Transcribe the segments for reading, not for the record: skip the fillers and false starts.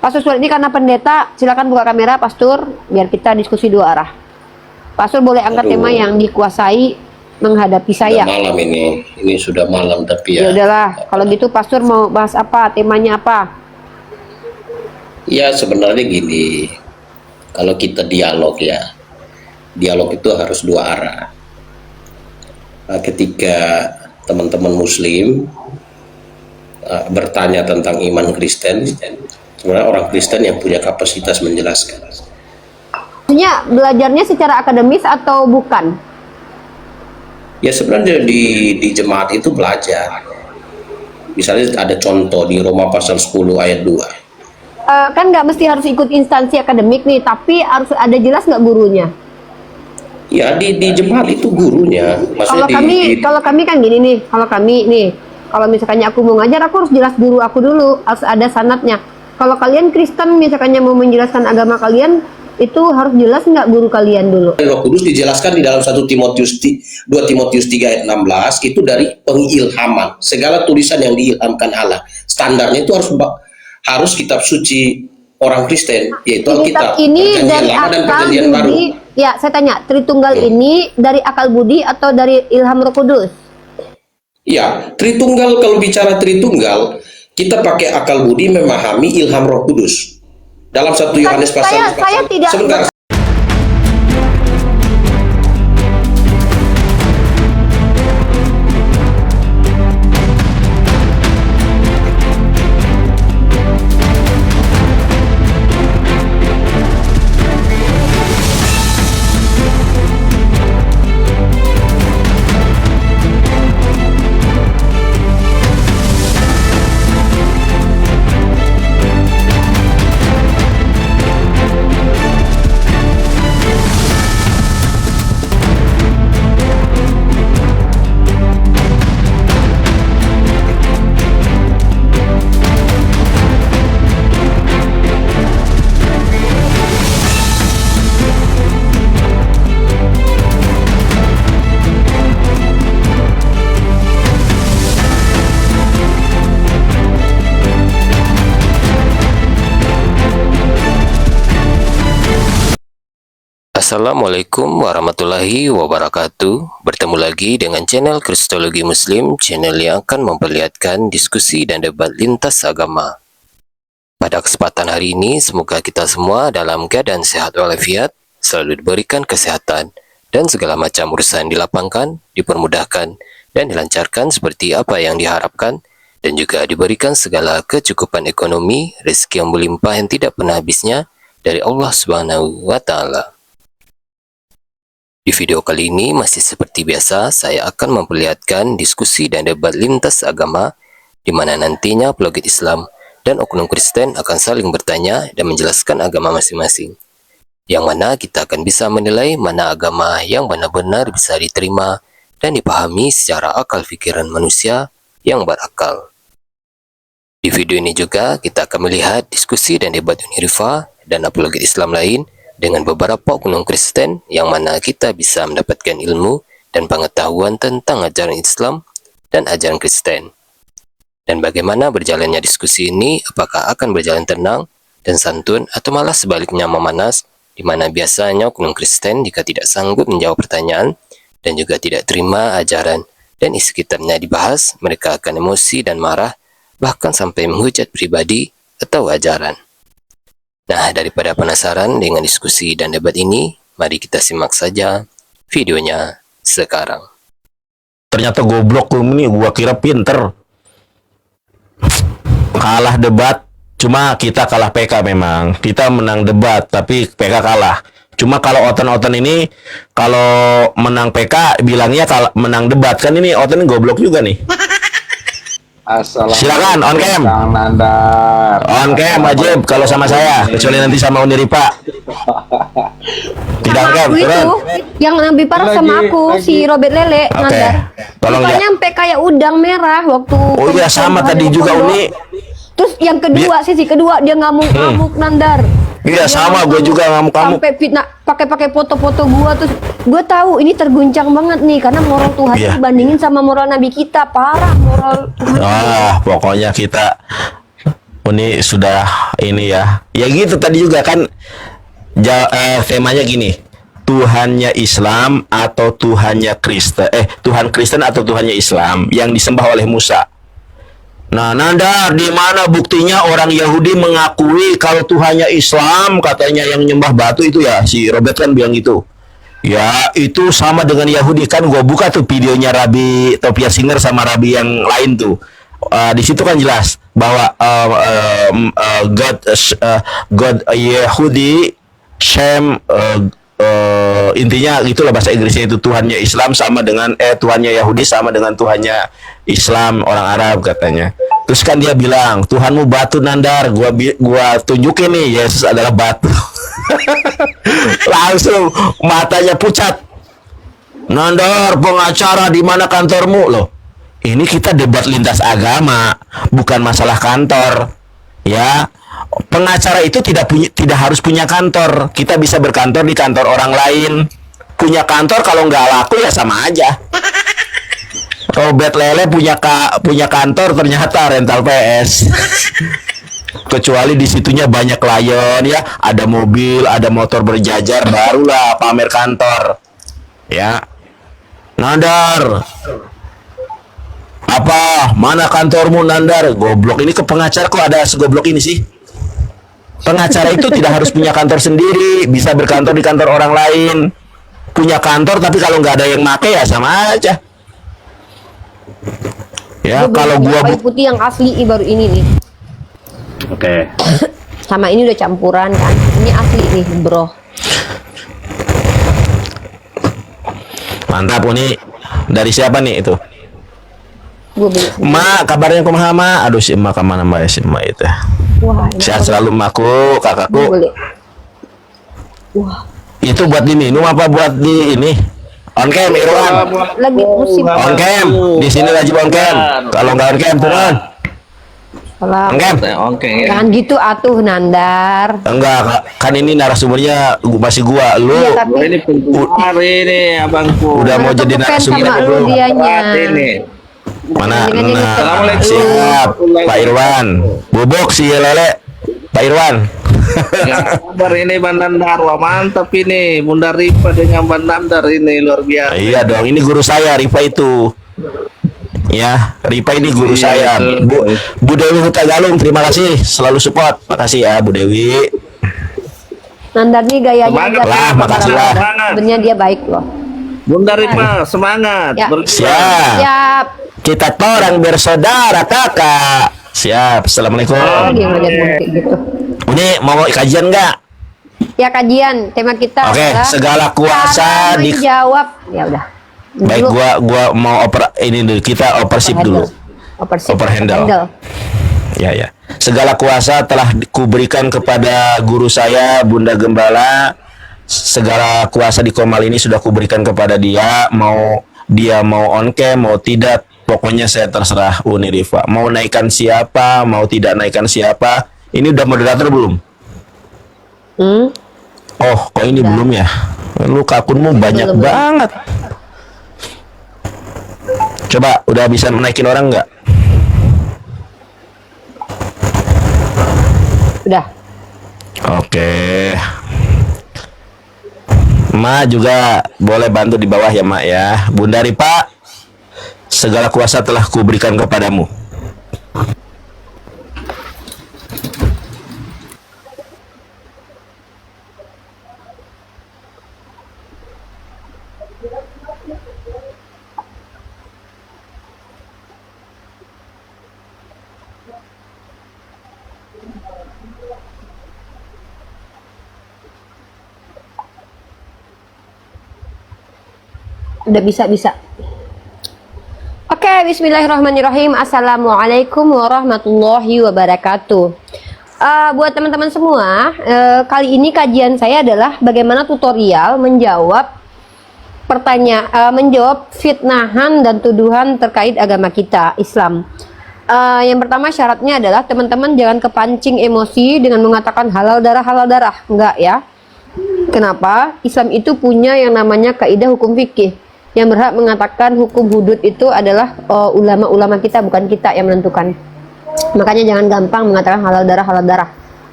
Pastor Sulit ini karena pendeta, silakan buka kamera Pastor, biar kita diskusi dua arah. Pastor boleh angkat tema yang dikuasai menghadapi saya. Malam ini sudah malam tapi ya udahlah, kalau gitu Pastor mau bahas apa, temanya apa? Ya sebenarnya gini, kalau kita dialog ya, dialog itu harus dua arah. Ketika teman-teman Muslim bertanya tentang iman Kristen, sebenarnya orang Kristen yang punya kapasitas menjelaskan. Maksudnya belajarnya secara akademis atau bukan? Ya sebenarnya di jemaat itu belajar. Misalnya ada contoh di Roma pasal 10 ayat 2. Kan nggak mesti harus ikut instansi akademik nih, tapi harus ada jelas nggak gurunya? Ya di jemaat itu gurunya. Maksudnya kalau kami kan gini nih, kalau misalkannya aku mau ngajar, aku harus jelas guru aku dulu, harus ada sanadnya. Kalau kalian Kristen misalkannya mau menjelaskan agama kalian, itu harus jelas nggak guru kalian dulu? Roh Kudus dijelaskan di dalam 2 Timotius 3 ayat 16 itu dari pengilhaman. Segala tulisan yang diilhamkan Allah, standarnya itu harus kitab suci orang Kristen, yaitu Alkitab. Ini dari akal budi. Baru. Ya, saya tanya, Tritunggal ini dari akal budi atau dari ilham Roh Kudus? Ya, Tritunggal, kalau bicara Tritunggal, kita pakai akal budi memahami ilham Roh Kudus. Dalam 1 Yohanes pasal saya tidak sebentar. Assalamualaikum warahmatullahi wabarakatuh. Bertemu lagi dengan channel Kristologi Muslim, channel yang akan memperlihatkan diskusi dan debat lintas agama. Pada kesempatan hari ini, semoga kita semua dalam keadaan sehat walafiat, selalu diberikan kesehatan, dan segala macam urusan dilapangkan, dipermudahkan, dan dilancarkan seperti apa yang diharapkan, dan juga diberikan segala kecukupan ekonomi, rezeki yang melimpah yang tidak pernah habisnya dari Allah Subhanahu wa Ta'ala. Di video kali ini masih seperti biasa, saya akan memperlihatkan diskusi dan debat lintas agama di mana nantinya apologet Islam dan oknum Kristen akan saling bertanya dan menjelaskan agama masing-masing. Yang mana kita akan bisa menilai mana agama yang benar-benar bisa diterima dan dipahami secara akal pikiran manusia yang berakal. Di video ini juga kita akan melihat diskusi dan debat Unirifa dan apologet Islam lain dengan beberapa oknum Kristen yang mana kita bisa mendapatkan ilmu dan pengetahuan tentang ajaran Islam dan ajaran Kristen. Dan bagaimana berjalannya diskusi ini, apakah akan berjalan tenang dan santun atau malah sebaliknya memanas, di mana biasanya oknum Kristen jika tidak sanggup menjawab pertanyaan dan juga tidak terima ajaran dan isi kitabnya dibahas, mereka akan emosi dan marah, bahkan sampai menghujat pribadi atau ajaran. Nah, daripada penasaran dengan diskusi dan debat ini, mari kita simak saja videonya sekarang. Ternyata goblok lu ini, gua kira pinter. Kalah debat, cuma kita kalah PK memang. Kita menang debat, tapi PK kalah. Cuma kalau Oten ini, kalau menang PK, bilangnya kalau menang debat. Kan ini Oten goblok juga nih. Silakan on cam. On cam wajib kalau sama saya, kecuali nanti sama Uniripa. Tidak on cam. Itu yang lebih parah sama aku si Robert Lele. Oke. Tolong ya. Nyampe kayak udang merah waktu. Oh iya sama tadi juga Uni. Terus yang kedua sisi kedua dia ngamuk-ngamuk Nandar. Iya sama, gue juga ngamuk-ngamuk. Sampai fitnah, pakai foto-foto gua, terus gue tahu ini terguncang banget nih karena moral Tuhan dibandingin sama moral Nabi kita, parah moral Tuhan. Pokoknya kita Ini sudah ini ya. Ya gitu tadi juga kan temanya gini. Tuhannya Islam atau Tuhannya Kristen? Tuhan Kristen atau Tuhannya Islam yang disembah oleh Musa. Nah, Nanda, di mana buktinya orang Yahudi mengakui kalau Tuhannya Islam, katanya yang nyembah batu itu ya, si Robert kan bilang gitu. Ya, itu sama dengan Yahudi kan. Gue buka tuh videonya Rabi Topia Singer sama Rabi yang lain tuh. Di situ kan jelas bahwa God Yahudi Shem intinya gitulah bahasa Inggrisnya itu, Tuhannya Islam sama dengan Tuhannya Yahudi sama dengan Tuhannya Islam orang Arab katanya. Terus kan dia bilang Tuhanmu batu Nandar, gua tunjukin nih Yesus adalah batu. Langsung matanya pucat. Nandar, pengacara di mana kantormu? Loh, ini kita debat lintas agama, bukan masalah kantor. Ya, pengacara itu tidak harus punya kantor. Kita bisa berkantor di kantor orang lain. Punya kantor kalau nggak laku ya sama aja. Robert Lele punya kantor ternyata rental PS. Kecuali di situnya banyak klien ya, ada mobil, ada motor berjajar, barulah pamer kantor. Ya. Nandar. Apa? Mana kantormu Nandar? Goblok, ini ke pengacara kok ada segoblok ini sih? Pengacara itu tidak harus punya kantor sendiri, bisa berkantor di kantor orang lain. Punya kantor tapi kalau nggak ada yang make ya sama aja. Ya, kalau gua kayu putih yang asli baru ini nih. Oke. Sama ini udah campuran kan. Ini asli nih, bro. Mantap ini. Dari siapa nih itu? Gue beli. Ma, kabarnya kumaha ma? Aduh si emak kemana mbak si emak itu? Wah, ini Sehat selalu emakku, gue kakakku. beli. Wah, Itu buat diminum apa buat di ini? On cam, Irwan. lagi musim. On cam. Di sini lagi on cam. Kalau nggak on cam turun. Salah. On cam. Oke ya. Jangan gitu atuh Nandar. Enggak, kan ini narasumbernya masih gua. Lu Iya, tapi Ini pendengar ini abangku. udah mau Mana jadi tuh ngefans narasumber sama lu belum? dianya. Ini. Mana? Dengan yang Assalamualaikum. Siap, Pak Irwan. Bubuk si Lele. Pak Irwan. Ya, kabar ini Bandar. Wah, mantap ini. Bunda Rifa dengan Bandar ini luar biasa. Iya dong, ini guru saya Rifa itu. Ya, Rifa ini guru saya. Bu Dewi Huta Galung, terima kasih selalu support. Makasih ya Bu Dewi. Nandar nih gayanya Semangat aja. lah, makasih lah. Sebenarnya dia baik loh. Bunda Rifa, semangat. Ya. Berjuang. Siap. Siap. Kita orang bersaudara kakak. Siap. Assalamualaikum. Lagi yang ngajak kayak gitu. Ini mau kajian nggak? Ya kajian tema kita Oke, adalah segala kuasa cara di- menjawab. Ya udah. Baik, Dulu, gua mau ini dulu. Kita operasif dulu. Overhandle. Ya. Segala kuasa telah kuberikan kepada guru saya, Bunda Gembala. Segala kuasa di Komal ini sudah kuberikan kepada dia. Mau dia mau on cam, mau tidak, pokoknya saya terserah Uni Rifa. Mau naikkan siapa, mau tidak naikkan siapa. Ini udah moderator belum? Hmm? Oh, kok ini belum ya? Lu akunmu banyak belum. banget. Coba, udah bisa menaikin orang nggak? Udah. Oke. Ma juga boleh bantu di bawah ya, Mak ya. Bunda Ripa, segala kuasa telah kuberikan kepadamu. Udah bisa. Oke, bismillahirrahmanirrahim. Assalamualaikum warahmatullahi wabarakatuh. Buat teman-teman semua, kali ini kajian saya adalah bagaimana tutorial menjawab menjawab fitnahan dan tuduhan terkait agama kita, Islam. Yang pertama syaratnya adalah teman-teman jangan kepancing emosi dengan mengatakan halal darah. Enggak ya. Kenapa? Islam itu punya yang namanya kaidah hukum fikih. Yang berhak mengatakan hukum hudud itu adalah ulama-ulama kita, bukan kita yang menentukan. Makanya jangan gampang mengatakan halal darah.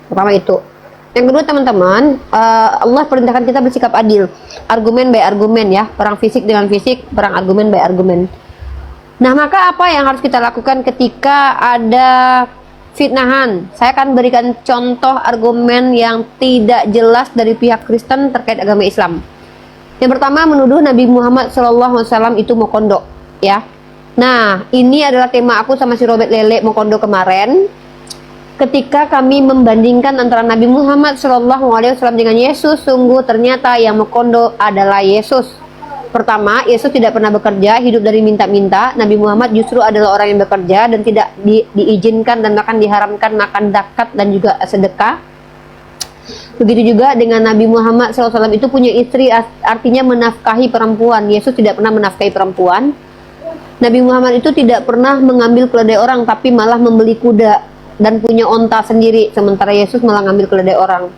Pertama itu. Yang kedua teman-teman, Allah perintahkan kita bersikap adil. Argumen by argumen ya, perang fisik dengan fisik, perang argumen by argumen. Nah, maka apa yang harus kita lakukan ketika ada fitnahan? Saya akan berikan contoh argumen yang tidak jelas dari pihak Kristen terkait agama Islam. Yang pertama, menuduh Nabi Muhammad SAW itu mokondo, ya. Nah, ini adalah tema aku sama si Robert Lele mokondo kemarin. Ketika kami membandingkan antara Nabi Muhammad SAW dengan Yesus, sungguh ternyata yang mokondo adalah Yesus. Pertama, Yesus tidak pernah bekerja, hidup dari minta-minta. Nabi Muhammad justru adalah orang yang bekerja dan tidak diizinkan dan bahkan diharamkan makan zakat dan juga sedekah. Begitu juga dengan Nabi Muhammad SAW itu punya istri, artinya menafkahi perempuan. Yesus tidak pernah menafkahi perempuan. Nabi Muhammad itu tidak pernah mengambil keledai orang, tapi malah membeli kuda dan punya onta sendiri, sementara Yesus malah ngambil keledai orang.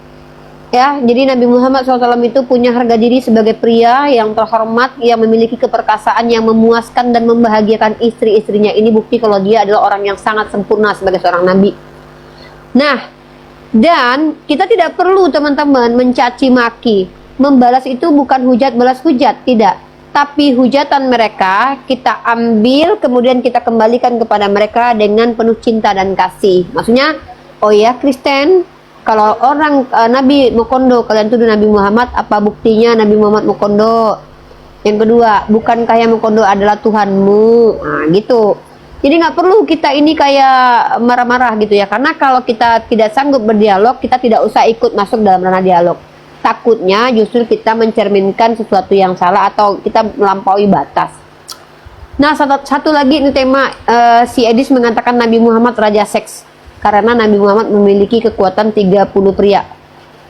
Ya, jadi Nabi Muhammad SAW itu punya harga diri sebagai pria yang terhormat, yang memiliki keperkasaan yang memuaskan dan membahagiakan istri-istrinya. Ini bukti kalau dia adalah orang yang sangat sempurna sebagai seorang nabi. Nah, dan kita tidak perlu teman-teman mencaci maki. Membalas itu bukan hujat balas hujat, tidak. Tapi hujatan mereka kita ambil, kemudian kita kembalikan kepada mereka dengan penuh cinta dan kasih. Maksudnya, oh ya Kristen, kalau orang Nabi mokondo, kalian tuduh Nabi Muhammad, apa buktinya Nabi Muhammad mokondo? Yang kedua, bukankah yang mokondo adalah Tuhanmu? Nah, gitu. Jadi nggak perlu kita ini kayak marah-marah gitu ya, karena kalau kita tidak sanggup berdialog, kita tidak usah ikut masuk dalam ranah dialog. Takutnya justru kita mencerminkan sesuatu yang salah atau kita melampaui batas. Nah, satu lagi ini tema, si Edis mengatakan Nabi Muhammad raja seks karena Nabi Muhammad memiliki kekuatan 30 pria.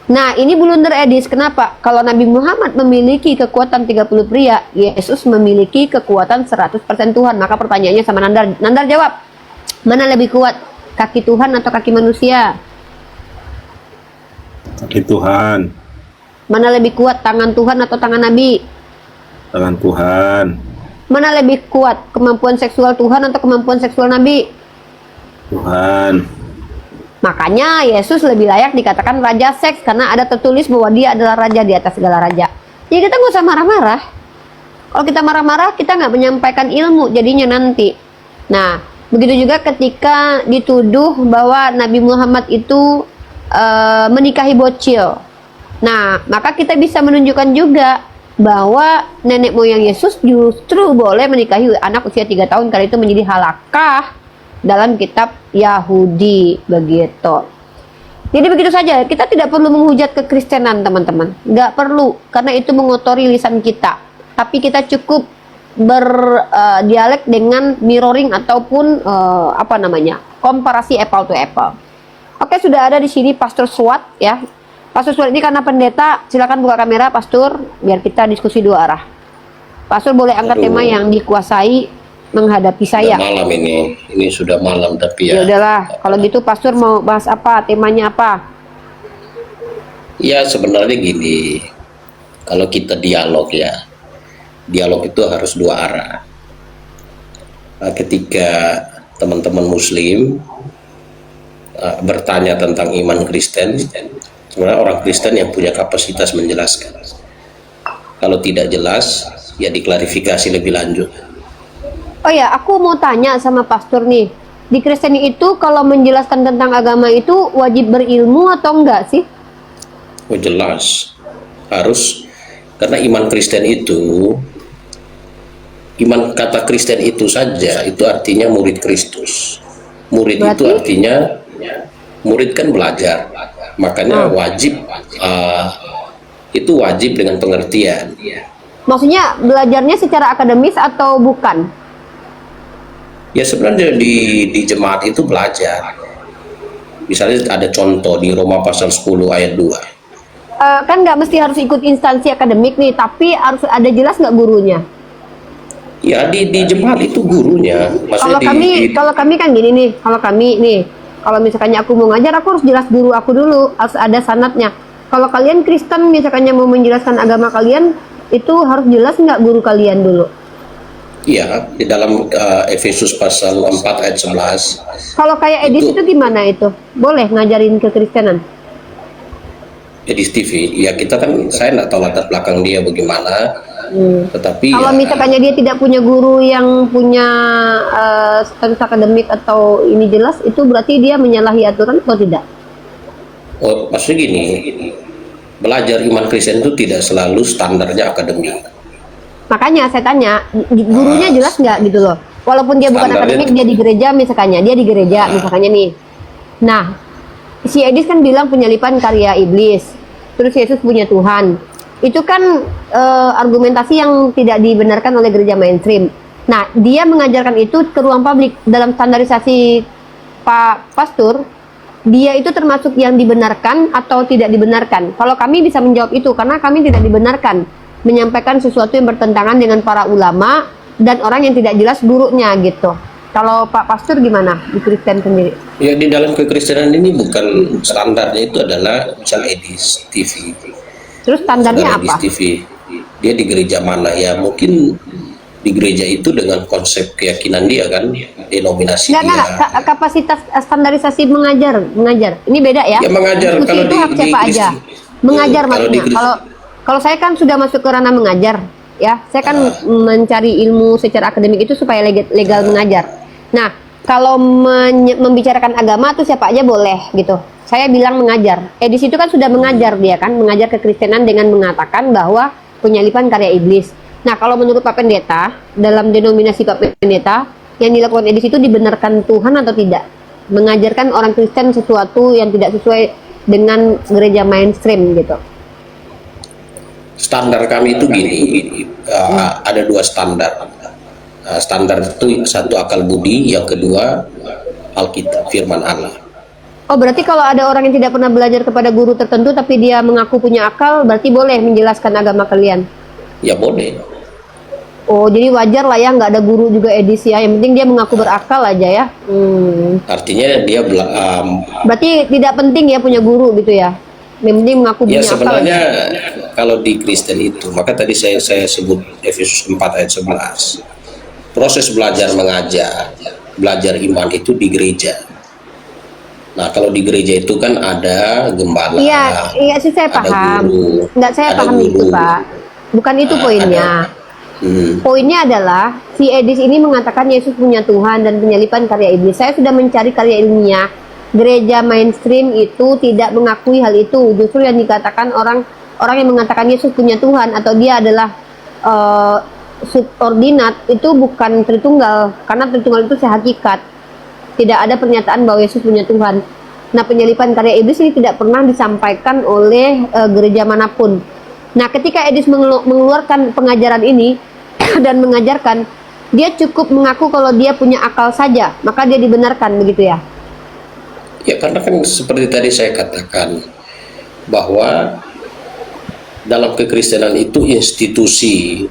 Nah, ini blunder Edis. Kenapa? Kalau Nabi Muhammad memiliki kekuatan 30 pria, Yesus memiliki kekuatan 100% Tuhan. Maka pertanyaannya sama Nandar. Nandar jawab, mana lebih kuat? Kaki Tuhan atau kaki manusia? Kaki Tuhan. Mana lebih kuat, tangan Tuhan atau tangan Nabi? Tangan Tuhan. Mana lebih kuat, kemampuan seksual Tuhan atau kemampuan seksual Nabi? Tuhan. Makanya Yesus lebih layak dikatakan raja seks karena ada tertulis bahwa dia adalah raja di atas segala raja. Jadi kita nggak usah marah-marah. Kalau kita marah-marah, kita nggak menyampaikan ilmu jadinya nanti. Nah, begitu juga ketika dituduh bahwa Nabi Muhammad itu menikahi bocil. Nah, maka kita bisa menunjukkan juga bahwa nenek moyang Yesus justru boleh menikahi anak usia 3 tahun karena itu menjadi halakah dalam kitab Yahudi, begitu. Jadi begitu saja, kita tidak perlu menghujat kekristenan teman-teman, nggak perlu, karena itu mengotori lisan kita. Tapi kita cukup berdialek dengan mirroring ataupun komparasi apple to apple. Oke, sudah ada di sini Pastor Swat ya. Pastor Swat ini karena pendeta, silakan buka kamera Pastor, biar kita diskusi dua arah. Pastor boleh angkat tema yang dikuasai menghadapi saya. Sudah malam ini sudah malam tapi Ya udahlah, kalau gitu Pastor mau bahas apa? Temanya apa? ya sebenarnya gini, kalau kita dialog ya, dialog itu harus dua arah. Nah, ketika teman-teman Muslim bertanya tentang iman Kristen, sebenarnya orang Kristen yang punya kapasitas menjelaskan. Kalau tidak jelas, ya diklarifikasi lebih lanjut. Oh ya, aku mau tanya sama Pastor nih. Di Kristen itu kalau menjelaskan tentang agama itu wajib berilmu atau enggak sih? Oh jelas, harus. Karena iman Kristen itu, iman kata Kristen itu saja, itu artinya murid Kristus. Murid Berarti? itu artinya, murid kan belajar. Makanya wajib, itu wajib dengan pengertian. Maksudnya belajarnya secara akademis atau bukan? Ya sebenarnya di jemaat itu belajar. Misalnya ada contoh di Roma pasal 10 ayat 2. Kan nggak mesti harus ikut instansi akademik nih, tapi harus ada jelas nggak gurunya? Ya di jemaat itu gurunya. Maksudnya Kalau kami kan gini nih, kalau misalkannya aku mau ngajar, aku harus jelas guru aku dulu, harus ada sanatnya. Kalau kalian Kristen misalkannya mau menjelaskan agama kalian, itu harus jelas nggak guru kalian dulu? Iya, di dalam Efesus pasal 4 ayat 11. Kalau kayak Edis itu gimana itu? Boleh ngajarin kekristenan? Edis TV, ya kita kan, saya nggak tahu latar belakang dia bagaimana, tetapi Kalau ya, misalkannya dia tidak punya guru yang punya status akademik atau ini jelas, itu berarti dia menyalahi aturan atau tidak? oh, maksudnya gini, belajar iman Kristen itu tidak selalu standarnya akademik. Makanya saya tanya, gurunya jelas nggak gitu loh? Walaupun dia bukan Standarnya- akademik, dia di gereja misalkannya, dia di gereja misalkannya nih. Nah, si Edis kan bilang penyalipan karya iblis, terus Yesus punya Tuhan. Itu kan argumentasi yang tidak dibenarkan oleh gereja mainstream. Nah, dia mengajarkan itu ke ruang publik dalam standarisasi Pak Pastur. Dia itu termasuk yang dibenarkan atau tidak dibenarkan. Kalau kami bisa menjawab itu karena kami tidak dibenarkan menyampaikan sesuatu yang bertentangan dengan para ulama dan orang yang tidak jelas gurunya gitu. Kalau Pak Pastur gimana di Kristen sendiri? Ya di dalam kekristenan ini bukan standarnya itu adalah misal Edis TV. Terus standarnya Saudara Edis apa? TV, dia di gereja mana ya? Mungkin di gereja itu dengan konsep keyakinan dia kan, denominasi Enggak, dia. kapasitas standarisasi mengajar. Ini beda ya. Ya, mengajar. Diskusi Kalau itu di- hak di siapa Kristen- aja. Mengajar Kalau di maksudnya. Kristen- Kalau saya kan sudah masuk ke ranah mengajar, ya. Saya kan mencari ilmu secara akademik itu supaya legal mengajar. Nah, kalau membicarakan agama tuh siapa aja boleh gitu. Saya bilang mengajar. Edis itu kan sudah mengajar dia kan, mengajar kekristenan dengan mengatakan bahwa penyalipan karya iblis. Nah, kalau menurut Pak Pendeta, dalam denominasi Pak Pendeta, yang dilakukan Edis itu dibenarkan Tuhan atau tidak? Mengajarkan orang Kristen sesuatu yang tidak sesuai dengan gereja mainstream gitu. Standar kami itu gini, ada dua standar. Standar itu satu akal budi, yang kedua Alkitab, firman Allah. Oh, berarti kalau ada orang yang tidak pernah belajar kepada guru tertentu tapi dia mengaku punya akal, berarti boleh menjelaskan agama kalian? Ya boleh. Oh, jadi wajar lah ya, nggak ada guru juga edisi ya. Yang penting dia mengaku berakal aja ya. Artinya dia Berarti tidak penting ya punya guru gitu ya. Yang penting mengaku ya punya akal. sebenarnya kalau di Kristen itu, maka tadi saya sebut Efesus 4 ayat 11. Proses belajar mengajar, belajar iman itu di gereja. Nah, kalau di gereja itu kan ada gembala. Iya sih saya ada paham. guru, Nggak, saya ada paham itu guru. Pak. Bukan itu poinnya. Poinnya adalah si Edis ini mengatakan Yesus punya Tuhan dan penyalipan karya iblis. Saya sudah mencari karya ilmiah. Gereja mainstream itu tidak mengakui hal itu. Justru yang dikatakan orang yang mengatakan Yesus punya Tuhan atau dia adalah subordinat itu bukan Tritunggal, karena Tritunggal itu sehakikat. Tidak ada pernyataan bahwa Yesus punya Tuhan. Nah, penyalipan karya iblis ini tidak pernah disampaikan oleh gereja manapun. Nah, ketika Edis mengeluarkan pengajaran ini dan mengajarkan, dia cukup mengaku kalau dia punya akal saja, maka dia dibenarkan, begitu ya? Ya, karena kan seperti tadi saya katakan bahwa dalam kekristenan itu institusi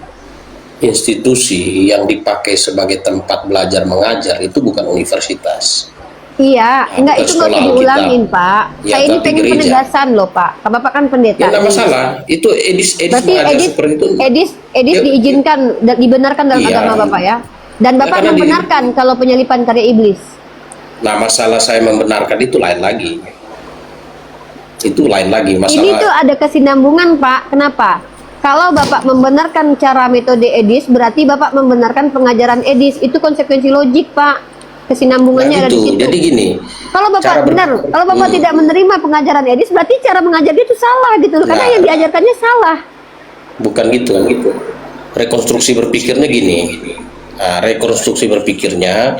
yang dipakai sebagai tempat belajar mengajar itu bukan universitas. Iya, enggak, bukan itu nggak sekolah usah diulangin, Alkitab. Pak. Ya, Saya ini tapi pengen gereja. penegasan loh, Pak. Bapak kan pendeta. Ya nggak masalah. Itu Edis Berarti mengajar seperti itu. Edis Ya, diizinkan dan dibenarkan dalam Iya. agama Bapak ya. Dan Bapak karena membenarkan kalau penyalipan karya iblis. Nah, masalah saya membenarkan itu lain lagi. Itu lain lagi masalah. Ini tuh ada kesinambungan, Pak. Kenapa? Kalau Bapak membenarkan cara metode Edis, berarti Bapak membenarkan pengajaran Edis. Itu konsekuensi logik, Pak. Kesinambungannya ada di Nah, situ. jadi gini. Kalau Bapak kalau Bapak tidak menerima pengajaran Edis, berarti cara mengajar dia itu salah gitu loh. Karena Nah. yang diajarkannya salah. Bukan gitu. Rekonstruksi berpikirnya gini. Nah, rekonstruksi berpikirnya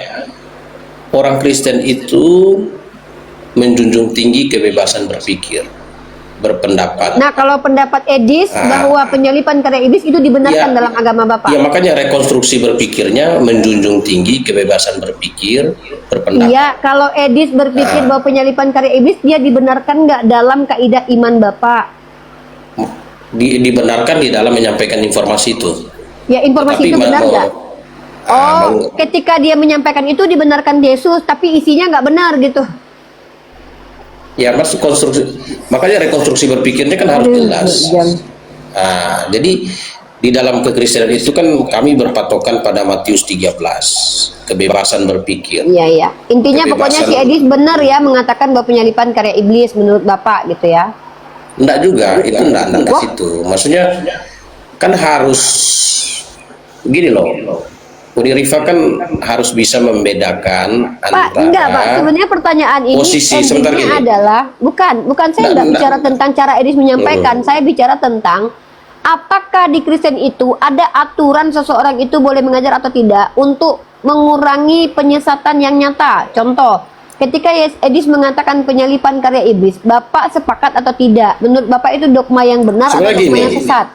orang Kristen itu menjunjung tinggi kebebasan berpikir, berpendapat. Nah, kalau pendapat Edis bahwa penyalipan karya iblis itu dibenarkan Ya. dalam agama Bapak. Ya, makanya rekonstruksi berpikirnya menjunjung tinggi kebebasan berpikir, berpendapat. Iya, kalau Edis berpikir bahwa penyalipan karya iblis, dia dibenarkan nggak dalam kaidah iman Bapak? Dibenarkan di dalam menyampaikan informasi itu. Ya, informasi Tetapi itu benar mau- nggak? Ketika dia menyampaikan itu dibenarkan Yesus, tapi isinya nggak benar gitu. Ya, masuk konstruksi. Makanya rekonstruksi berpikirnya kan harus jelas. Nah, jadi Di dalam kekristenan itu kan kami berpatokan pada Matius 13, kebebasan berpikir. Iya, iya. Intinya pokoknya si Kebebasan. Edis benar ya mengatakan bahwa penyalipan karya iblis menurut Bapak gitu ya. Enggak juga, itu enggak Wah. situ. Maksudnya kan harus gini loh. Unirifa kan harus bisa membedakan Pak, antara enggak Pak. Sebenarnya pertanyaan ini posisi sebentar endingnya gini. adalah bukan saya enggak bicara tentang cara Edis menyampaikan. Saya bicara tentang apakah di Kristen itu ada aturan seseorang itu boleh mengajar atau tidak untuk mengurangi penyesatan yang nyata. Contoh, ketika Edis mengatakan penyalipan karya iblis, Bapak sepakat atau tidak? Menurut Bapak itu dogma yang benar atau Sebenarnya dogma gini. yang sesat?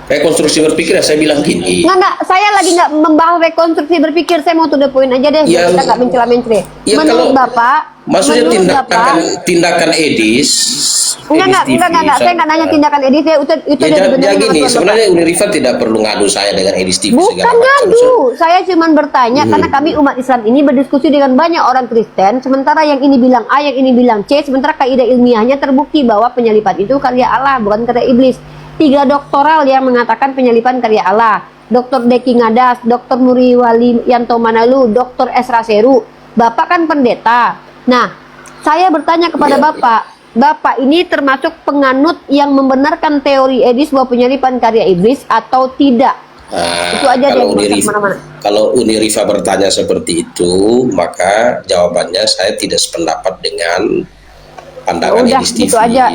Rekonstruksi berpikir ya saya bilang gini. Enggak, saya lagi nggak membahas rekonstruksi berpikir, saya mau to the point aja deh, Ya, kita nggak mencela-mencela. ya, Menurut kalau- Bapak, Maksudnya menurut tindakan Edis. Enggak, saya nggak nanya tindakan Edis, ya itu Ya, dari benar gini, sama Tuhan sebenarnya Unirifa tidak perlu ngadu saya dengan Edis TV Bapak. segala Bukan macam. ngadu, saya cuma bertanya karena kami umat Islam ini berdiskusi dengan banyak orang Kristen, sementara yang ini bilang A, yang ini bilang C, sementara kaidah ilmiahnya terbukti bahwa penyalipan itu karya Allah, bukan karya iblis. 3 doktoral yang mengatakan penyalipan karya Allah. Dr. Deki Ngadas, Dr. Muri Wali Yanto Manalu, Dr. Esra Seru. Bapak kan pendeta. Nah, saya bertanya kepada Bapak ini termasuk penganut yang membenarkan teori Edis bahwa penyalipan karya iblis atau tidak? Nah, Itu aja kalau deh, nggak usah Unirifa, kemana-mana. kalau Unirifa bertanya seperti itu, maka jawabannya saya tidak sependapat dengan pandangan Udah, Edis TV.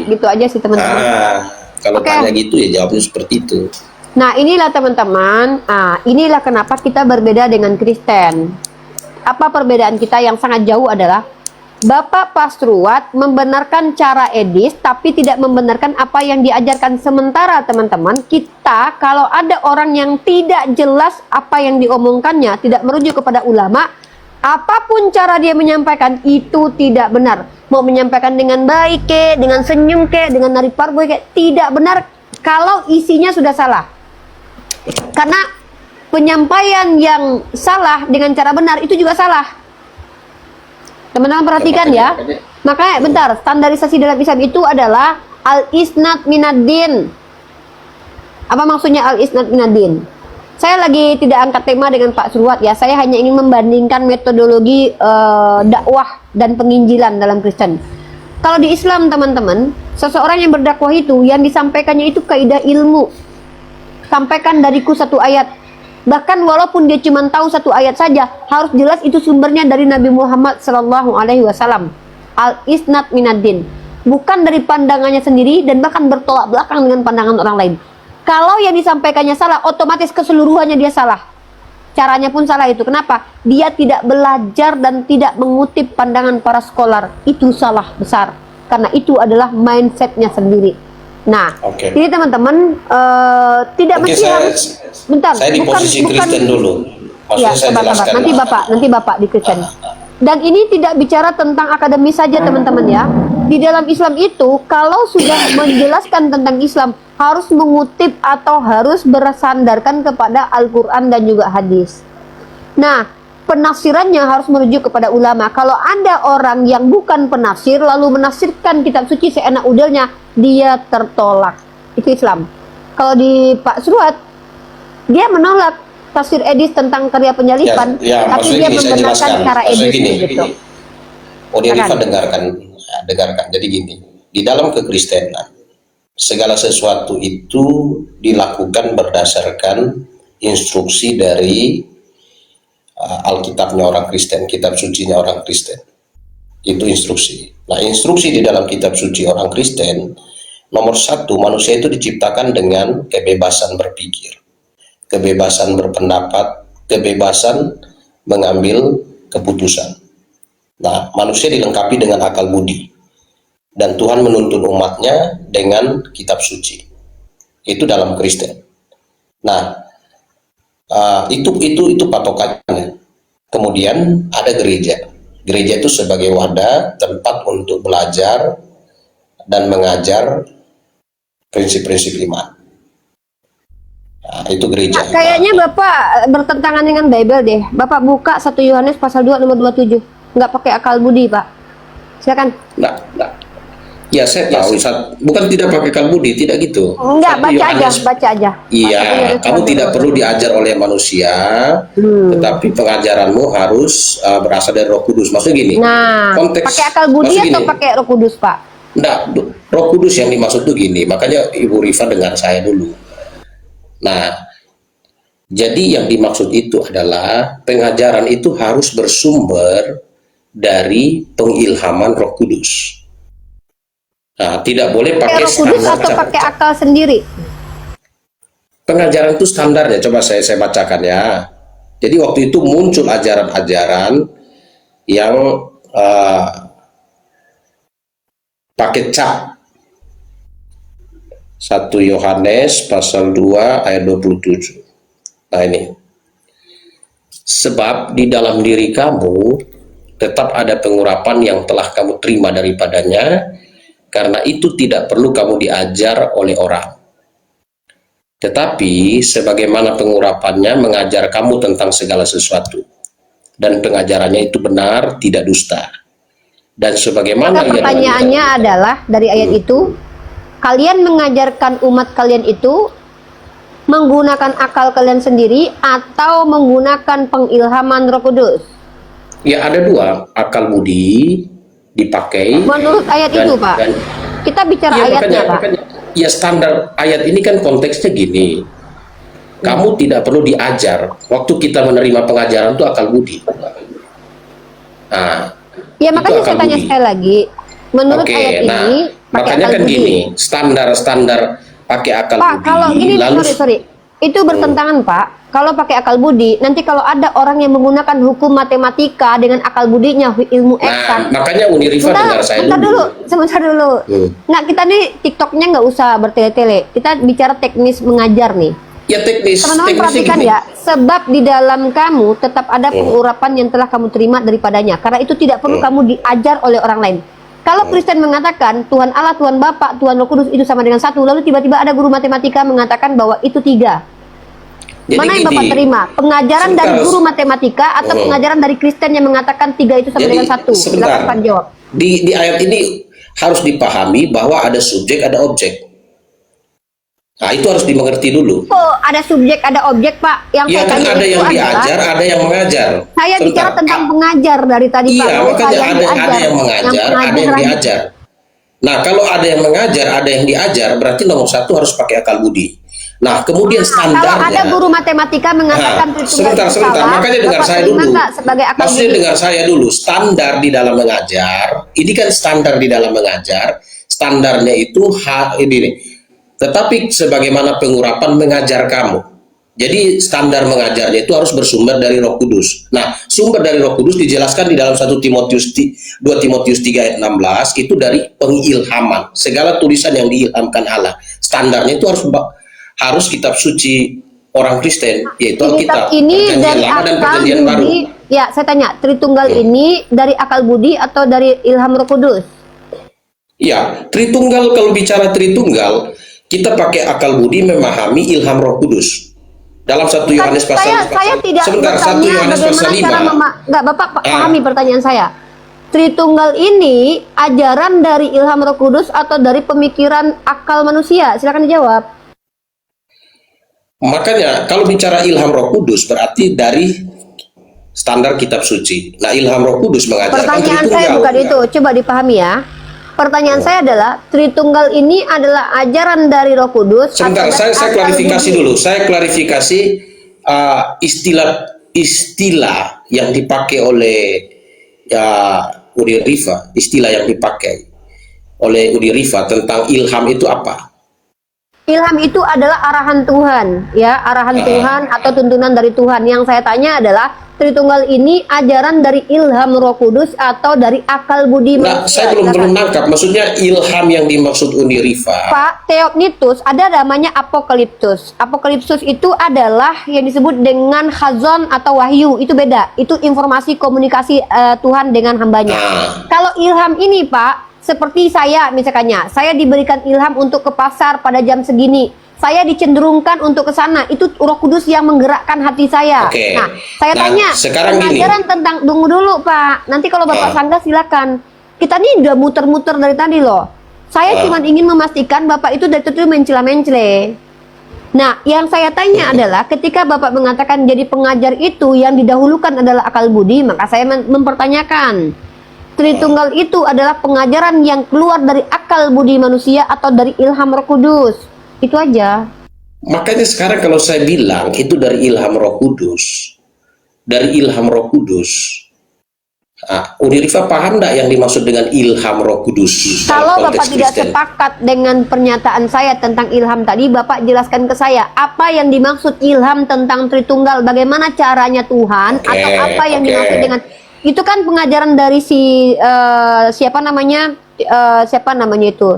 gitu aja sih teman-teman. Kalau Oke. tanya gitu ya jawabnya seperti itu. Nah, inilah teman-teman, inilah kenapa kita berbeda dengan Kristen. Apa perbedaan kita yang sangat jauh adalah Bapak Pasruat membenarkan cara Edis tapi tidak membenarkan apa yang diajarkan. Sementara teman-teman, kita kalau ada orang yang tidak jelas apa yang diomongkannya, tidak merujuk kepada ulama, apapun cara dia menyampaikan itu tidak benar. Mau menyampaikan dengan baik ke, dengan senyum ke, dengan nari parboy ke, tidak benar kalau isinya sudah salah. Karena penyampaian yang salah dengan cara benar itu juga salah. Teman-teman perhatikan ya. Makanya bentar, standarisasi dalam Islam itu adalah al-isnad minad-din. Apa maksudnya al-isnad minad-din? Saya lagi tidak angkat tema dengan Pak Surwat ya. Saya hanya ingin membandingkan metodologi dakwah dan penginjilan dalam Kristen. Kalau di Islam teman-teman, seseorang yang berdakwah itu yang disampaikannya itu kaidah ilmu. Sampaikan dariku satu ayat. Bahkan walaupun dia cuma tahu satu ayat saja, harus jelas itu sumbernya dari Nabi Muhammad SAW. Al-isnad minad-din. Bukan dari pandangannya sendiri dan bahkan bertolak belakang dengan pandangan orang lain. Kalau yang disampaikannya salah, otomatis keseluruhannya dia salah. Caranya pun salah itu. Kenapa? Dia tidak belajar dan tidak mengutip pandangan para scholar. Itu salah besar. Karena itu adalah mindsetnya sendiri. Nah, Oke. jadi teman-teman tidak Oke, mesti harus. Bentar, saya di posisi Kristen dulu. Maksudnya Ya, saya sabar. jelaskan. Nanti Bapak di Kristen. Dan ini tidak bicara tentang akademis saja teman-teman ya. Di dalam Islam itu, kalau sudah menjelaskan tentang Islam, harus mengutip atau harus bersandarkan kepada Al-Quran dan juga hadis. Nah, penafsirannya harus merujuk kepada ulama. Kalau ada orang yang bukan penafsir, lalu menafsirkan kitab suci seenak udelnya, dia tertolak. Itu Islam. Kalau di Pak Surwat, dia menolak tafsir Edis tentang karya penyalipan, Ya, tapi maksudnya dia gini, saya membenarkan jelaskan. cara Maksudnya Edis gini. gitu. Unirifa Silakan. dengarkan. Jadi gini, di dalam kekristenan segala sesuatu itu dilakukan berdasarkan instruksi dari Alkitabnya orang Kristen, kitab sucinya orang Kristen. Itu instruksi. Nah, instruksi di dalam kitab suci orang Kristen, nomor 1, manusia itu diciptakan dengan kebebasan berpikir, kebebasan berpendapat, kebebasan mengambil keputusan. Nah, manusia dilengkapi dengan akal budi. Dan Tuhan menuntun umatnya dengan kitab suci. Itu dalam Kristen. Nah, itu patokannya. Kemudian ada gereja. Gereja itu sebagai wadah, tempat untuk belajar dan mengajar prinsip-prinsip iman. Nah, itu gereja. Kayaknya Bapak bertentangan dengan Bible deh. Bapak buka 1 Yohanes pasal 2 nomor 27. Nggak pakai akal budi, Pak. Silakan. Nah, Ya saya tahu, bukan tidak pakai akal budi, tidak gitu. Enggak, 1 baca aja, Yohanes, baca aja. iya, Baca aja, kamu baca tidak aja. perlu diajar oleh manusia, tetapi pengajaranmu harus berasal dari Roh Kudus. Maksudnya gini, Nah, konteks pakai akal budi maksud atau gini, pakai Roh Kudus, Pak? enggak, Roh Kudus yang dimaksud tuh gini, makanya Ibu Rifa dengar saya dulu. Nah, jadi yang dimaksud itu adalah pengajaran itu harus bersumber dari pengilhaman Roh Kudus. Nah, tidak boleh Pakai pakai Roh Kudus standar atau pakai akal sendiri? pengajaran itu standarnya. Coba saya bacakan ya. Jadi waktu itu muncul ajaran-ajaran yang pakai cap. 1 Yohanes pasal 2 ayat 27. Nah ini. Sebab di dalam diri kamu tetap ada pengurapan yang telah kamu terima daripadanya, karena itu tidak perlu kamu diajar oleh orang. Tetapi sebagaimana pengurapannya mengajar kamu tentang segala sesuatu, dan pengajarannya itu benar, tidak dusta. Dan sebagaimana Maka pertanyaannya adalah dari ayat itu, kalian mengajarkan umat kalian itu menggunakan akal kalian sendiri atau menggunakan pengilhaman Roh Kudus? ya ada 2, akal budi dipakai. Menurut ayat Dan- itu, Pak. dan- Kita bicara Ya, ayatnya, Pak. ya standar ayat ini kan konteksnya gini. Kamu tidak perlu diajar. Waktu kita menerima pengajaran itu akal budi. Nah, Ya itu makanya akal saya tanya budi. sekali lagi. Menurut Oke, ayat nah, ini pakai makanya akal kan budi. gini, standar pakai akal Pak, budi. kalau ini lalu sorry, itu bertentangan, Pak. Kalau pakai akal budi, nanti kalau ada orang yang menggunakan hukum matematika dengan akal budinya, ilmu nah, eksak. makanya Uni Rifa dengar saya Sebentar dulu. sebentar dulu. Nggak, kita nih TikToknya nggak usah bertele-tele. Kita bicara teknis mengajar nih. Ya teknis, Teman-teman teknisnya perhatikan gini. ya, sebab di dalam kamu tetap ada pengurapan yang telah kamu terima daripadanya. Karena itu tidak perlu kamu diajar oleh orang lain. Kalau Kristen mengatakan Tuhan Allah, Tuhan Bapa, Tuhan Roh Kudus itu sama dengan satu, lalu tiba-tiba ada guru matematika mengatakan bahwa itu 3. Jadi Mana yang gini, Bapak terima? Pengajaran sebentar, dari guru matematika atau pengajaran dari Kristen yang mengatakan 3 itu sama Jadi, dengan 1? sebentar. Silakan jawab. Di ayat ini harus dipahami bahwa ada subjek, ada objek. Nah, itu harus dimengerti dulu. Oh, ada subjek, ada objek, Pak. Yang Ya saya kan tanya ada itu yang adalah, diajar, ada yang mengajar. saya bicara Sebentar. tentang pengajar dari tadi, Pak. Iya, Bukan makanya ada yang diajar. mengajar, ada yang pengajaran. diajar. Nah, kalau ada yang mengajar, ada yang diajar, berarti nomor 1 harus pakai akal budi. Nah, kemudian Kalau standarnya. ada guru matematika mengatakan Nah, Tritunggal itu sebentar. salah, Makanya dengar Bapak saya terima dulu. nggak sebagai akal Maksudnya budi? dengar saya dulu. Standar di dalam mengajar, ini kan standar di dalam mengajar. Standarnya itu ini nih. Tetapi sebagaimana pengurapan mengajar kamu. Jadi standar mengajarnya itu harus bersumber dari Roh Kudus. Nah, sumber dari Roh Kudus dijelaskan di dalam 2 Timotius 3 ayat 16 itu dari pengilhaman. Segala tulisan yang diilhamkan Allah. Standarnya itu harus kitab suci orang Kristen, yaitu Kitab Alkitab. ini Perjanjian dari Lama dan akal Perjanjian Baru. budi. Ya, saya tanya, Tritunggal ini dari akal budi atau dari ilham Roh Kudus? Ya, Tritunggal, kalau bicara Tritunggal, kita pakai akal budi memahami ilham Roh Kudus. Dalam 1 Yohanes pasal saya tidak sebentar, 1 bertanya Yohanes pasal bagaimana 5. cara nggak, Bapak pahami pertanyaan saya. Tritunggal ini ajaran dari ilham Roh Kudus atau dari pemikiran akal manusia? Silakan dijawab. Makanya kalau bicara ilham Roh Kudus berarti dari standar kitab suci. Nah, ilham Roh Kudus mengajarkan Pertanyaan saya Tritunggal. bukan itu, coba dipahami ya. Pertanyaan saya adalah Tritunggal ini adalah ajaran dari Roh Kudus. Sebentar, atau saya akal klarifikasi budi? dulu. Saya klarifikasi istilah yang dipakai oleh Udi Rifa, istilah yang dipakai oleh Udi Rifa tentang ilham itu apa? Ilham itu adalah arahan Tuhan, ya, arahan Tuhan atau tuntunan dari Tuhan. Yang saya tanya adalah Tritunggal ini ajaran dari ilham Roh Kudus atau dari akal budi Nah, manusia? saya belum Silakan. nangkap. Maksudnya ilham yang dimaksud Uni Rifa. Pak, Theognitus ada namanya apokaliptus. Apokaliptus itu adalah yang disebut dengan khazon atau wahyu. Itu beda. Itu informasi komunikasi Tuhan dengan hambanya. Kalau ilham ini, Pak, seperti saya misalkannya, saya diberikan ilham untuk ke pasar pada jam segini. Saya dicenderungkan untuk ke sana. Itu Roh Kudus yang menggerakkan hati saya. Oke. Nah, saya Nah, tanya, sekarang gini. pengajaran tentang tunggu dulu, Pak. Nanti kalau Bapak sanggah silakan. Kita nih udah muter-muter dari tadi loh. Saya cuma ingin memastikan Bapak itu dari itu mencela-mencela. Nah, yang saya tanya adalah ketika Bapak mengatakan jadi pengajar itu yang didahulukan adalah akal budi, maka saya mempertanyakan, Tritunggal itu adalah pengajaran yang keluar dari akal budi manusia atau dari ilham Roh Kudus. Itu aja. Makanya sekarang kalau saya bilang itu dari ilham Roh Kudus, dari ilham Roh Kudus. Uni Rifa paham enggak yang dimaksud dengan ilham Roh Kudus? Kalau dalam Bapak konteks tidak Kristen? sepakat dengan pernyataan saya tentang ilham tadi, Bapak jelaskan ke saya apa yang dimaksud ilham tentang Tritunggal, bagaimana caranya Tuhan, Oke, atau apa yang oke. dimaksud dengan itu kan pengajaran dari siapa namanya itu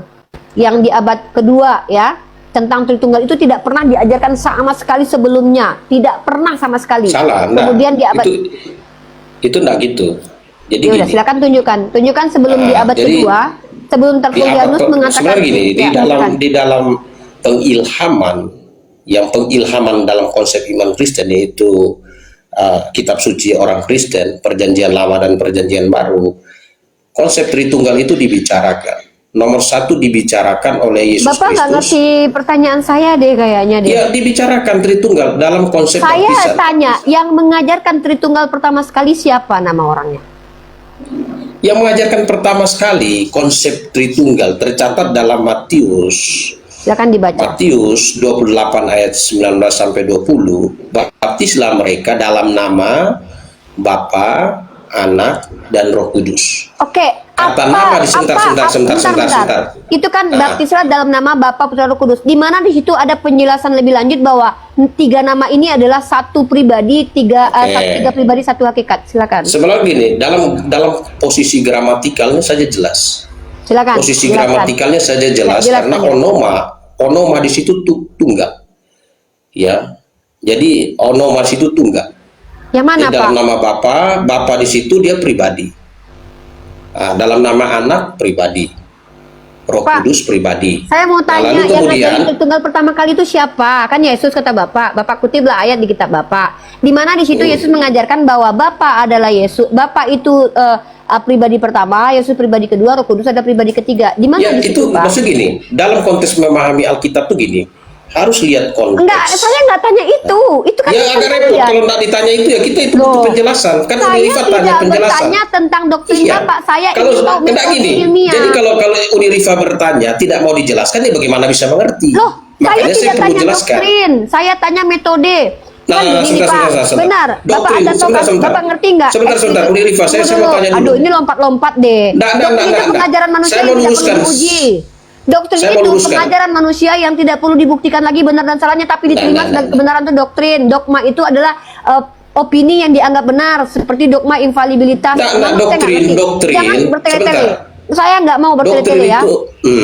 yang di abad kedua ya, tentang Tritunggal itu tidak pernah diajarkan sama sekali sebelumnya, tidak pernah sama sekali. Salah, enggak. Kemudian di abad Itu enggak gitu. Jadi ya udah, gini, silakan tunjukkan sebelum di abad jadi kedua, sebelum Tertullianus mengatakan sebenarnya gini, ya, silakan. di dalam pengilhaman, yang pengilhaman dalam konsep iman Kristen yaitu kitab suci orang Kristen, perjanjian lama dan perjanjian baru, konsep Tritunggal itu dibicarakan. Nomor satu dibicarakan oleh Yesus Bapak nggak Kristus. ngerti pertanyaan saya deh kayaknya deh. Ya, dibicarakan Tritunggal dalam konsep Saya baptisan. tanya, yang mengajarkan Tritunggal pertama sekali siapa nama orangnya? Yang mengajarkan pertama sekali konsep Tritunggal tercatat dalam Matius Silakan dibaca. Matius 28 ayat 19 sampai 20. Baptislah mereka dalam nama Bapa, Anak, dan Roh Kudus. Oke, Kata nama sebentar. Itu kan baptislah dalam nama Bapa, Putra, Roh Kudus. Di mana di situ ada penjelasan lebih lanjut bahwa tiga nama ini adalah satu pribadi, tiga pribadi, satu hakikat. Silakan. Sebenarnya gini, dalam posisi gramatikalnya saja jelas. Silakan. Posisi jelaskan. gramatikalnya saja jelas Ya, karena jelaskan. onoma di situ tunggal. Ya. Jadi onoma di situ tunggal. Yang mana, Di dalam Pak? nama Bapa di situ dia pribadi. Dalam nama Anak pribadi. Roh Pak, Kudus pribadi. Saya mau tanya, Lalu yang kemudian ngajarin Tritunggal pertama kali itu siapa? Kan Yesus kata Bapak. Bapak kutiplah ayat di kitab Bapak. Di mana di situ Yesus mengajarkan bahwa Bapak adalah Yesus. Bapak itu pribadi pertama, Yesus pribadi kedua, Roh Kudus ada pribadi ketiga. Di mana ya di situ, itu Pak? maksud gini, dalam konteks memahami Alkitab tuh gini, harus lihat konteks. Enggak, saya nggak tanya itu. Itu kan Ya bukan agak repot saya. kalau nggak ditanya itu ya kita itu butuh Loh, penjelasan. Kan Saya Unirifa tanya tidak penjelasan. bertanya tentang doktrin Iya. Bapak. Saya Kalau ingin tahu enggak metode gini, ilmiah. jadi kalau Unirifa bertanya tidak mau dijelaskan ya bagaimana bisa mengerti? Loh, saya Makanya tidak perlu tanya jelaskan. doktrin. Saya tanya metode. Kan Nah, begini, Pak. sebentar. Benar. Bapak Doktrin, ada tahu kan? sebentar. Bapak ngerti nggak? Sebentar, Unirifa, saya Tunggu mau dulu. tanya dulu. Aduh, ini lompat-lompat deh. Doktrin itu pengajaran manusia Saya mau yang tidak luruskan. perlu diuji. Doktrin Saya mau itu luruskan. pengajaran manusia yang tidak perlu dibuktikan lagi benar dan salahnya, tapi diterima sebagai kebenaran itu doktrin. Dogma itu adalah opini yang dianggap benar, seperti dogma infalibilitas. Nah, Saya nggak doktrin, ngerti. Jangan bertele-tele. sebentar. Saya nggak mau bertele-tele Doktrin ya. itu,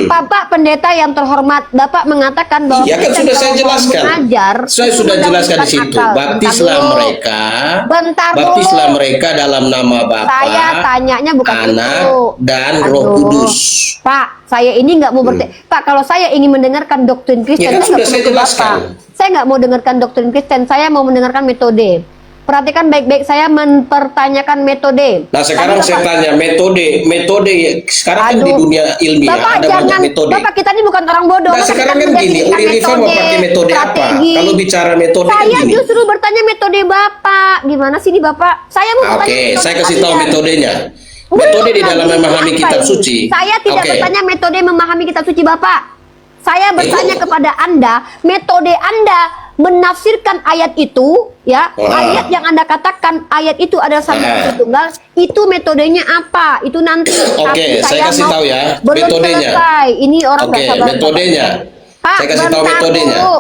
Bapak pendeta yang terhormat, Bapak mengatakan bahwa Ya kan kita sudah saya kalau mau jelaskan. mengajar, Saya itu sudah jelaskan di mendahulukan situ. akal. Baptislah Bentar dulu. mereka. Bentar Baptislah dulu. mereka dalam nama Bapa, Saya tanyanya bukan Anak, itu. dan Roh Aduh. Kudus. Pak, saya ini nggak mau Pak, kalau saya ingin mendengarkan doktrin Kristen, Ya kan saya sudah nggak saya perlu ke jelaskan. Bapak. Saya nggak mau dengarkan doktrin Kristen, saya mau mendengarkan metode. Perhatikan baik-baik, saya mempertanyakan metode. Nah sekarang Tadi saya Bapak- tanya metode sekarang kan di Aduh. dunia ilmiah Bapak ada jangan, banyak metode. Bapak kita ini bukan orang bodoh. Nah Bapak sekarang kita kan gini, mendefinisikan Unirifa mau pakai metode apa? strategi. Kalau bicara metode kan Saya gini. justru bertanya metode Bapak. Gimana sih ini Bapak? Saya mau bertanya Oke, metode saya kasih tahu kalian. metodenya. Belum Metode di lagi, dalam memahami apa kitab ini? suci. Saya tidak Oke. bertanya metode memahami kitab suci Bapak. Saya bertanya kepada Anda, metode Anda menafsirkan ayat itu, ya, ayat yang Anda katakan ayat itu adalah satu tunggal, itu metodenya apa? Itu nanti. Oke, Tapi saya kasih mau- tahu ya, belum metodenya. selesai. Ini orang nggak Oke, sabar. metodenya. Pak, Saya kasih tahu bentar metodenya. dulu.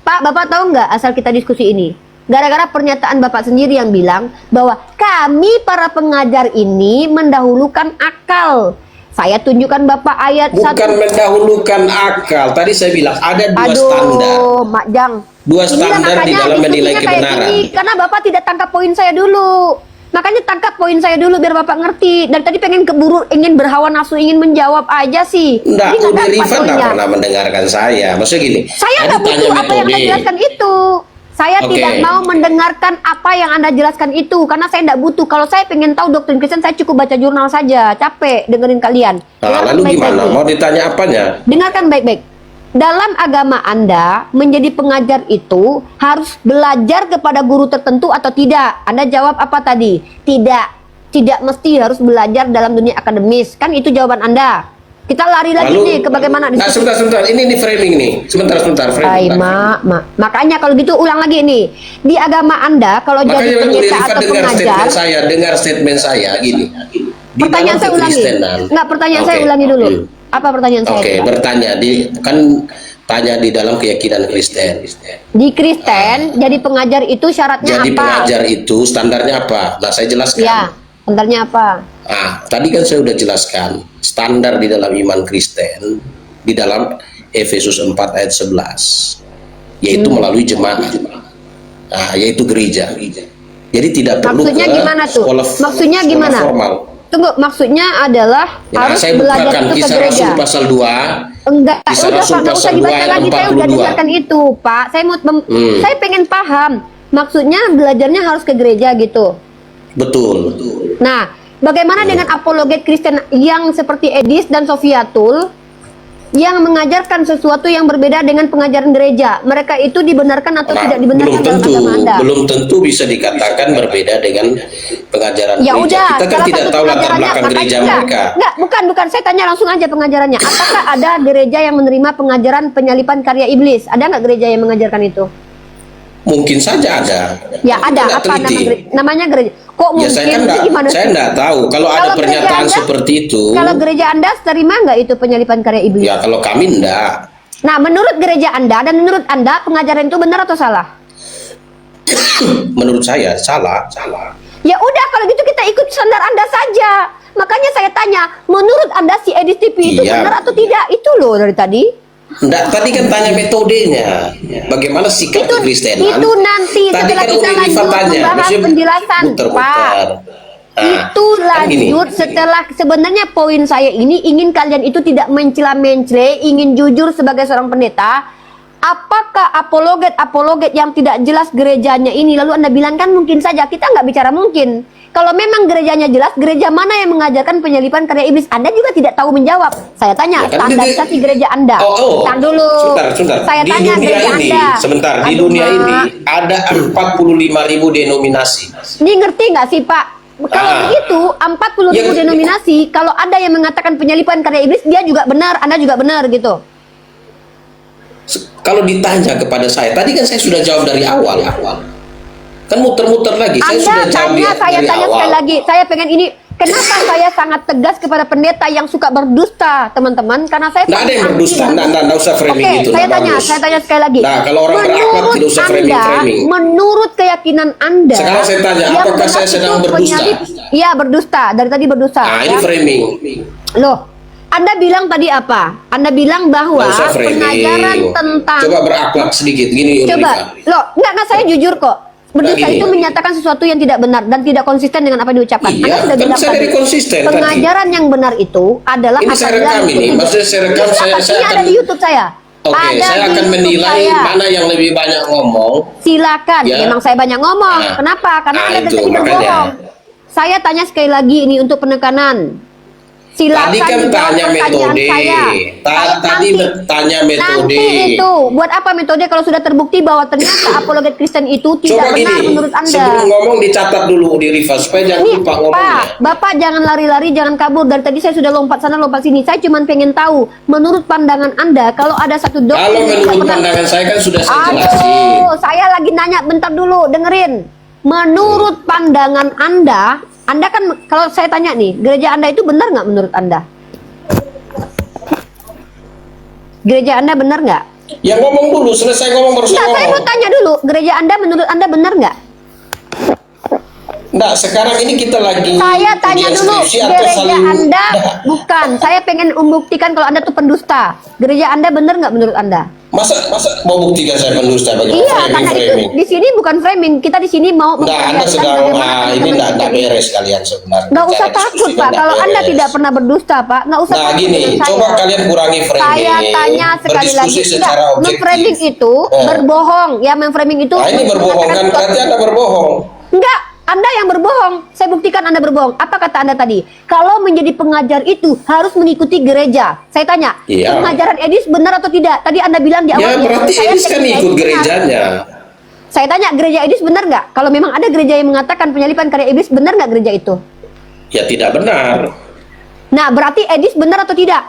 Pak, Bapak tahu nggak asal kita diskusi ini? Gara-gara pernyataan Bapak sendiri yang bilang bahwa kami para pengajar ini mendahulukan akal. Saya tunjukkan Bapak ayat Bukan mendahulukan akal. Tadi saya bilang ada dua standar. Aduh, Mak Jang. Dua Inilah standar di makanya dalam menilai diskusinya kayak kebenaran. gini, karena Bapak tidak tangkap poin saya dulu. Makanya tangkap poin saya dulu biar Bapak ngerti. Dan tadi pengen keburu, ingin berhawa nafsu, ingin menjawab aja sih. Enggak, Jadi nggak Unirifa dapat enggak poinnya. pernah mendengarkan saya. Maksudnya gini, Saya tadi nggak tanya butuh apa yang Anda metode. jelaskan itu. Saya Oke. tidak mau mendengarkan apa yang Anda jelaskan itu karena saya tidak butuh. Kalau saya pengen tahu doktrin Kristen, saya cukup baca jurnal saja. Capek dengerin kalian. Nah, Dengarkan lalu baik-baik gimana? nih. Mau ditanya apanya? Dengarkan baik-baik. Dalam agama Anda, menjadi pengajar itu harus belajar kepada guru tertentu atau tidak? Anda jawab apa tadi? Tidak. Tidak mesti harus belajar dalam dunia akademis. Kan itu jawaban Anda. Kita lari lagi nih ke bagaimana Nah, diskusi. sebentar. Ini framing nih. Sebentar, Hai, framing. Makanya kalau gitu ulang lagi nih. Di agama Anda kalau jadi Makanya pendeta Rifat atau dengar statement saya gini. Di pertanyaan dalam saya ulangi. kekristenan. Enggak, pertanyaan saya Oke. ulangi dulu. Apa pertanyaan saya? Oke, bertanya tanya di dalam keyakinan Kristen. Di Kristen jadi pengajar itu syaratnya Jadi apa? pengajar itu standarnya apa? Nah, saya jelaskan. Ya, standarnya apa? Tadi kan saya udah jelaskan standar di dalam iman Kristen di dalam Efesus 4 ayat 11, yaitu melalui jemaat. Yaitu gereja. Jadi tidak perlu Maksudnya ke gimana tuh? Maksudnya sekolah gimana? formal. Tunggu, maksudnya adalah harus Saya belajar bukakan itu ke Kisah gereja. Rasul pasal 2. Enggak, Kisah udah Rasul Pak, nggak usah pasal 2 dibaca ayat lagi. Saya udah 42. dengarkan itu, Pak. Saya pengen paham. Maksudnya belajarnya harus ke gereja gitu. Betul. Nah, bagaimana dengan apologet Kristen yang seperti Edis dan Sofiatul yang mengajarkan sesuatu yang berbeda dengan pengajaran gereja? Mereka itu dibenarkan atau tidak dibenarkan dalam agama Anda? Belum tentu bisa dikatakan berbeda dengan pengajaran Ya gereja. udah, Kita kan salah tidak satu tahu latar pengajarannya, belakang gereja makanya mereka. Enggak, bukan. Saya tanya langsung aja pengajarannya. Apakah ada gereja yang menerima pengajaran penyalipan karya iblis? Ada nggak gereja yang mengajarkan itu? Mungkin saja ada. Ya Kita ada. nggak Apa teliti. namanya gereja? Kok Ya mungkin? saya kan Itu gimana saya sih? nggak tahu. Kalau ada Kalau gereja pernyataan Anda- seperti itu, Kalau gereja Anda terima nggak itu penyalipan karya iblis? ya kalau kami enggak. Nah, menurut gereja Anda dan menurut Anda pengajaran itu benar atau salah? Menurut saya salah. Ya udah, kalau gitu kita ikut standar Anda saja. Makanya saya tanya, menurut Anda si Edis TV itu Iya. benar atau tidak? Itu loh dari tadi. Enggak, tadi kan tanya metodenya. Bagaimana sikap Itu- kekristenan? itu nanti tadi setelah kan kita Uni Rifat lanjut tanya, membahas maksudnya penjelasan, muter-muter. Itu kan gini. lanjut setelah sebenarnya poin saya ini ingin kalian itu tidak mencela-mencela, ingin jujur sebagai seorang pendeta. Apakah apologet yang tidak jelas gerejanya ini lalu Anda bilang kan mungkin saja, kita nggak bicara mungkin. Kalau memang gerejanya jelas, gereja mana yang mengajarkan penyalipan karya iblis? Anda juga tidak tahu menjawab. Saya tanya, Ya kan, standarisasi gereja Anda. Oh. Tar dulu. Sebentar. Saya Di tanya dunia gereja ini, Anda. sebentar. Di Aduh, dunia Mak. ini ada 45.000 denominasi. Ini ngerti nggak sih Pak? Kalau begitu 40.000 Ya, denominasi, kalau ada yang mengatakan penyalipan karya iblis, dia juga benar, Anda juga benar gitu. Kalau ditanya kepada saya, tadi kan saya sudah jawab dari awal. Kan muter-muter lagi. Saya Anda sudah jawab tanya, saya dari tanya awal. sekali lagi. Saya pengen ini. Kenapa saya sangat tegas kepada pendeta yang suka berdusta, teman-teman? Karena saya Nggak ada yang paling berdusta. anti Nggak usah framing Oke, gitu. saya nggak tanya, bagus. saya tanya sekali lagi. Nah, kalau orang berakhlak tidak usah framing. Menurut keyakinan Anda, Sekarang saya tanya, yang apakah benar saya sedang itu berdusta? Iya, berdusta. Dari tadi berdusta. Nah, ini ya. framing. Loh, Anda bilang tadi apa? Anda bilang bahwa Nggak usah framing. pengajaran tentang Coba berakhlak sedikit. Gini, Coba, Ulrika. loh, enggak, saya jujur kok. Berdusta Nah, gini. itu menyatakan sesuatu yang tidak benar dan tidak konsisten dengan apa yang diucapkan. Iya, Anda sudah kan bilang saya tadi. dari konsisten tadi. Pengajaran yang benar itu adalah Ini saya rekam ini. Maksudnya saya rekam, saya ini ada akan- di YouTube saya. Oke, Ada saya di akan YouTube menilai saya. mana yang lebih banyak ngomong. Silakan. Ya. Memang saya banyak ngomong. Nah. Kenapa? Karena Nah, Anda itu, tadi makanya. berbohong. Saya tanya sekali lagi ini untuk penekanan. Silakan Tadi kan dijawab tanya pertanyaan metode. saya. Tadi bertanya metode. Nanti itu buat apa metode kalau sudah terbukti bahwa ternyata apologet Kristen itu tidak Coba benar gini, menurut Anda. sebelum ngomong dicatat dulu di Riva supaya jangan Ini lupa ngomongnya. Pak, Bapak jangan lari-lari, jangan kabur. Dari tadi saya sudah lompat sana, lompat sini. Saya cuma pengen tahu, menurut pandangan Anda, kalau ada satu doktrin Kalau yang tidak menurut pernah- pandangan saya kan sudah saya jelasin. Aduh, saya lagi nanya, bentar dulu, dengerin. Menurut pandangan Anda kan, kalau saya tanya nih, gereja Anda itu benar nggak menurut Anda? Gereja Anda benar nggak? Ya ngomong dulu, selesai ngomong baru saya Nggak, saya mau ngomong. tanya dulu, gereja Anda menurut Anda benar nggak? Enggak, sekarang ini kita lagi Saya tanya ujian dulu, skripsi atau gereja saling Anda Nggak. bukan. Saya pengen membuktikan kalau Anda tuh pendusta. Gereja Anda benar nggak menurut Anda? Masa mau buktikan saya pendusta bagaimana? Iya, karena itu Framing. di sini bukan framing. Kita di sini mau Enggak, Anda memperlihatkan sedang bagaimana ini teman-teman enggak kita ini. beres kalian sebenarnya. Nggak usah Cara takut, diskusinya Pak. nggak Kalau Anda beres. tidak pernah berdusta, Pak, nggak usah Nah takut gini, dengan saya. coba kalian kurangi framing. Saya tanya sekali lagi, Berdiskusi secara enggak, objektif. memframing itu berbohong. Ya, memframing itu Nah ini berbohong kan, mengatakan berarti Anda berbohong. enggak, Anda yang berbohong. Saya buktikan Anda berbohong. Apa kata Anda tadi? Kalau menjadi pengajar itu harus mengikuti gereja. Saya tanya, Iya. pengajaran Edis benar atau tidak? Tadi Anda bilang di awal. Ya berarti saya Edis kan cek ikut benar. gerejanya. Saya tanya, gereja Edis benar nggak? Kalau memang ada gereja yang mengatakan penyalipan karya iblis, benar nggak gereja itu? Ya tidak benar. Nah, berarti Edis benar atau tidak?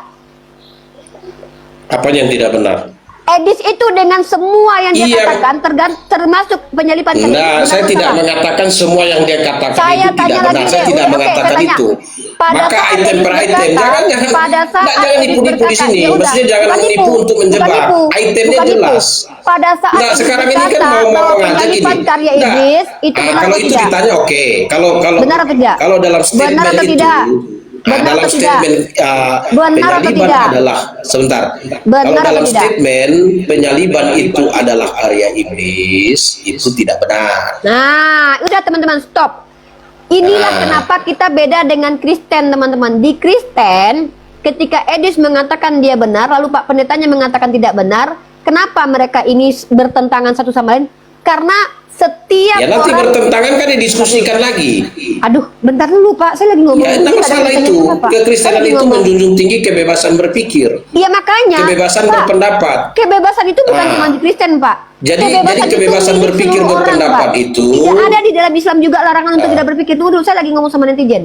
Apanya yang tidak benar? Edis itu dengan semua yang dia Iya. katakan, termasuk penyalipan karya Nah, iblis, saya benar tidak atau salah? mengatakan semua yang dia katakan Saya itu tanya tidak lagi benar. deh, Saya tidak oke, mengatakan saya tanya. itu. Pada Maka saat item Edis per item, berkata, jangan pada saat jangan Edis nipu-nipu di berkata, sini. ya udah, Maksudnya jangan bukan nipu untuk menjebak. bukan nipu, Itemnya bukan nipu. jelas. Pada saat Nah, Edis sekarang ini kan berkata mau bahwa mengajak penyalipan gini. karya Nah, iblis itu benar kalau atau itu tidak? ditanya oke. Kalau Benar atau tidak? kalau dalam Benar statement atau itu tidak? Benar dalam atau tidak? statement Benar atau penyaliban tidak? adalah sebentar. Benar Kalau atau dalam tidak? statement penyaliban itu adalah karya iblis, itu tidak benar. Nah, udah teman-teman, stop. Inilah kenapa kita beda dengan Kristen, teman-teman. Di Kristen, ketika Edis mengatakan dia benar, lalu Pak Pendetanya mengatakan tidak benar, kenapa mereka ini bertentangan satu sama lain? Karena setiap Ya nanti orang... bertentangan kan didiskusikan lagi. Aduh, bentar dulu Pak, saya lagi ngomong. Ya, Ini enggak nggak ada masalah kaitannya itu. sama, Pak. Saya Kekristenan lagi itu ngomong. menjunjung tinggi kebebasan berpikir, Iya makanya. kebebasan Pak, berpendapat. kebebasan itu bukan Ah. cuma di Kristen, Pak. Jadi itu kebebasan milik berpikir seluruh orang, berpendapat Pak. itu- tidak ada di dalam Islam juga larangan untuk tidak berpikir. Tunggu dulu, saya lagi ngomong sama netizen.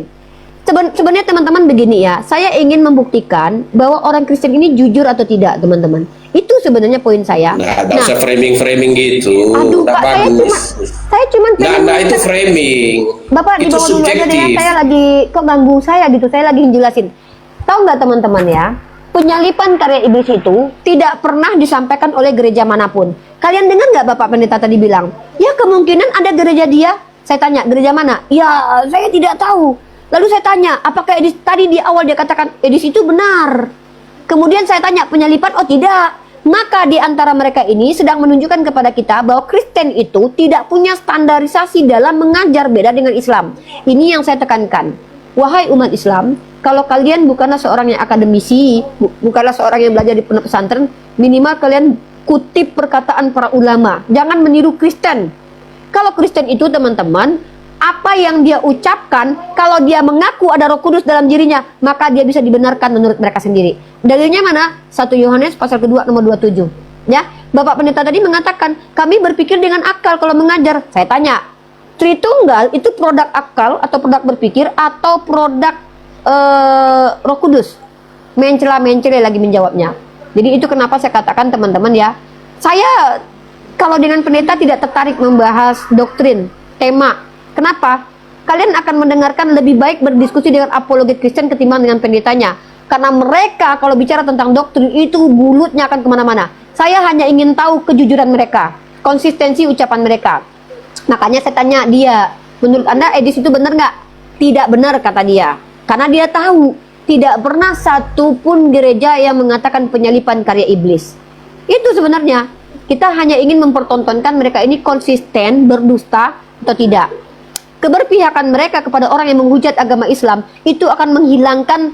Sebenarnya teman-teman begini ya, saya ingin membuktikan bahwa orang Kristen ini jujur atau tidak, teman-teman. Itu sebenarnya poin saya. Nah, enggak usah framing-framing gitu. aduh Nggak Pak, bagus. saya cuma Nah, pengen itu mengatakan- framing. Bapak di Itu bawah dulu aja deh ya, subjektif. saya lagi kok ganggu saya gitu, saya lagi jelasin. Tahu nggak teman-teman ya, penyalipan karya iblis itu tidak pernah disampaikan oleh gereja manapun. Kalian dengar nggak Bapak Pendeta tadi bilang, ya kemungkinan ada gereja dia. Saya tanya, gereja mana? Ya, saya tidak tahu. Lalu saya tanya, apakah Edis tadi di awal dia katakan Edis itu benar? Kemudian saya tanya, penyalipan? Oh tidak. Maka di antara mereka ini sedang menunjukkan kepada kita bahwa Kristen itu tidak punya standarisasi dalam mengajar, beda dengan Islam. Ini yang saya tekankan. Wahai umat Islam, kalau kalian bukanlah seorang yang akademisi, bukanlah seorang yang belajar di pondok pesantren, minimal kalian kutip perkataan para ulama. Jangan meniru Kristen. Kalau Kristen itu teman-teman, apa yang dia ucapkan, kalau dia mengaku ada Roh Kudus dalam dirinya, maka dia bisa dibenarkan menurut mereka sendiri. Dalilnya mana? 1 Yohanes pasal kedua nomor 27. Ya, Bapak Pendeta tadi mengatakan, kami berpikir dengan akal kalau mengajar. Saya tanya, Tritunggal itu produk akal atau produk berpikir atau produk Roh Kudus? Mencela-mencela lagi menjawabnya. Jadi itu kenapa saya katakan teman-teman ya, saya kalau dengan pendeta tidak tertarik membahas doktrin, tema. Kenapa? Kalian akan mendengarkan lebih baik berdiskusi dengan apologet Kristen ketimbang dengan pendetanya. Karena mereka kalau bicara tentang doktrin itu mulutnya akan kemana-mana. Saya hanya ingin tahu kejujuran mereka, konsistensi ucapan mereka. Makanya saya tanya dia, menurut Anda Edis itu benar nggak? Tidak benar kata dia. Karena dia tahu, tidak pernah satu pun gereja yang mengatakan penyalipan karya iblis. Itu sebenarnya. Kita hanya ingin mempertontonkan mereka ini konsisten, berdusta atau tidak. Keberpihakan mereka kepada orang yang menghujat agama Islam itu akan menghilangkan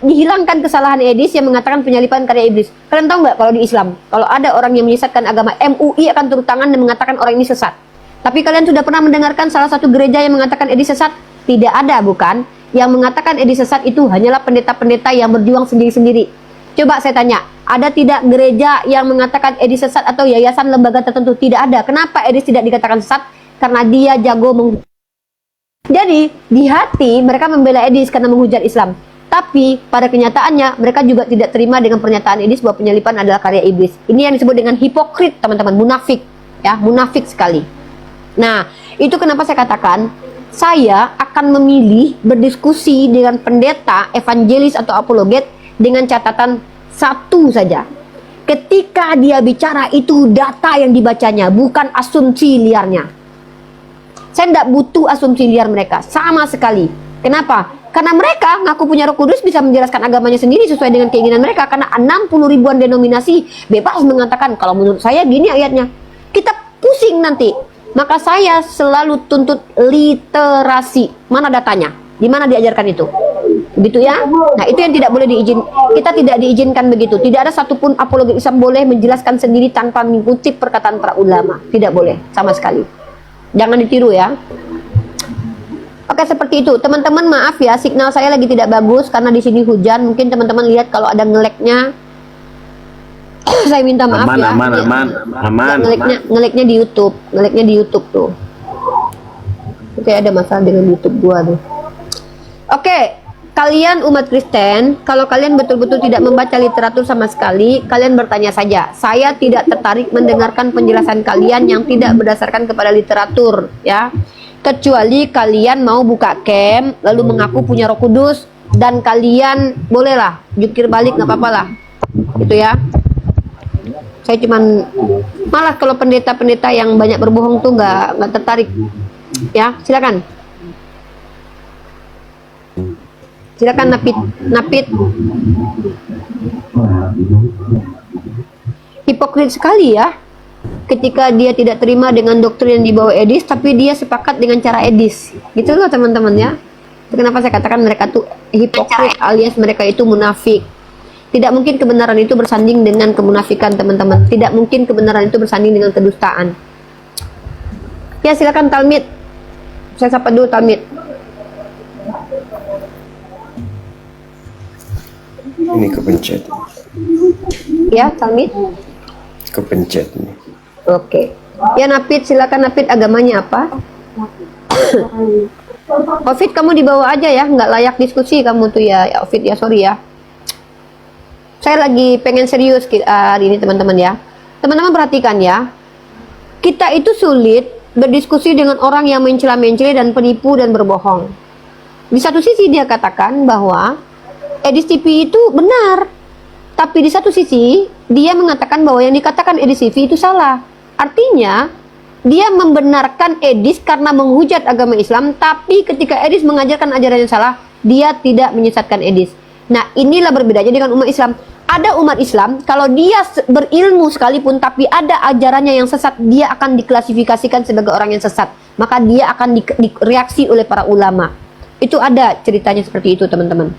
dihilangkan kesalahan Edis yang mengatakan penyalipan karya iblis. Kalian tahu nggak kalau di Islam, kalau ada orang yang menyesatkan agama, MUI akan turun tangan dan mengatakan orang ini sesat. Tapi kalian sudah pernah mendengarkan salah satu gereja yang mengatakan Edis sesat? Tidak ada, bukan? Yang mengatakan Edis sesat itu hanyalah pendeta-pendeta yang berjuang sendiri-sendiri. Coba saya tanya, ada tidak gereja yang mengatakan Edis sesat atau yayasan lembaga tertentu? Tidak ada. Kenapa Edis tidak dikatakan sesat? Karena dia jago Jadi, di hati mereka membela Edis karena menghujat Islam. Tapi, pada kenyataannya, mereka juga tidak terima dengan pernyataan Edis bahwa penyalipan adalah karya iblis. Ini yang disebut dengan hipokrit, teman-teman. Munafik. Ya, munafik sekali. Nah, itu kenapa saya katakan, saya akan memilih berdiskusi dengan pendeta, evangelis, atau apologet dengan catatan satu saja. Ketika dia bicara, itu data yang dibacanya, bukan asumsi liarnya. Saya tidak butuh asumsi liar mereka sama sekali. Kenapa? Karena mereka ngaku punya Roh Kudus, bisa menjelaskan agamanya sendiri sesuai dengan keinginan mereka. Karena 60 ribuan denominasi bebas mengatakan, kalau menurut saya gini ayatnya. Kita pusing nanti. Maka saya selalu tuntut literasi. Mana datanya? Di mana diajarkan itu? Begitu ya? Nah, itu yang tidak boleh diizinkan. Kita tidak diizinkan begitu. Tidak ada satupun apologet Islam boleh menjelaskan sendiri tanpa mengutip perkataan para ulama. Tidak boleh sama sekali. Jangan ditiru ya. Oke, seperti itu. Teman-teman maaf ya, signal saya lagi tidak bagus karena di sini hujan. Mungkin teman-teman lihat kalau ada ngeleknya. Saya minta maaf ya. Aman. Ngeleknya di YouTube. Ngeleknya di YouTube tuh. Oke, ada masalah dengan YouTube gua tuh. Oke, kalian umat Kristen, kalau kalian betul-betul tidak membaca literatur sama sekali, kalian bertanya saja. Saya tidak tertarik mendengarkan penjelasan kalian yang tidak berdasarkan kepada literatur, ya. Kecuali kalian mau buka camp, lalu mengaku punya Roh Kudus, dan kalian bolehlah jukir balik, nggak apa-apa lah, gitu ya. Saya cuman malah kalau pendeta-pendeta yang banyak berbohong tuh nggak tertarik, ya. Silakan. Silakan Napit. Hipokrit sekali ya. Ketika dia tidak terima dengan doktrin yang dibawa Edis, tapi dia sepakat dengan cara Edis. Gitu loh teman-teman ya. Kenapa saya katakan mereka tuh hipokrit alias mereka itu munafik. Tidak mungkin kebenaran itu bersanding dengan kemunafikan teman-teman. Tidak mungkin kebenaran itu bersanding dengan kedustaan. Ya silakan Talmid. Saya sapa dulu Talmid. Ini kepencet. Ya, Talmid. Kepencet nih. Oke. Ya Napit, silakan Napit, agamanya apa? Ovid kamu dibawa aja ya, nggak layak diskusi kamu tuh ya, Ovid ya, sorry ya. Saya lagi pengen serius hari ini teman-teman ya. Teman-teman perhatikan ya. Kita itu sulit berdiskusi dengan orang yang mencela-mencela dan penipu dan berbohong. Di satu sisi dia katakan bahwa Edis TV itu benar, tapi di satu sisi dia mengatakan bahwa yang dikatakan Edis TV itu salah. Artinya dia membenarkan Edis karena menghujat agama Islam, tapi ketika Edis mengajarkan ajaran yang salah, dia tidak menyesatkan Edis. Nah, inilah berbedanya dengan umat Islam. Ada umat Islam, kalau dia berilmu sekalipun, tapi ada ajarannya yang sesat, dia akan diklasifikasikan sebagai orang yang sesat. Maka dia akan direaksi oleh para ulama. Itu ada ceritanya seperti itu, teman-teman.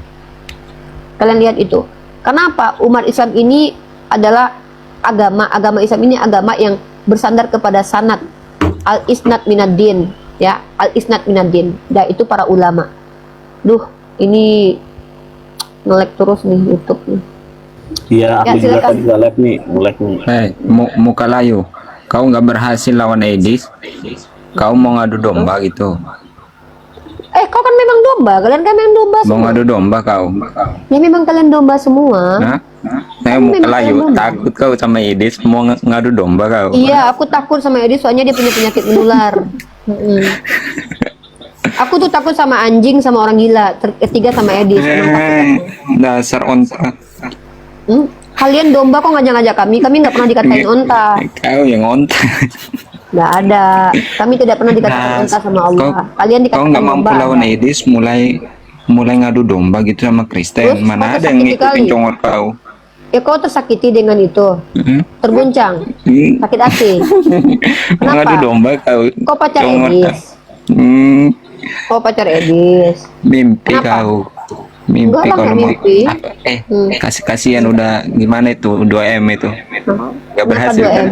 Kalian lihat itu. Kenapa umat Islam ini adalah agama Islam ini agama yang bersandar kepada sanad al-isnad minad-din, ya, al-isnad minad-din. Dan itu para ulama. Duh, ini nge-lag terus nih YouTube nih. Iya, aku juga silakan. tadi nggak live nih, nge-lag nih. Muka layu, kau nggak berhasil lawan Edis, kau mau ngadu domba gitu. Kau kan memang domba, kalian kan memang domba Mau semua. ngadu domba kau. Ya memang kalian domba semua. Hah? Saya Kan muka memang layu, kalian domba. takut kau sama Edis, mau ngadu domba kau. Iya, aku takut sama Edis soalnya dia punya penyakit menular. Aku tuh takut sama anjing sama orang gila. Ketiga sama Edis. Emang takut. Dasar onta. Kalian domba kok ngajak-ngajak kami nggak pernah dikatain onta. Kau yang onta. Nggak ada. Kami tidak pernah dikatakan onta sama Allah. Kalian Kau dikatakan nggak mampu domba. lawan Edis, mulai ngadu domba gitu sama Kristen. Terus, Mana kau ada yang tersakiti ngikutin kali. congor kau? Ya kau tersakiti dengan itu. Terguncang. Sakit hati. Mau ngadu domba kau. Kau pacar congor Edis. kau. Kau pacar Edis. Mimpi Kenapa? kau. Mimpi Enggak lah, kalau mau mimpi. kasihan udah gimana itu 2M itu nggak berhasil 2M? kan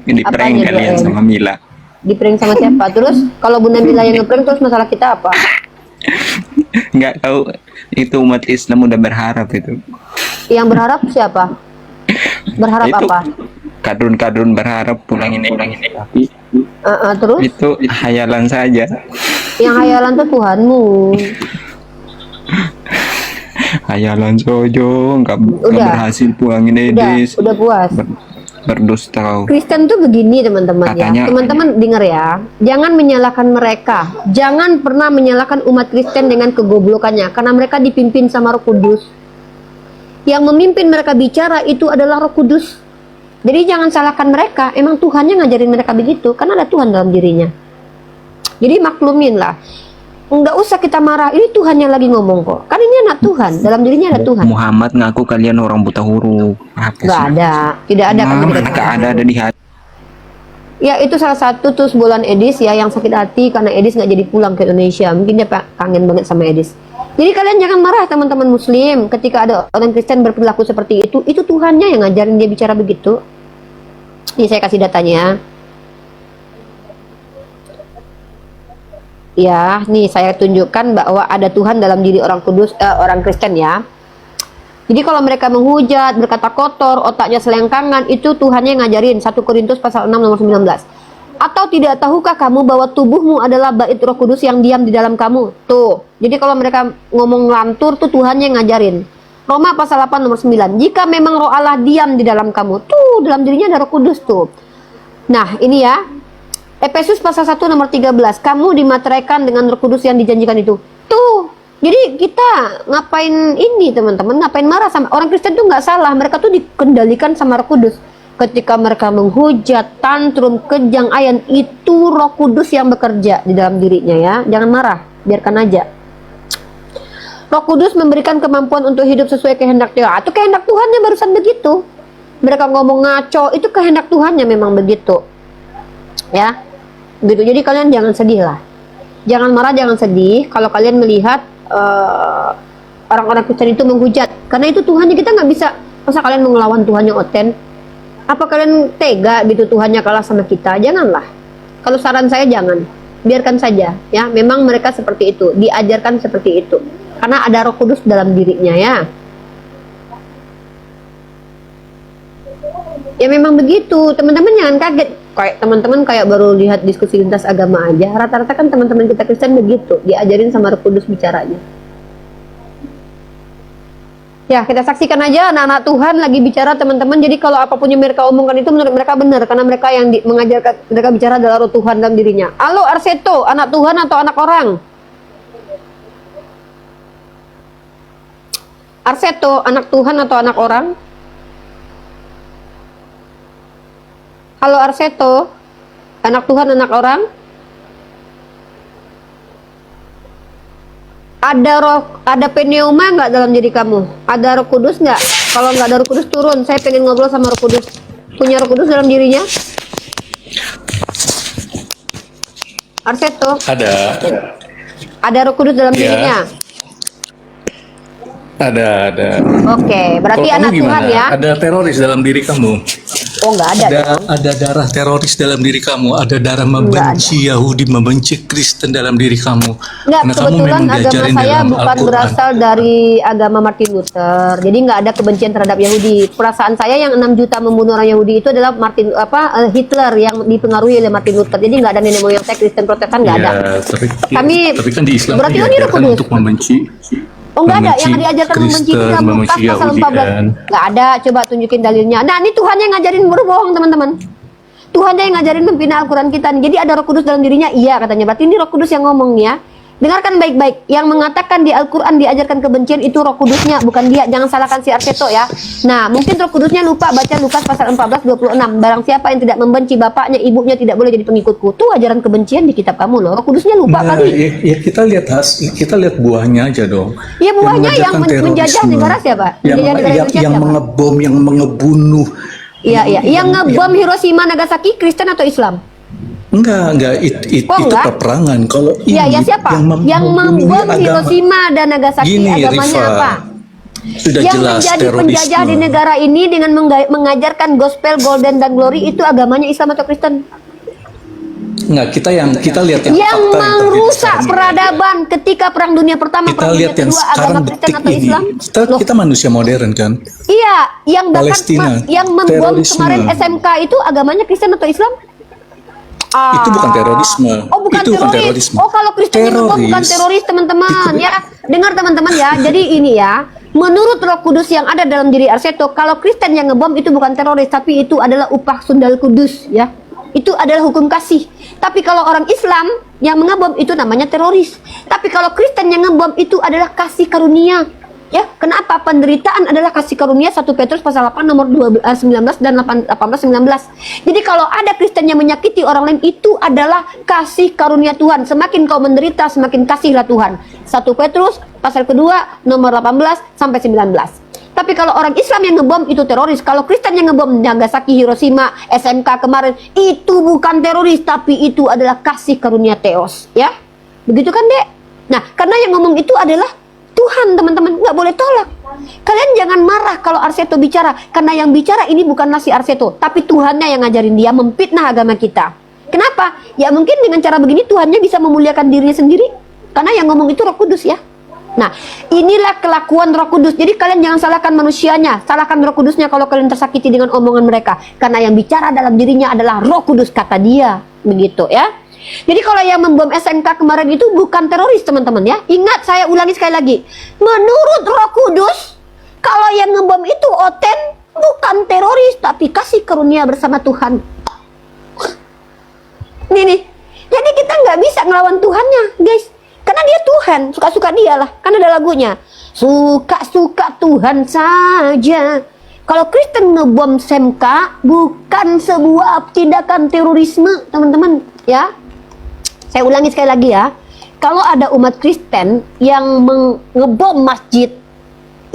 di prank Apanya kalian 2M? sama Mila. Di prank sama siapa? Terus kalau Bunda Mila yang nge-prank, terus masalah kita apa? Nggak tahu, itu umat Islam udah berharap itu. Yang berharap siapa? Berharap Itu apa? kadrun berharap pulangin tapi Terus itu hayalan saja. yang hayalan tuh Tuhanmu. Hayalan sojo nggak Udah. berhasil pulangin Edis. Udah puas. Berdusta kau. Kristen tuh begini teman-teman ya. Katanya- Teman-teman dengar ya. Jangan menyalahkan mereka. Jangan pernah menyalahkan umat Kristen dengan kegoblokannya. Karena mereka dipimpin sama Roh Kudus. Yang memimpin mereka bicara itu adalah Roh Kudus. Jadi jangan salahkan mereka. Emang Tuhannya ngajarin mereka begitu. Karena ada Tuhan dalam dirinya. Jadi maklumin lah. Nggak usah kita marah, ini Tuhan yang lagi ngomong kok. Kan ini anak Tuhan, dalam dirinya ada Tuhan. Muhammad ngaku kalian orang buta huruf. Apa Nggak sih? ada, tidak ada. Mana kami tidak ada di hati. Ya itu salah satu terus bulan Edis ya yang sakit hati karena Edis nggak jadi pulang ke Indonesia. Mungkin dia kangen banget sama Edis. Jadi kalian jangan marah teman-teman Muslim ketika ada orang Kristen berperilaku seperti itu Tuhannya yang ngajarin dia bicara begitu. Ini saya kasih datanya. Ya, nih saya tunjukkan bahwa ada Tuhan dalam diri orang kudus, orang Kristen ya. Jadi kalau mereka menghujat, berkata kotor, otaknya selengkangan, itu Tuhannya yang ngajarin. 1 Korintus pasal 6 nomor 19. Atau tidak tahukah kamu bahwa tubuhmu adalah bait Roh Kudus yang diam di dalam kamu? Tuh. Jadi kalau mereka ngomong lantur tuh Tuhannya yang ngajarin. Roma pasal 8 nomor 9. Jika memang Roh Allah diam di dalam kamu, tuh dalam dirinya ada Roh Kudus tuh. Nah, ini ya. Efesus pasal 1 nomor 13. Kamu dimateraikan dengan Roh Kudus yang dijanjikan itu. Tuh. Jadi kita ngapain ini teman-teman? Ngapain marah sama orang Kristen tuh nggak salah. Mereka tuh dikendalikan sama Roh Kudus. Ketika mereka menghujat, tantrum, kejang, ayan, itu Roh Kudus yang bekerja di dalam dirinya ya. Jangan marah, biarkan aja. Roh Kudus memberikan kemampuan untuk hidup sesuai kehendak Dia. Itu kehendak Tuhannya barusan begitu. Mereka ngomong ngaco, itu kehendak Tuhannya memang begitu. Ya. Gitu. Jadi kalian jangan sedih lah. Jangan marah, jangan sedih kalau kalian melihat orang-orang Kristen itu menghujat. Karena itu Tuhannya, kita nggak bisa. Masa kalian mau ngelawan Tuhannya oten? Apa kalian tega gitu Tuhannya kalah sama kita? Janganlah. Kalau saran saya jangan. Biarkan saja ya. Memang mereka seperti itu, diajarkan seperti itu. Karena ada Roh Kudus dalam dirinya ya. Ya memang begitu. Teman-teman jangan kaget. Kayak teman-teman kayak baru lihat diskusi lintas agama aja. Rata-rata kan teman-teman kita Kristen begitu, diajarin sama Roh Kudus bicaranya. Ya, kita saksikan aja anak-anak Tuhan lagi bicara teman-teman. Jadi kalau apapun yang mereka omongkan itu menurut mereka benar karena mereka yang mengajarkan mereka bicara adalah Roh Tuhan dalam dirinya. Halo Arseto, anak Tuhan atau anak orang? Arseto, anak Tuhan atau anak orang? Halo Arseto, anak Tuhan, anak orang? Ada pneuma nggak dalam diri kamu? Ada Roh Kudus nggak? Kalau nggak ada Roh Kudus turun. Saya pengen ngobrol sama Roh Kudus. Punya Roh Kudus dalam dirinya? Arseto? Ada. Ada Roh Kudus dalam Iya. dirinya? Ada. Oke, berarti Kalau anak kamu Tuhan gimana? ya? Ada teroris dalam diri kamu. Oh nggak ada. dong. Ada darah teroris dalam diri kamu. Ada darah membenci Yahudi, membenci Kristen dalam diri kamu. Nggak, Karena kamu kebetulan memang agama diajarin saya dalam bukan Al-Quran. berasal dari agama Martin Luther. Jadi nggak ada kebencian terhadap Yahudi. Perasaan saya yang 6 juta membunuh orang Yahudi itu adalah Hitler yang dipengaruhi oleh Martin Luther. Jadi nggak ada nenek moyang saya Kristen Protestan, nggak ada. Ya, Kami- kan di Islam berarti kan ini Roh diajarkan Kudus. untuk membenci. Oh nggak ada, Membenci yang diajarkan membenci itu Kristen, dalam Lukas membenci pasal Yahudi 14. kan. Nggak ada, coba tunjukin dalilnya. Nah ini Tuhan yang ngajarin berbohong teman-teman. Tuhan yang ngajarin membina Al-Quran kita. Jadi ada Roh Kudus dalam dirinya, iya katanya. Berarti ini Roh Kudus yang ngomong ya. Dengarkan baik-baik. Yang mengatakan di Al-Quran diajarkan kebencian itu Roh Kudusnya, bukan dia. Jangan salahkan si Arseto ya. Nah mungkin Roh Kudusnya lupa baca Lukas pasal 14:26. Barang siapa yang tidak membenci bapaknya, ibunya tidak boleh jadi pengikutku. Itu ajaran kebencian di kitab kamu loh. Roh Kudusnya lupa Nah, kali. ya kita lihat buahnya aja dong. Ya buahnya yang mengajarkan menjajah terorisme, negara siapa? Yang, Menjajah negara Indonesia yang siapa? mengebom, yang mengebunuh. Iya. Yang ngebom Hiroshima Nagasaki Kristen atau Islam? Enggak, Oh, itu enggak? peperangan. Kalau ini Iya, ya siapa? Yang membunuhi membom agama. Hiroshima dan Nagasaki Gini, agamanya Rifa, apa? sudah Yang jelas menjadi terorisme. penjajah di negara ini dengan mengajarkan gospel golden dan glory itu agamanya Islam atau Kristen? Enggak, kita lihat yang Yang fakta yang terjadi merusak sekarang ini. peradaban ketika Perang Dunia Pertama, Kita Perang Dunia lihat yang Kedua, agama sekarang Kristen detik atau ini. Islam? Loh, Kita manusia modern kan. iya, yang bahkan Palestina, yang membom terorisme. kemarin SMK itu agamanya Kristen atau Islam? Itu bukan terorisme. Oh bukan Itu bukan teroris. terorisme. Oh kalau Kristen yang ngebom bukan Teroris. teroris teman-teman Itu- ya. Dengar teman-teman ya. Jadi ini ya. Menurut Roh Kudus yang ada dalam diri Arseto, kalau Kristen yang ngebom itu bukan teroris, tapi itu adalah upah sundal kudus ya. Itu adalah hukum kasih. Tapi kalau orang Islam yang mengebom itu namanya teroris. Tapi kalau Kristen yang ngebom itu adalah kasih karunia. Ya, kenapa? Penderitaan adalah kasih karunia. 1 Petrus pasal 8 nomor 19 dan 18-19. Jadi kalau ada Kristen yang menyakiti orang lain, itu adalah kasih karunia Tuhan. Semakin kau menderita, semakin kasihlah Tuhan. 1 Petrus pasal kedua nomor 18 sampai 19. Tapi kalau orang Islam yang ngebom itu teroris. Kalau Kristen yang ngebom Nagasaki, Hiroshima, SMK kemarin, itu bukan teroris, tapi itu adalah kasih karunia Theos, ya. Begitu kan, Dek? Nah, karena yang ngomong itu adalah Tuhan, teman-teman, nggak boleh tolak. Kalian jangan marah kalau Arseto bicara, karena yang bicara ini bukanlah si Arseto, tapi Tuhannya yang ngajarin dia memfitnah agama kita. Kenapa? Ya mungkin dengan cara begini Tuhannya bisa memuliakan dirinya sendiri, karena yang ngomong itu Roh Kudus, ya. Nah, inilah kelakuan Roh Kudus. Jadi kalian jangan salahkan manusianya, salahkan Roh Kudusnya kalau kalian tersakiti dengan omongan mereka, karena yang bicara dalam dirinya adalah Roh Kudus, kata dia, begitu, ya. Jadi kalau yang membom SMK kemarin itu bukan teroris, teman-teman, ya. Ingat, saya ulangi sekali lagi. Menurut Roh Kudus, kalau yang ngebom itu Oten bukan teroris, tapi kasih karunia bersama Tuhan. Nih. Jadi kita nggak bisa ngelawan Tuhannya, guys. Karena dia Tuhan, suka-suka dia lah. Kan ada lagunya. Suka-suka Tuhan saja. Kalau Kristen ngebom SMK bukan sebuah tindakan terorisme, teman-teman, ya. Saya ulangi sekali lagi, ya. Kalau ada umat Kristen yang ngebom masjid,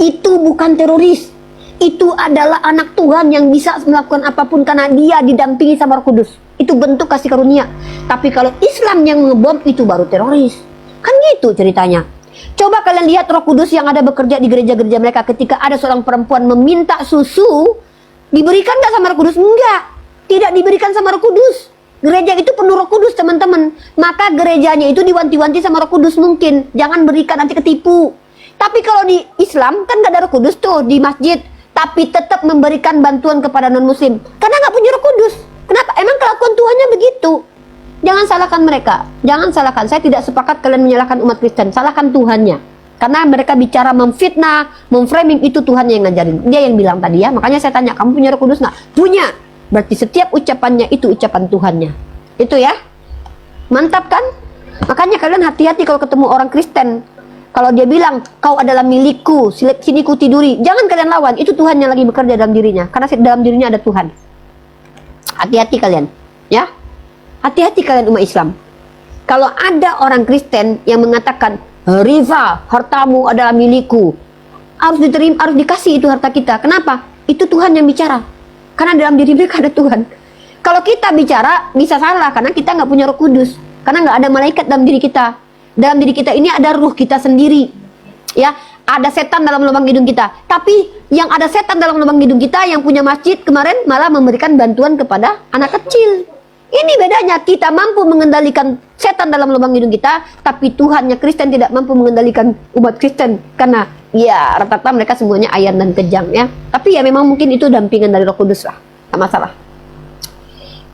itu bukan teroris. Itu adalah anak Tuhan yang bisa melakukan apapun karena dia didampingi sama Roh Kudus. Itu bentuk kasih karunia. Tapi kalau Islam yang ngebom, itu baru teroris. Kan gitu ceritanya. Coba kalian lihat Roh Kudus yang ada bekerja di gereja-gereja mereka. Ketika ada seorang perempuan meminta susu, diberikan nggak sama Roh Kudus? Enggak. Tidak diberikan sama Roh Kudus. Gereja itu penuh Roh Kudus, teman-teman. Maka gerejanya itu diwanti-wanti sama Roh Kudus mungkin. Jangan berikan, nanti ketipu. Tapi kalau di Islam kan nggak ada Roh Kudus tuh di masjid. Tapi tetap memberikan bantuan kepada non-muslim. Karena nggak punya Roh Kudus. Kenapa? Emang kelakuan Tuhannya begitu. Jangan salahkan mereka. Jangan salahkan. Saya tidak sepakat kalian menyalahkan umat Kristen. Salahkan Tuhannya. Karena mereka bicara memfitnah, memframing, itu Tuhan yang ngajarin. Dia yang bilang tadi, ya. Makanya saya tanya, kamu punya Roh Kudus nggak? Punya. Berarti setiap ucapannya itu ucapan Tuhannya. Itu, ya. Mantap kan? Makanya kalian hati-hati kalau ketemu orang Kristen. Kalau dia bilang, kau adalah milikku, sini ku tiduri. Jangan kalian lawan. Itu Tuhan yang lagi bekerja dalam dirinya. Karena dalam dirinya ada Tuhan. Hati-hati kalian. Ya. Hati-hati kalian umat Islam. Kalau ada orang Kristen yang mengatakan, Riva, hartamu adalah milikku, harus diterima, harus dikasih itu harta kita. Kenapa? Itu Tuhan yang bicara. Karena dalam diri mereka ada Tuhan. Kalau kita bicara bisa salah karena kita nggak punya Roh Kudus. Karena nggak ada malaikat dalam diri kita. Dalam diri kita ini ada ruh kita sendiri. Ya, ada setan dalam lubang hidung kita. Tapi yang ada setan dalam lubang hidung kita, yang punya masjid kemarin malah memberikan bantuan kepada anak kecil. Ini bedanya, kita mampu mengendalikan setan dalam lubang hidung kita, tapi Tuhannya Kristen tidak mampu mengendalikan umat Kristen. Karena ya rata-rata mereka semuanya ayat dan kejam, ya. Tapi ya memang mungkin itu dampingan dari Roh Kudus lah, gak masalah.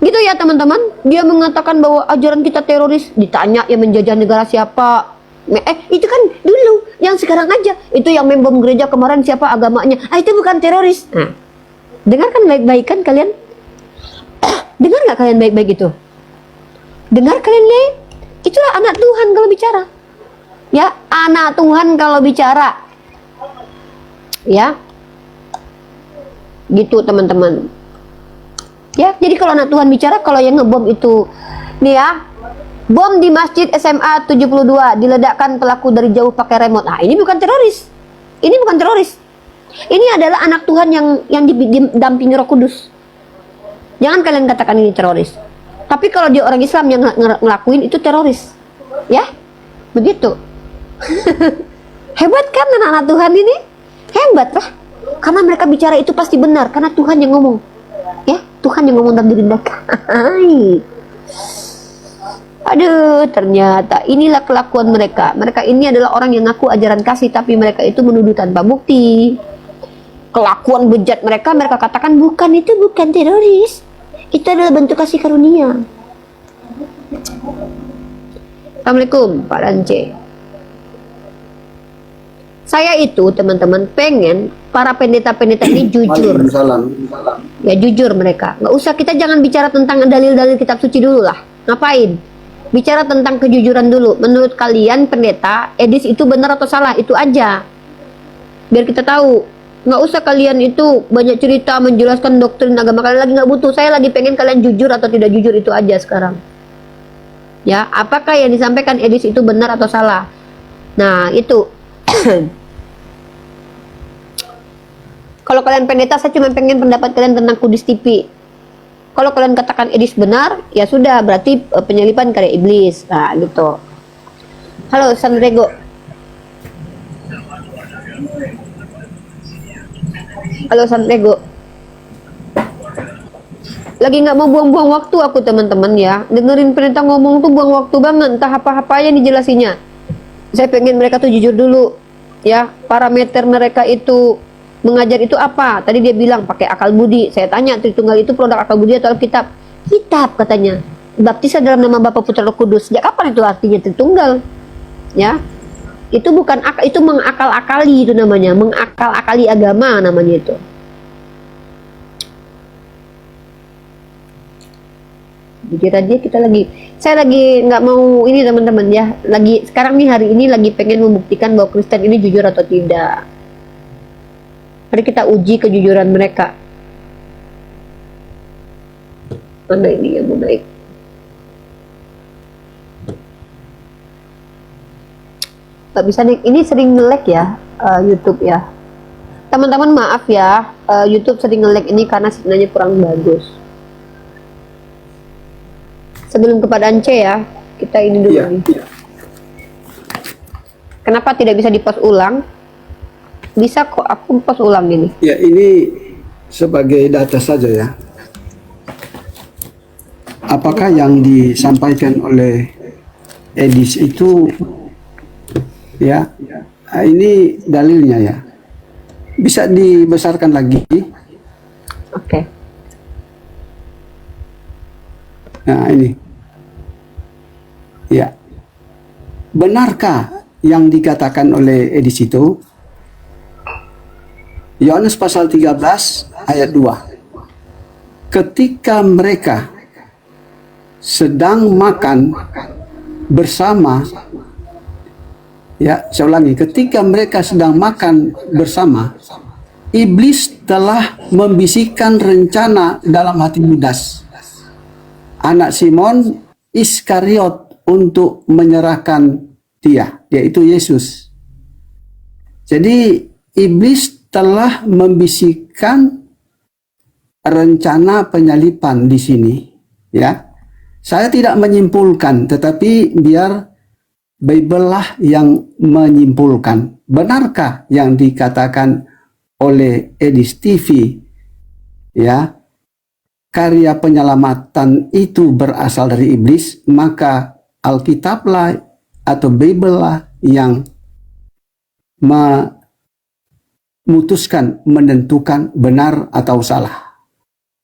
Gitu ya teman-teman. Dia mengatakan bahwa ajaran kita teroris. Ditanya yang menjajah negara siapa? Itu kan dulu. Yang sekarang aja. Itu yang membom gereja kemarin siapa agamanya? Itu bukan teroris. Nah, dengarkan baik-baik kan kalian? Dengar nggak kalian baik-baik itu? Dengar kalian baik? Itulah anak Tuhan kalau bicara. Ya, anak Tuhan kalau bicara. Ya. Gitu teman-teman. Ya, jadi kalau anak Tuhan bicara, kalau yang ngebom itu, nih ya, bom di masjid SMA 72 diledakkan pelaku dari jauh pakai remote. Nah, ini bukan teroris. Ini bukan teroris. Ini adalah anak Tuhan yang didampingi Roh Kudus. Jangan kalian katakan ini teroris. Tapi kalau dia orang Islam yang ngelakuin itu teroris. Ya, begitu. Hebat kan anak-anak Tuhan ini? Hebat lah. Karena mereka bicara itu pasti benar. Karena Tuhan yang ngomong. Ya, Tuhan yang ngomong dalam diri mereka. Aduh, ternyata inilah kelakuan mereka. Mereka ini adalah orang yang ngaku ajaran kasih, tapi mereka itu menuduh tanpa bukti. Kelakuan bejat mereka katakan bukan, itu bukan teroris. Itu adalah bentuk kasih karunia. Assalamualaikum Pak Rance. Saya itu teman-teman pengen para pendeta-pendeta ini jujur. Ya jujur mereka. Nggak usah, kita jangan bicara tentang dalil-dalil kitab suci dulu lah. Ngapain? Bicara tentang kejujuran dulu. Menurut kalian pendeta, Edis itu benar atau salah? Itu aja. biar kita tahu. Nggak usah kalian itu banyak cerita menjelaskan doktrin agama kalian, lagi nggak butuh. Saya lagi pengen kalian jujur atau tidak jujur, itu aja sekarang. Ya, apakah yang disampaikan Edis itu benar atau salah? Nah, itu. Kalau kalian pendeta, saya cuma pengen pendapat kalian tentang Kudus TV. Kalau kalian katakan Edis benar, ya sudah, berarti penyelipan karya iblis. Nah, gitu. Halo, Sandrego. Halo, Sandrego. Lagi nggak mau buang-buang waktu aku, teman-teman ya. Dengerin pendeta ngomong tuh buang waktu banget. Entah apa-apa yang dijelasinnya. Saya pengen mereka tuh jujur dulu. Ya, parameter mereka itu mengajar itu apa? Tadi dia bilang pakai akal budi. Saya tanya, Tritunggal itu produk akal budi atau Alkitab? Kitab katanya. Baptisan dalam nama Bapa, Putra, Roh Kudus. Sejak kapan itu artinya Tritunggal? Ya, itu bukan akal, itu mengakal-akali, itu namanya mengakal-akali agama namanya itu. Jujur aja kita saya lagi nggak mau ini teman-teman ya, lagi sekarang nih hari ini lagi pengen membuktikan bahwa Kristen ini jujur atau tidak. Mari kita uji kejujuran mereka. Mana ini yang mau naik? Gak bisa nih, ini sering nge-lag ya YouTube ya. Teman-teman maaf ya, YouTube sering nge-lag ini karena sinyalnya kurang bagus. Sebelum kepada C ya, kita ini dulu nih. Kenapa tidak bisa di-post ulang? Bisa kok, aku post ulang ini. Ya, ini sebagai data saja ya. Apakah yang disampaikan oleh Edis itu ya, ini dalilnya ya, bisa dibesarkan lagi. Oke. Nah ini ya, benarkah yang dikatakan oleh Edis itu? Yohanes pasal 13 ayat 2, ketika mereka sedang makan bersama. Ya, saya ulangi, ketika mereka sedang makan bersama, iblis telah membisikkan rencana dalam hati Yudas, anak Simon Iskariot, untuk menyerahkan dia, yaitu Yesus. Jadi iblis telah membisikkan rencana penyalipan di sini, ya. Saya tidak menyimpulkan, tetapi biar Bible lah yang menyimpulkan. Benarkah yang dikatakan oleh Edis TV, ya, karya penyelamatan itu berasal dari iblis? Maka Alkitab lah atau Bible lah yang memutuskan, menentukan benar atau salah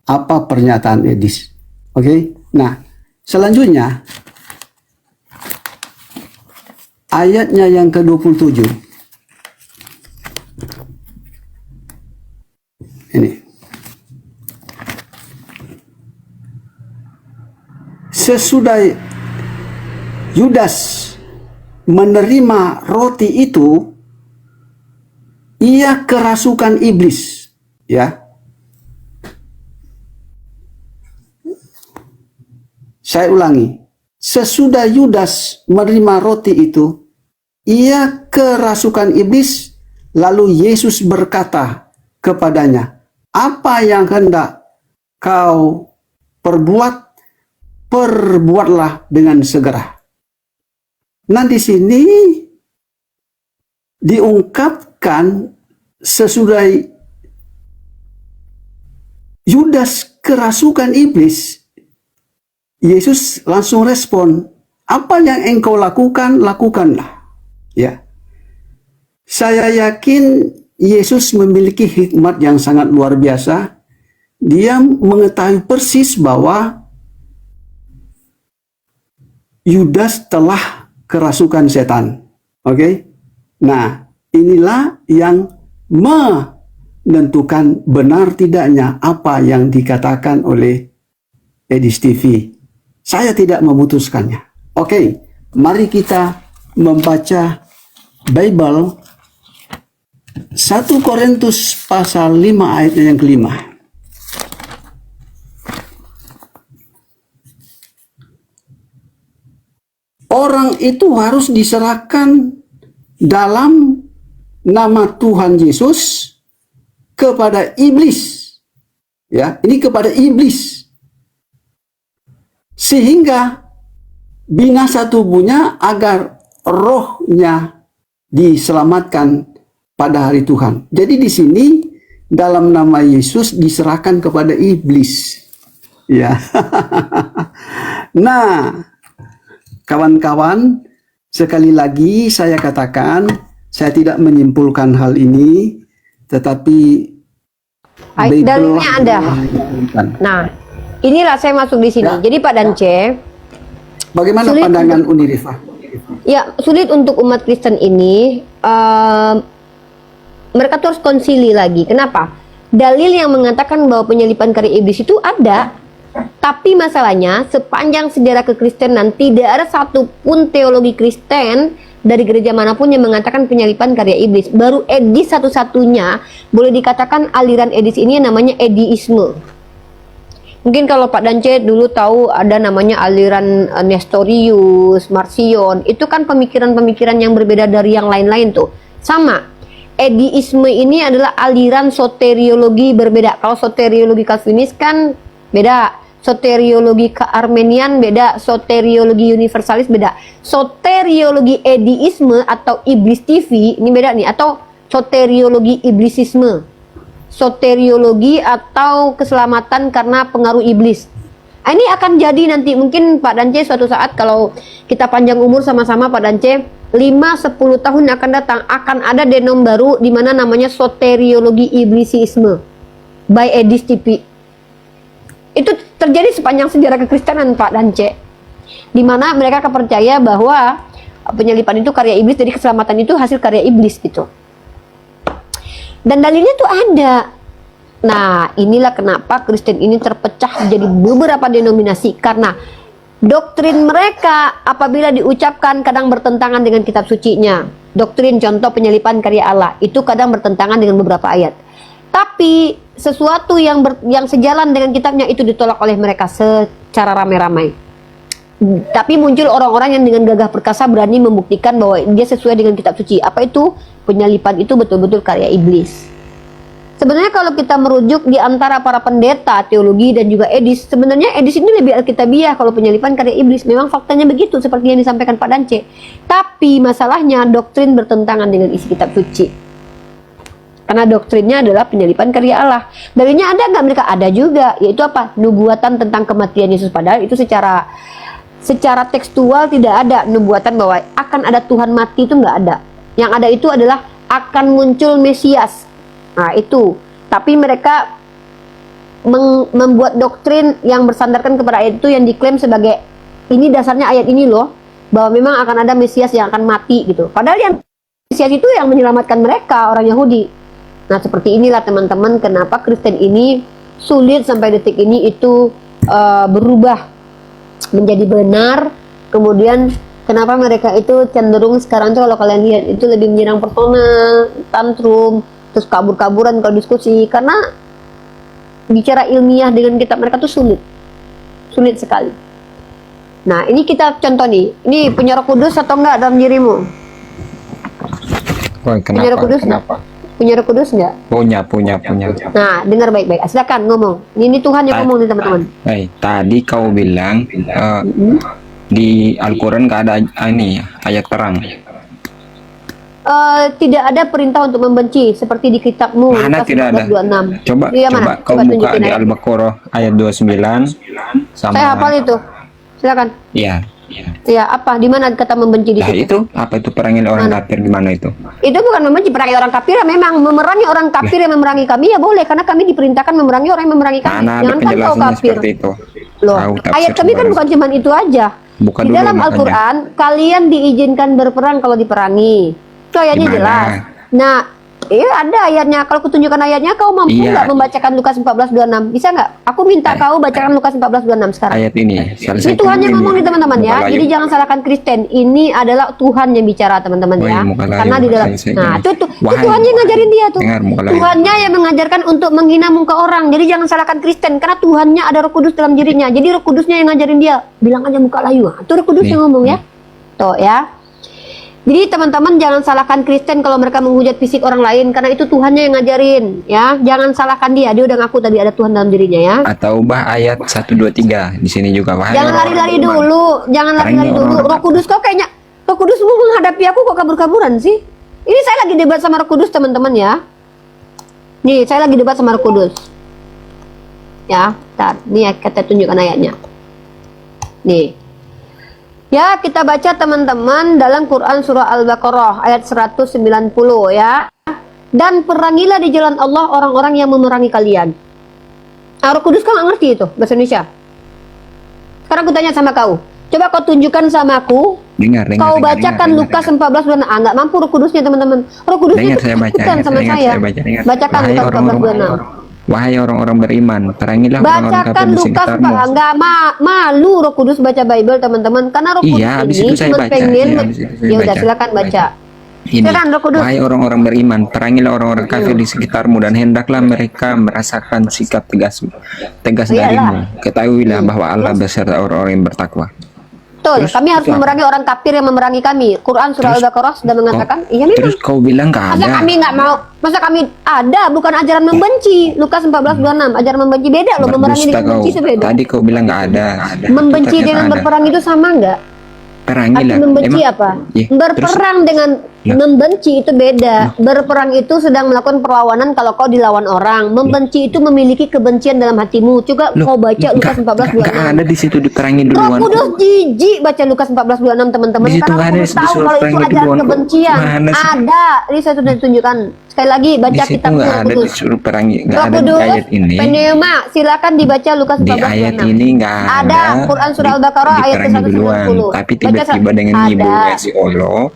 apa pernyataan Edis. Oke, nah selanjutnya ayatnya yang ke-27. Ini. Sesudah Yudas menerima roti itu, ia kerasukan iblis, ya. Saya ulangi. Sesudah Yudas menerima roti itu, ia kerasukan iblis, lalu Yesus berkata kepadanya, apa yang hendak kau perbuat, perbuatlah dengan segera. Nah, di sini diungkapkan sesudah Yudas kerasukan iblis, Yesus langsung respon, apa yang engkau lakukan, lakukanlah. Ya, saya yakin Yesus memiliki hikmat yang sangat luar biasa. Dia mengetahui persis bahwa Yudas telah kerasukan setan. Oke? Nah, inilah yang menentukan benar tidaknya apa yang dikatakan oleh Edis TV. Saya tidak memutuskannya. Oke, mari kita membaca Bible 1 Korintus pasal 5 ayatnya yang kelima. Orang itu harus diserahkan dalam nama Tuhan Yesus kepada iblis. Ya, ini kepada iblis. Sehingga binasa tubuhnya agar rohnya diselamatkan pada hari Tuhan. Jadi di sini dalam nama Yesus diserahkan kepada iblis. Ya. Nah, kawan-kawan, sekali lagi saya katakan, saya tidak menyimpulkan hal ini, tetapi dalilnya ada. Nah, inilah saya masuk di sini. Ya. Jadi Pak Dance, bagaimana sulit pandangan Unirifa? ya sulit untuk umat Kristen ini. Mereka terus konsili lagi. Kenapa? Dalil yang mengatakan bahwa penyalipan karya iblis itu ada. Tapi masalahnya, sepanjang sejarah kekristenan tidak ada satupun teologi Kristen dari gereja manapun yang mengatakan penyalipan karya iblis. Baru Edis satu-satunya boleh dikatakan aliran Edis ini namanya Ediisme. Mungkin kalau Pak Dance dulu tahu ada namanya aliran Nestorius, Marcion. Itu kan pemikiran-pemikiran yang berbeda dari yang lain-lain tuh. Sama. Ediisme ini adalah aliran soteriologi berbeda. Kalau soteriologi Calvinis kan beda, soteriologi Armenian beda, soteriologi universalis beda. Soteriologi Ediisme atau Iblis TV ini beda nih, atau soteriologi iblisisme, soteriologi atau keselamatan karena pengaruh iblis. Ini akan jadi nanti mungkin Pak Dance suatu saat kalau kita panjang umur sama-sama Pak Dance, 5-10 tahun akan datang akan ada denom baru di mana namanya soteriologi iblisisme by Edis TV. Itu terjadi sepanjang sejarah kekristenan Pak Dance, di mana mereka percaya bahwa penyalipan itu karya iblis, jadi keselamatan itu hasil karya iblis gitu. Dan dalilnya tuh ada. Nah, inilah kenapa Kristen ini terpecah menjadi beberapa denominasi, karena doktrin mereka apabila diucapkan kadang bertentangan dengan kitab sucinya. Doktrin contoh penyalipan karya Allah itu kadang bertentangan dengan beberapa ayat. Tapi sesuatu yang sejalan dengan kitabnya itu ditolak oleh mereka secara ramai-ramai. Tapi muncul orang-orang yang dengan gagah perkasa berani membuktikan bahwa dia sesuai dengan kitab suci. Apa itu? Penyalipan itu betul-betul karya iblis. Sebenarnya kalau kita merujuk di antara para pendeta teologi dan juga Edis, sebenarnya Edis ini lebih alkitabiah kalau penyalipan karya iblis. Memang faktanya begitu seperti yang disampaikan Pak Dance. Tapi masalahnya doktrin bertentangan dengan isi kitab suci. Karena doktrinnya adalah penyalipan karya Allah. Dalilnya ada nggak mereka? Ada juga. Yaitu apa? Nubuatan tentang kematian Yesus. Padahal itu secara tekstual tidak ada nubuatan bahwa akan ada Tuhan mati, itu nggak ada. Yang ada itu adalah akan muncul Mesias. Nah itu, tapi mereka membuat doktrin yang bersandarkan kepada ayat itu yang diklaim sebagai ini dasarnya ayat ini loh, bahwa memang akan ada Mesias yang akan mati gitu. Padahal yang Mesias itu yang menyelamatkan mereka, orang Yahudi. Nah seperti inilah teman-teman kenapa Kristen ini sulit sampai detik ini itu berubah menjadi benar. Kemudian kenapa mereka itu cenderung sekarang tuh kalau kalian lihat itu lebih menyerang personal, tantrum, terus kabur-kaburan kalau diskusi, karena bicara ilmiah dengan kitab mereka tuh sulit sekali. Nah ini kita contoh nih, ini punya Roh Kudus atau enggak dalam dirimu? Wah, Punya Roh Kudus enggak? Punya Roh Kudus enggak? Punya. Nah dengar baik-baik, silakan ngomong. Ini Tuhan yang ngomong nih teman-teman. Tadi kau bilang di Al-Quran nggak ada ini ayat terang. Tidak ada perintah untuk membenci seperti di kitabmu. Mana tidak ada? 26. Coba kau buka di Al-Baqarah ayat 29 sama. Saya hafal itu. Silakan. Iya. Ya, apa? Di mana kata membenci di situ? Itu apa itu perangi orang kafir di mana itu? Itu bukan membenci, perangi orang kafir ya, memang memerangi orang kafir yang memerangi kami ya boleh, karena kami diperintahkan memerangi orang yang memerangi kami. Mana Jangan kan kau kafir. itu. Loh, ayat kami kan bukan cuma itu aja. Bukan di dalam Al-Quran kalian diizinkan berperang kalau diperangi. Itu ayatnya jelas. Nah, Iya ada ayatnya. Kalau kutunjukkan ayatnya, kau mampu Iya. nggak membacakan Lukas 14:26? Bisa nggak? Aku minta kau bacakan Lukas 14:26 sekarang. Ayat ini. Ini Tuhan yang ngomong nih teman-teman ya. Mukalayu. Jadi jangan salahkan Kristen. Ini adalah Tuhan yang bicara teman-teman Oh, ya. iya, Mukalayu. Karena di dalam, Saya nah ingat. itu Wahai. Tuhan yang ngajarin dia tuh. Dengar, Mukalayu. Tuhannya yang mengajarkan untuk menghina muka orang. Jadi jangan salahkan Kristen karena Tuhannya ada Roh Kudus dalam dirinya. Jadi Roh Kudusnya yang ngajarin dia. Bilang aja Mukalayu. Itu Roh Kudus Nih. yang ngomong ya. Tuh ya. Jadi teman-teman jangan salahkan Kristen kalau mereka menghujat fisik orang lain karena itu Tuhannya yang ngajarin ya. Jangan salahkan dia. Dia udah ngaku tadi ada Tuhan dalam dirinya ya. Atau ubah ayat 1, 2, 3 di sini juga. Wahai Jangan lari-lari orang-orang beriman. dulu. Jangan lari-lari dulu. Roh Kudus kau kayaknya Roh Kudus mau menghadapi aku kok kabur-kaburan sih. Ini saya lagi debat sama Roh Kudus teman-teman ya. Nih saya lagi debat sama Roh Kudus. Ya, bentar. Nih kita tunjukkan ayatnya. Nih. Ya, kita baca teman-teman dalam Quran surah Al-Baqarah ayat 190 ya. Dan perangilah di jalan Allah orang-orang yang memerangi kalian. Roh Kudus kau nggak ngerti itu bahasa Indonesia. Sekarang aku tanya sama kau. Coba kau tunjukkan sama aku. Dengar, Kau bacakan Lukas 14:26. Ah, nggak mampu Roh Kudusnya teman-teman. Roh Kudusnya Dengar, itu saya baca. ketakutan sama Dengar, saya. saya baca. Dengar. Bacakan Wahai Lukas orang-orang 14:26. Wahai orang-orang beriman, perangilah orang-orang Bacakan kafir di Lukas sekitarmu. nggak malu Roh Kudus baca Bible teman-teman karena Roh Kudus Iya, habis ini itu saya cuma baca. pengen Iya, habis itu saya ya udah baca. silakan baca. Ini, Silakan, Roh Kudus. wahai orang-orang beriman, perangilah orang-orang kafir di sekitarmu dan hendaklah mereka merasakan sikap tegas Iyalah. darimu. Ketahuilah bahwa Allah beserta orang-orang yang bertakwa. Betul, Terus, kami harus itu apa? memerangi orang kafir yang memerangi kami. Quran surah Terus, Al-Baqarah sudah mengatakan, iya memang. Terus kau bilang gak Masa ada. kami nggak mau? Masa kami ada? Bukan ajaran membenci. Lukas 14:26. Ajaran membenci beda loh. Memerangi Berdusta dengan kau. membenci itu beda. Tadi kau bilang gak ada. Membenci Ternyata dengan ada. berperang itu sama nggak? Perangilah. Arti membenci Emang- apa? Iya, Berperang dengan membenci itu beda. Berperang itu sedang melakukan perlawanan kalau kau dilawan orang. Membenci itu memiliki kebencian dalam hatimu. Coba kau baca Lukas 14:26. Gak ada di situ diperangi Roh duluan. Kudus jijik baca Lukas 14:26 teman-teman. Di situ Karena nggak ada Roh Kudus tahu disuruh kalau itu perangi ajaran duluan kok. kebencian. Mana sih? Ada. Ini saya sudah tunjukkan. Sekali lagi Di baca situ kitabnya nggak Roh ada Kudus. disuruh perangi. Gak Roh ada di Kudus, ayat ini. Pneuma, silakan dibaca Lukas Di 14:26. ayat ini nggak Ada Quran surah Al-Baqarah ayat diperangi duluan. 190. Tapi Baca tiba-tiba dengan ada. ibunya si Olo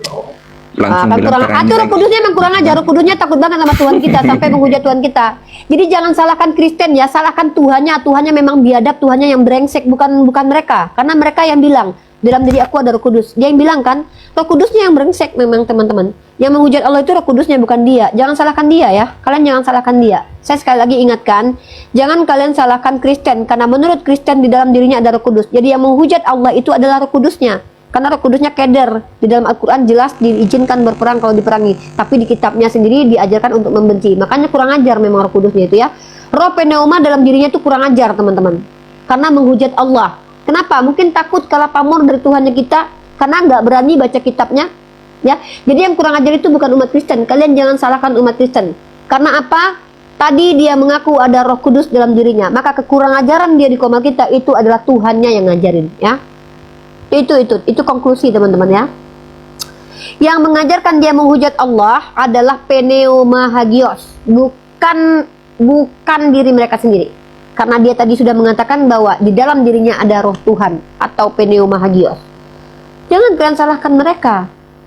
langsung kan bilang kurang perangi Roh lagi. Kudusnya emang kurang ajar. Roh Kudusnya takut banget sama Tuhan kita sampai menghujat Tuhan kita. Jadi jangan salahkan Kristen ya, salahkan Tuhannya. Tuhannya memang biadab, Tuhannya yang brengsek, bukan mereka. Karena mereka yang bilang dalam diri aku ada Roh Kudus. Dia yang bilang kan, Roh Kudusnya yang brengsek memang teman-teman. Yang menghujat Allah itu Roh Kudusnya, bukan dia. Jangan salahkan dia ya. Kalian jangan salahkan dia. Saya sekali lagi ingatkan, jangan kalian salahkan Kristen karena menurut Kristen di dalam dirinya ada Roh Kudus. Jadi yang menghujat Allah itu adalah Roh Kudusnya. Karena Roh Kudusnya keder. Di dalam Al-Quran jelas diizinkan berperang kalau diperangi. Tapi di kitabnya sendiri diajarkan untuk membenci. Makanya kurang ajar memang Roh Kudusnya itu ya. Roh pneuma dalam dirinya itu kurang ajar teman-teman. Karena menghujat Allah. Kenapa? Mungkin takut kalah pamor dari Tuhannya kita. Karena nggak berani baca kitabnya. Ya, jadi yang kurang ajar itu bukan umat Kristen. Kalian jangan salahkan umat Kristen. Karena apa? Tadi dia mengaku ada Roh Kudus dalam dirinya. Maka kekurangan ajaran dia di komal kita itu adalah Tuhannya yang ngajarin ya. Itu konklusi teman-teman ya. Yang mengajarkan dia menghujat Allah adalah pneuma hagios, bukan diri mereka sendiri. Karena dia tadi sudah mengatakan bahwa di dalam dirinya ada roh Tuhan atau pneuma hagios. Jangan kalian salahkan mereka.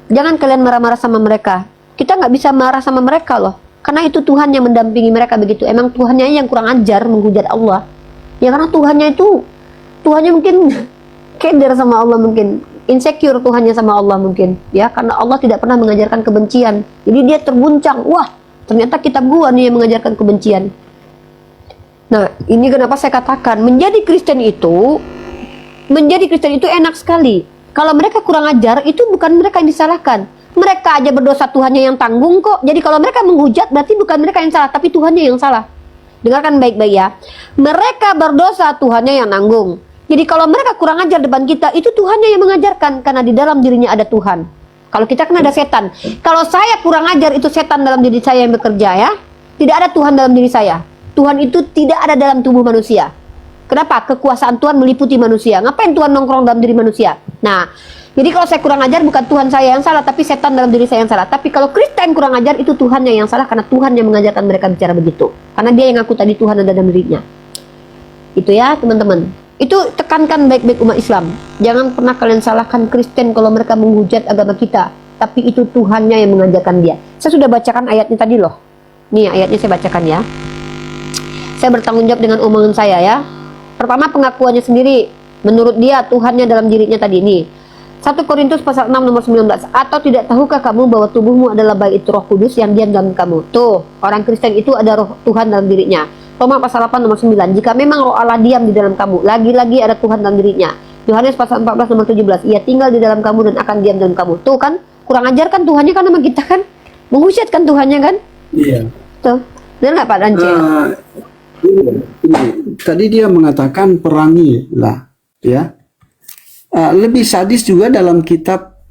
Jangan kalian marah-marah sama mereka. Kita nggak bisa marah sama mereka loh. Karena itu Tuhan yang mendampingi mereka begitu. Emang Tuhannya yang kurang ajar menghujat Allah. Ya karena Tuhannya mungkin keder sama Allah, mungkin insecure Tuhannya sama Allah mungkin ya, karena Allah tidak pernah mengajarkan kebencian. Jadi dia terguncang, wah ternyata kitab gua nih yang mengajarkan kebencian. Nah ini kenapa saya katakan menjadi Kristen itu enak sekali. Kalau mereka kurang ajar itu bukan mereka yang disalahkan. Mereka aja berdosa, Tuhannya yang tanggung kok. Jadi kalau mereka menghujat berarti bukan mereka yang salah, tapi Tuhannya yang salah. Dengarkan baik-baik ya. Mereka berdosa, Tuhannya yang nanggung. Jadi kalau mereka kurang ajar depan kita, itu Tuhannya yang mengajarkan. Karena di dalam dirinya ada Tuhan. Kalau kita kan ada setan. Kalau saya kurang ajar, itu setan dalam diri saya yang bekerja ya. Tidak ada Tuhan dalam diri saya. Tuhan itu tidak ada dalam tubuh manusia. Kenapa? Kekuasaan Tuhan meliputi manusia. Ngapain Tuhan nongkrong dalam diri manusia? Nah, jadi kalau saya kurang ajar, bukan Tuhan saya yang salah, tapi setan dalam diri saya yang salah. Tapi kalau Kristen kurang ajar, itu Tuhannya yang salah. Karena Tuhan yang mengajarkan mereka bicara begitu. Karena dia yang ngaku tadi Tuhan ada dalam dirinya. Itu ya teman-teman. Itu tekankan baik-baik umat Islam. Jangan pernah kalian salahkan Kristen kalau mereka menghujat agama kita. tapi itu Tuhannya yang mengajarkan dia. Saya sudah bacakan ayatnya tadi loh. Nih ayatnya saya bacakan ya. Saya bertanggung jawab dengan omongan saya ya. Pertama pengakuannya sendiri. Menurut dia Tuhannya dalam dirinya tadi nih. 1 Korintus pasal 6 nomor 19. Atau tidak tahukah kamu bahwa tubuhmu adalah bait Roh Kudus yang diam dalam kamu? Tuh, orang Kristen itu ada roh Tuhan dalam dirinya. Roma pasal 8 nomor 9. Jika memang roh Allah diam di dalam kamu, lagi-lagi ada Tuhan dalam dirinya. Yohanes pasal 14 nomor 17. Ia tinggal di dalam kamu dan akan diam dalam kamu. Tuh kan, kurang ajar kan Tuhannya kan sama kita kan? Menghujat kan Tuhannya kan? Iya. Tuh, benar nggak Pak Dance? Tadi dia mengatakan perangi lah, ya. Lebih sadis juga dalam kitab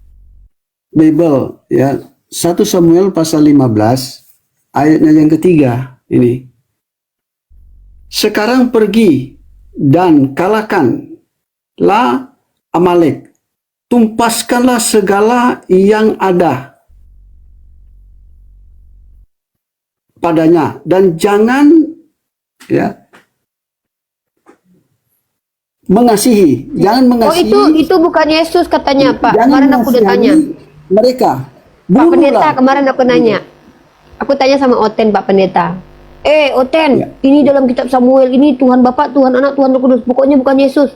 Bible, ya. 1 Samuel pasal 15 ayatnya yang ketiga ini. Sekarang pergi dan kalahkanlah Amalek, tumpaskanlah segala yang ada padanya, dan jangan ya mengasihi, jangan mengasihi. Oh itu bukan Yesus katanya Pak. Kemarin aku udah tanya. Mereka. Pak Pendeta kemarin aku nanya. Aku tanya sama Oten Pak Pendeta. Oten, ini dalam kitab Samuel ini Tuhan Bapa, Tuhan Anak, Tuhan Roh Kudus. Pokoknya bukan Yesus.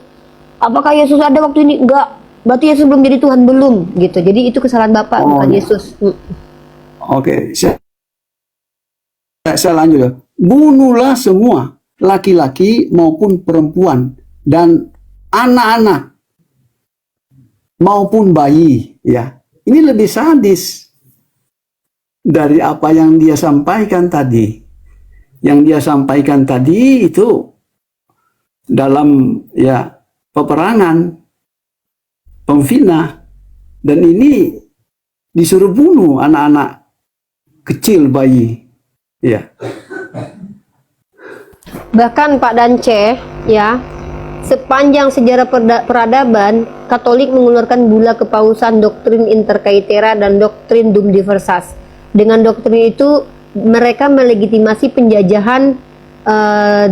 Apakah Yesus ada waktu ini? Enggak. Berarti Yesus belum jadi Tuhan belum gitu. Jadi itu kesalahan Bapak bukan Yesus. Oke, saya lanjut ya. Bunuhlah semua laki-laki maupun perempuan dan anak-anak maupun bayi, ya. Ini lebih sadis dari apa yang dia sampaikan tadi. Yang dia sampaikan tadi itu dalam ya peperangan, pemfitnah, dan ini disuruh bunuh anak-anak kecil, bayi, ya. Bahkan Pak Dance ya, sepanjang sejarah peradaban, Katolik mengeluarkan bulla kepausan, doktrin inter caetera dan doktrin dum diversas. Dengan doktrin itu mereka melegitimasi penjajahan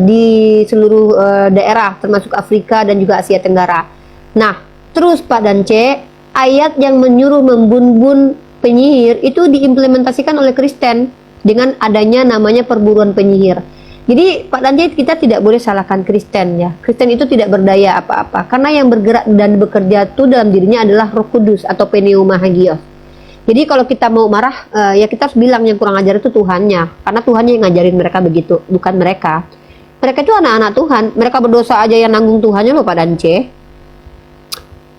di seluruh daerah termasuk Afrika dan juga Asia Tenggara. Nah, terus Pak Dance, ayat yang menyuruh membun-bun penyihir itu diimplementasikan oleh Kristen dengan adanya namanya perburuan penyihir. Jadi Pak Dance, kita tidak boleh salahkan Kristen ya. Kristen itu tidak berdaya apa-apa karena yang bergerak dan bekerja itu dalam dirinya adalah Roh Kudus atau Pneuma Hagios. Jadi kalau kita mau marah, ya kita harus bilang yang kurang ajar itu Tuhannya. Karena Tuhannya yang ngajarin mereka begitu, bukan mereka. Mereka itu anak-anak Tuhan. Mereka berdosa aja yang nanggung Tuhannya loh Pak Dance.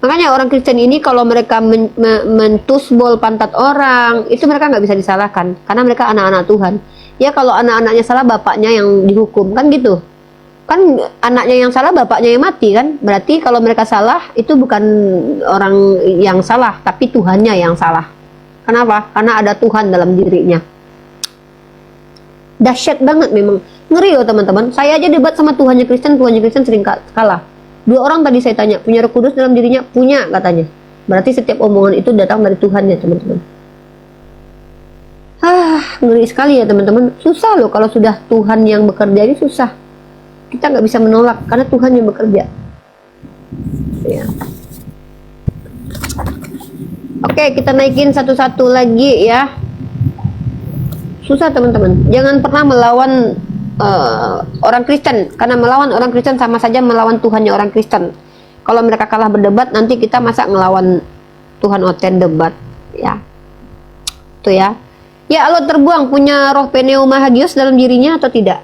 Makanya orang Kristen ini kalau mereka mentusbol pantat orang, itu mereka nggak bisa disalahkan. Karena mereka anak-anak Tuhan. Ya kalau anak-anaknya salah, bapaknya yang dihukum. Kan gitu. Kan anaknya yang salah, bapaknya yang mati kan. Berarti kalau mereka salah, itu bukan orang yang salah, tapi Tuhannya yang salah. Kenapa? Karena ada Tuhan dalam dirinya. Dahsyat banget memang. Ngeri loh teman-teman. Saya aja debat sama Tuhannya Kristen sering kalah. 2 orang tadi saya tanya, punya Roh Kudus dalam dirinya? Punya katanya. Berarti setiap omongan itu datang dari Tuhannya teman-teman. Ngeri sekali ya teman-teman. Susah loh kalau sudah Tuhan yang bekerja, ini susah. Kita nggak bisa menolak karena Tuhan yang bekerja. Ya. Oke, kita naikin satu-satu lagi ya. Susah teman-teman. Jangan pernah melawan orang Kristen, karena melawan orang Kristen sama saja melawan Tuhannya orang Kristen. Kalau mereka kalah berdebat, nanti kita masa ngelawan Tuhan Oten debat ya. Tuh ya. Ya, Allah terbuang punya roh Pneuma Hagios dalam dirinya atau tidak?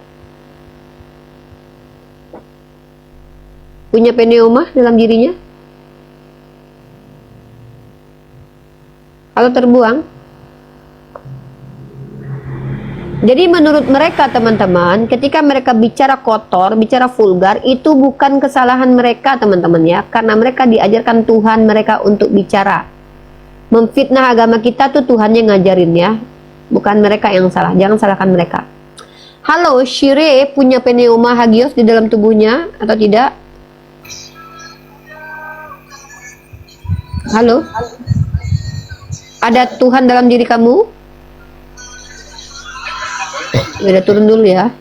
Punya Pneuma dalam dirinya? Allah terbuang. Jadi menurut mereka teman-teman, ketika mereka bicara kotor, bicara vulgar, itu bukan kesalahan mereka teman-teman ya. Karena mereka diajarkan Tuhan mereka untuk bicara. Memfitnah agama kita tuh Tuhan yang ngajarin ya. Bukan mereka yang salah, jangan salahkan mereka. Halo, Shire punya Pneuma Hagios di dalam tubuhnya atau tidak? Halo? Ada Tuhan dalam diri kamu? Udah turun dulu ya.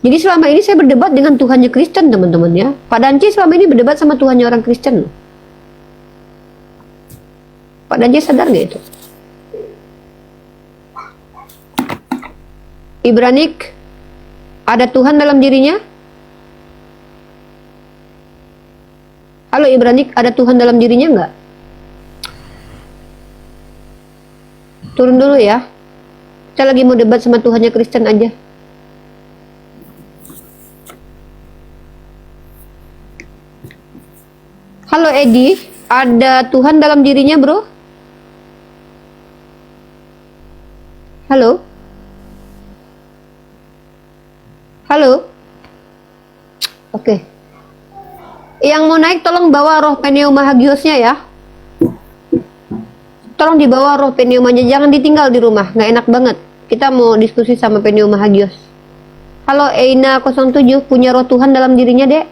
Jadi selama ini saya berdebat dengan Tuhannya Kristen teman-teman ya. Pak Dance selama ini berdebat sama Tuhannya orang Kristen. Pak Danje sadar nggak itu? Ibranik, ada Tuhan dalam dirinya? Halo Ibranik, ada Tuhan dalam dirinya nggak? Turun dulu ya. Kita lagi mau debat sama Tuhannya Kristen aja. Halo Edi, ada Tuhan dalam dirinya bro? Halo? Halo? Oke. Yang mau naik tolong bawa roh pneuma hagiosnya ya. Tolong dibawa roh pneumanya, jangan ditinggal di rumah, nggak enak banget. Kita mau diskusi sama pneuma hagios. Halo Eina 07, punya roh Tuhan dalam dirinya dek?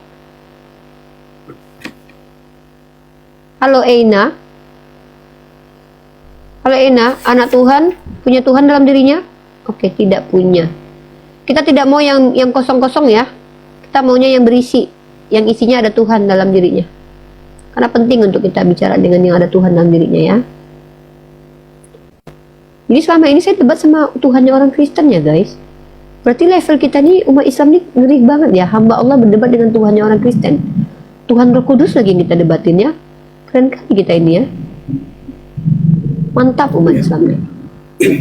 Halo Eina. Halo Eina, anak Tuhan, punya Tuhan dalam dirinya? Oke, tidak punya. Kita tidak mau yang kosong-kosong ya. Kita maunya yang berisi, yang isinya ada Tuhan dalam dirinya. Karena penting untuk kita bicara dengan yang ada Tuhan dalam dirinya ya. Jadi selama ini saya debat sama Tuhannya orang Kristen ya guys. Berarti level kita nih umat Islam nih ngeri banget ya. Hamba Allah berdebat dengan Tuhannya orang Kristen. Tuhan Roh Kudus lagi yang kita debatin ya. Keren kali kita ini ya. Mantap umat Islam nih.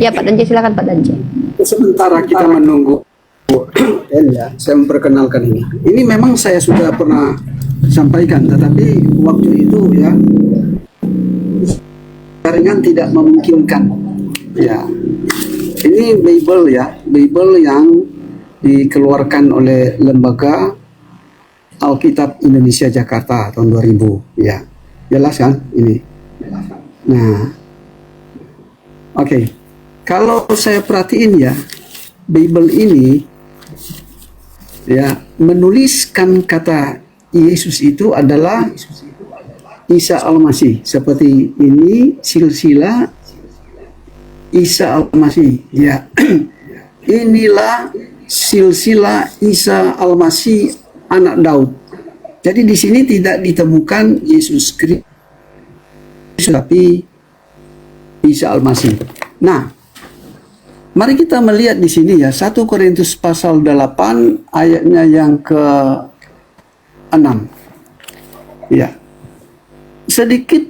Ya Pak Danje, silakan Pak Danje. Sementara kita menunggu dan ya, saya memperkenalkan ini. Ini memang saya sudah pernah sampaikan, tetapi waktu itu ya jaringan tidak memungkinkan. Ya, ini Bible ya, Bible yang dikeluarkan oleh Lembaga Alkitab Indonesia Jakarta tahun 2000. Ya, jelas kan ini. Nah, oke. Kalau saya perhatiin ya, Bible ini ya menuliskan kata Yesus itu adalah Isa Al-Masih. Seperti ini silsilah Isa Al-Masih ya. Inilah silsilah Isa Al-Masih anak Daud. Jadi di sini tidak ditemukan Yesus Kristus tapi Isa Al-Masih. Nah, mari kita melihat di sini ya, 1 Korintus pasal 8 ayatnya yang ke-6. Ya. Sedikit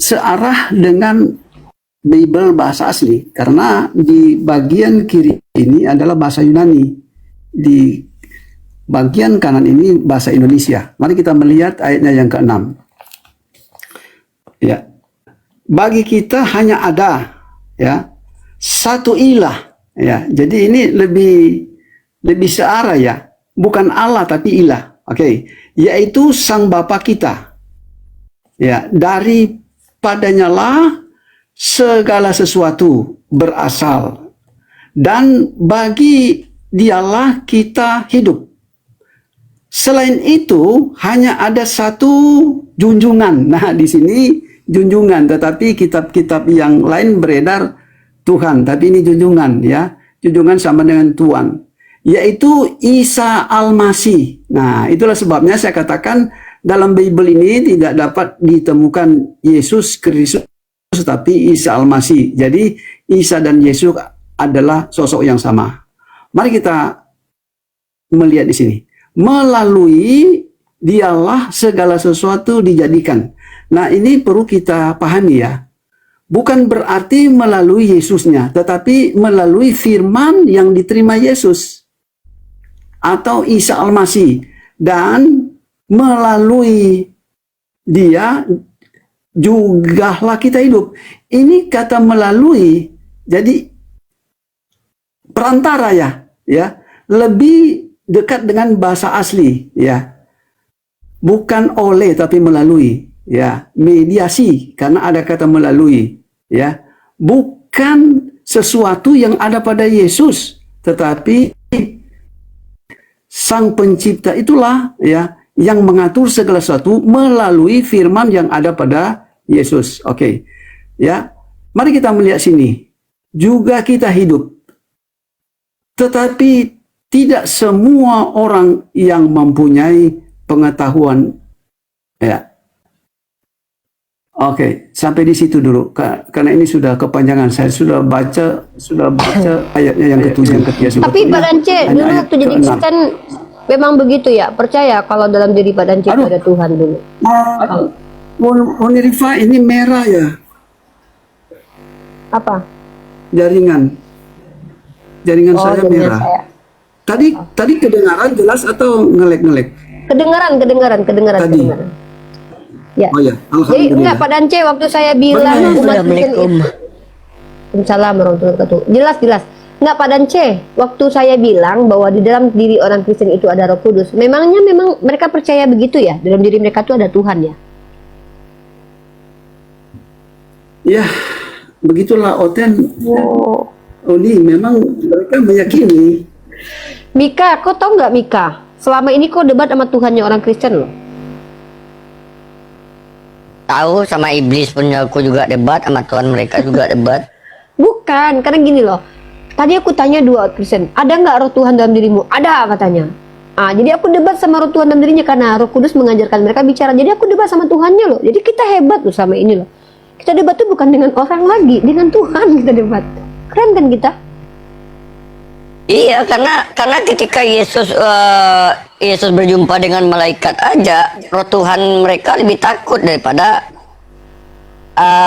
searah dengan Bible bahasa asli, karena di bagian kiri ini adalah bahasa Yunani, di bagian kanan ini bahasa Indonesia. Mari kita melihat ayatnya yang ke-6. Ya. Bagi kita hanya ada ya satu ilah ya. Jadi ini lebih searah ya, bukan Allah tapi ilah. Oke, yaitu Sang Bapa kita. Ya, daripadanya lah segala sesuatu berasal dan bagi dialah kita hidup. Selain itu hanya ada satu junjungan. Nah, di sini junjungan, tetapi kitab-kitab yang lain beredar Tuhan, tapi ini junjungan ya. Junjungan sama dengan Tuhan, yaitu Isa Al-Masih. Nah, itulah sebabnya saya katakan dalam Bible ini tidak dapat ditemukan Yesus Kristus tapi Isa Al-Masih. Jadi Isa dan Yesus adalah sosok yang sama. Mari kita melihat di sini. Melalui dialah segala sesuatu dijadikan. Nah, ini perlu kita pahami ya. Bukan berarti melalui Yesusnya, tetapi melalui firman yang diterima Yesus atau Isa Al-Masih, dan melalui dia jugalah kita hidup. Ini kata melalui, jadi perantara ya, lebih dekat dengan bahasa asli ya. Bukan oleh tapi melalui. Ya, mediasi, karena ada kata melalui ya, bukan sesuatu yang ada pada Yesus, tetapi Sang Pencipta itulah ya yang mengatur segala sesuatu melalui firman yang ada pada Yesus. Oke. Ya, mari kita melihat sini. Juga kita hidup, tetapi tidak semua orang yang mempunyai pengetahuan ya Oke, sampai di situ dulu. Karena ini sudah kepanjangan. Saya sudah baca ayatnya yang ketujuh. Tapi Pak Dance, dulu waktu jadi Kristen memang begitu ya? Percaya kalau dalam diri Pak Dance itu ada Tuhan dulu? Rifa, ini merah ya. Apa? Jaringan saya jaringan merah. saya. Tadi kedengaran jelas atau ngelek-ngelek? Kedengaran. Tadi. Ya. Oh ya, Jadi enggak Pak Dance, waktu saya bilang umat Kristen Waalaikumsalam warahmatullahi wabarakatuh. Jelas. Enggak Pak Dance, waktu saya bilang bahwa di dalam diri orang Kristen itu ada Roh Kudus, memang mereka percaya begitu ya? Dalam diri mereka itu ada Tuhan ya? Ya, begitulah Oten. Oni memang mereka meyakini. Mika, kau tahu nggak Mika? Selama ini kau debat sama Tuhannya orang Kristen loh. Tahu, sama iblis punya aku juga debat, sama Tuhan mereka juga debat. Bukan, karena gini loh. Tadi aku tanya dua Kristen, ada nggak roh Tuhan dalam dirimu? Ada katanya. Jadi aku debat sama roh Tuhan dalam dirinya karena Roh Kudus mengajarkan mereka bicara. Jadi aku debat sama Tuhannya loh. Jadi kita hebat loh sama ini loh. Kita debat tuh bukan dengan orang lagi, dengan Tuhan kita debat. Keren kan kita? Iya, karena ketika Yesus berjumpa dengan malaikat aja, roh Tuhan mereka lebih takut daripada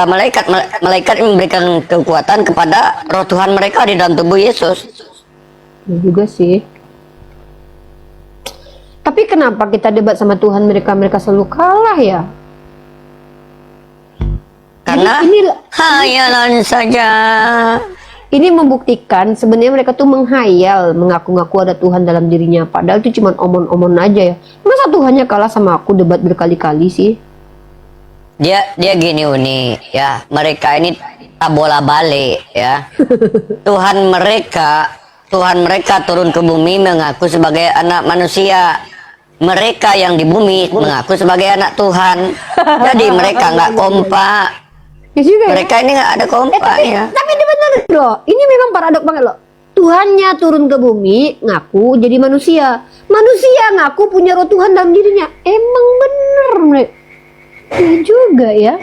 malaikat. Malaikat memberikan kekuatan kepada roh Tuhan mereka di dalam tubuh Yesus. Ya juga sih. Tapi kenapa kita debat sama Tuhan mereka selalu kalah ya? Karena hayalan saja. Ini membuktikan sebenarnya mereka tuh menghayal, mengaku-ngaku ada Tuhan dalam dirinya. Padahal itu cuma omong-omong aja ya. Masa Tuhannya kalah sama aku debat berkali-kali sih? Dia gini Uni, ya, mereka ini tak bola balik ya. Tuhan mereka turun ke bumi mengaku sebagai anak manusia. Mereka yang di bumi mengaku sebagai anak Tuhan. Jadi mereka nggak kompak. Ya juga, mereka ini nggak ada kompaknya. Tapi ini benar loh. Ini memang paradok banget loh. Tuhannya turun ke bumi, ngaku jadi manusia. Manusia ngaku punya roh Tuhan dalam dirinya. Emang bener mereka. Iya juga ya.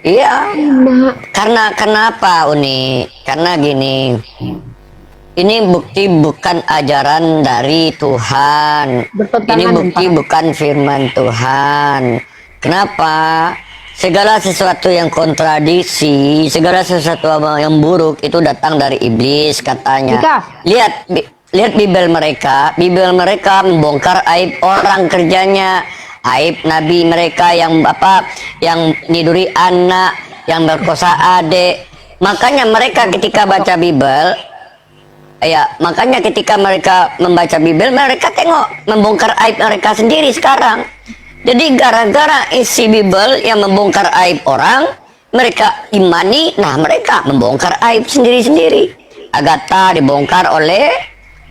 Iya. Karena kenapa Uni? Karena gini. Ini bukti bukan ajaran dari Tuhan. Ini bukti bukan firman Tuhan. Kenapa? Segala sesuatu yang kontradiksi, segala sesuatu yang buruk itu datang dari iblis katanya. Lihat Bible mereka membongkar aib orang kerjanya, aib nabi mereka yang niduri anak, yang berkosa adik. Makanya mereka ketika baca Bible, makanya ketika mereka membaca Bible, mereka tengok membongkar aib mereka sendiri sekarang. Jadi gara-gara isi Bible yang membongkar aib orang, mereka imani, nah mereka membongkar aib sendiri-sendiri. Agatha dibongkar oleh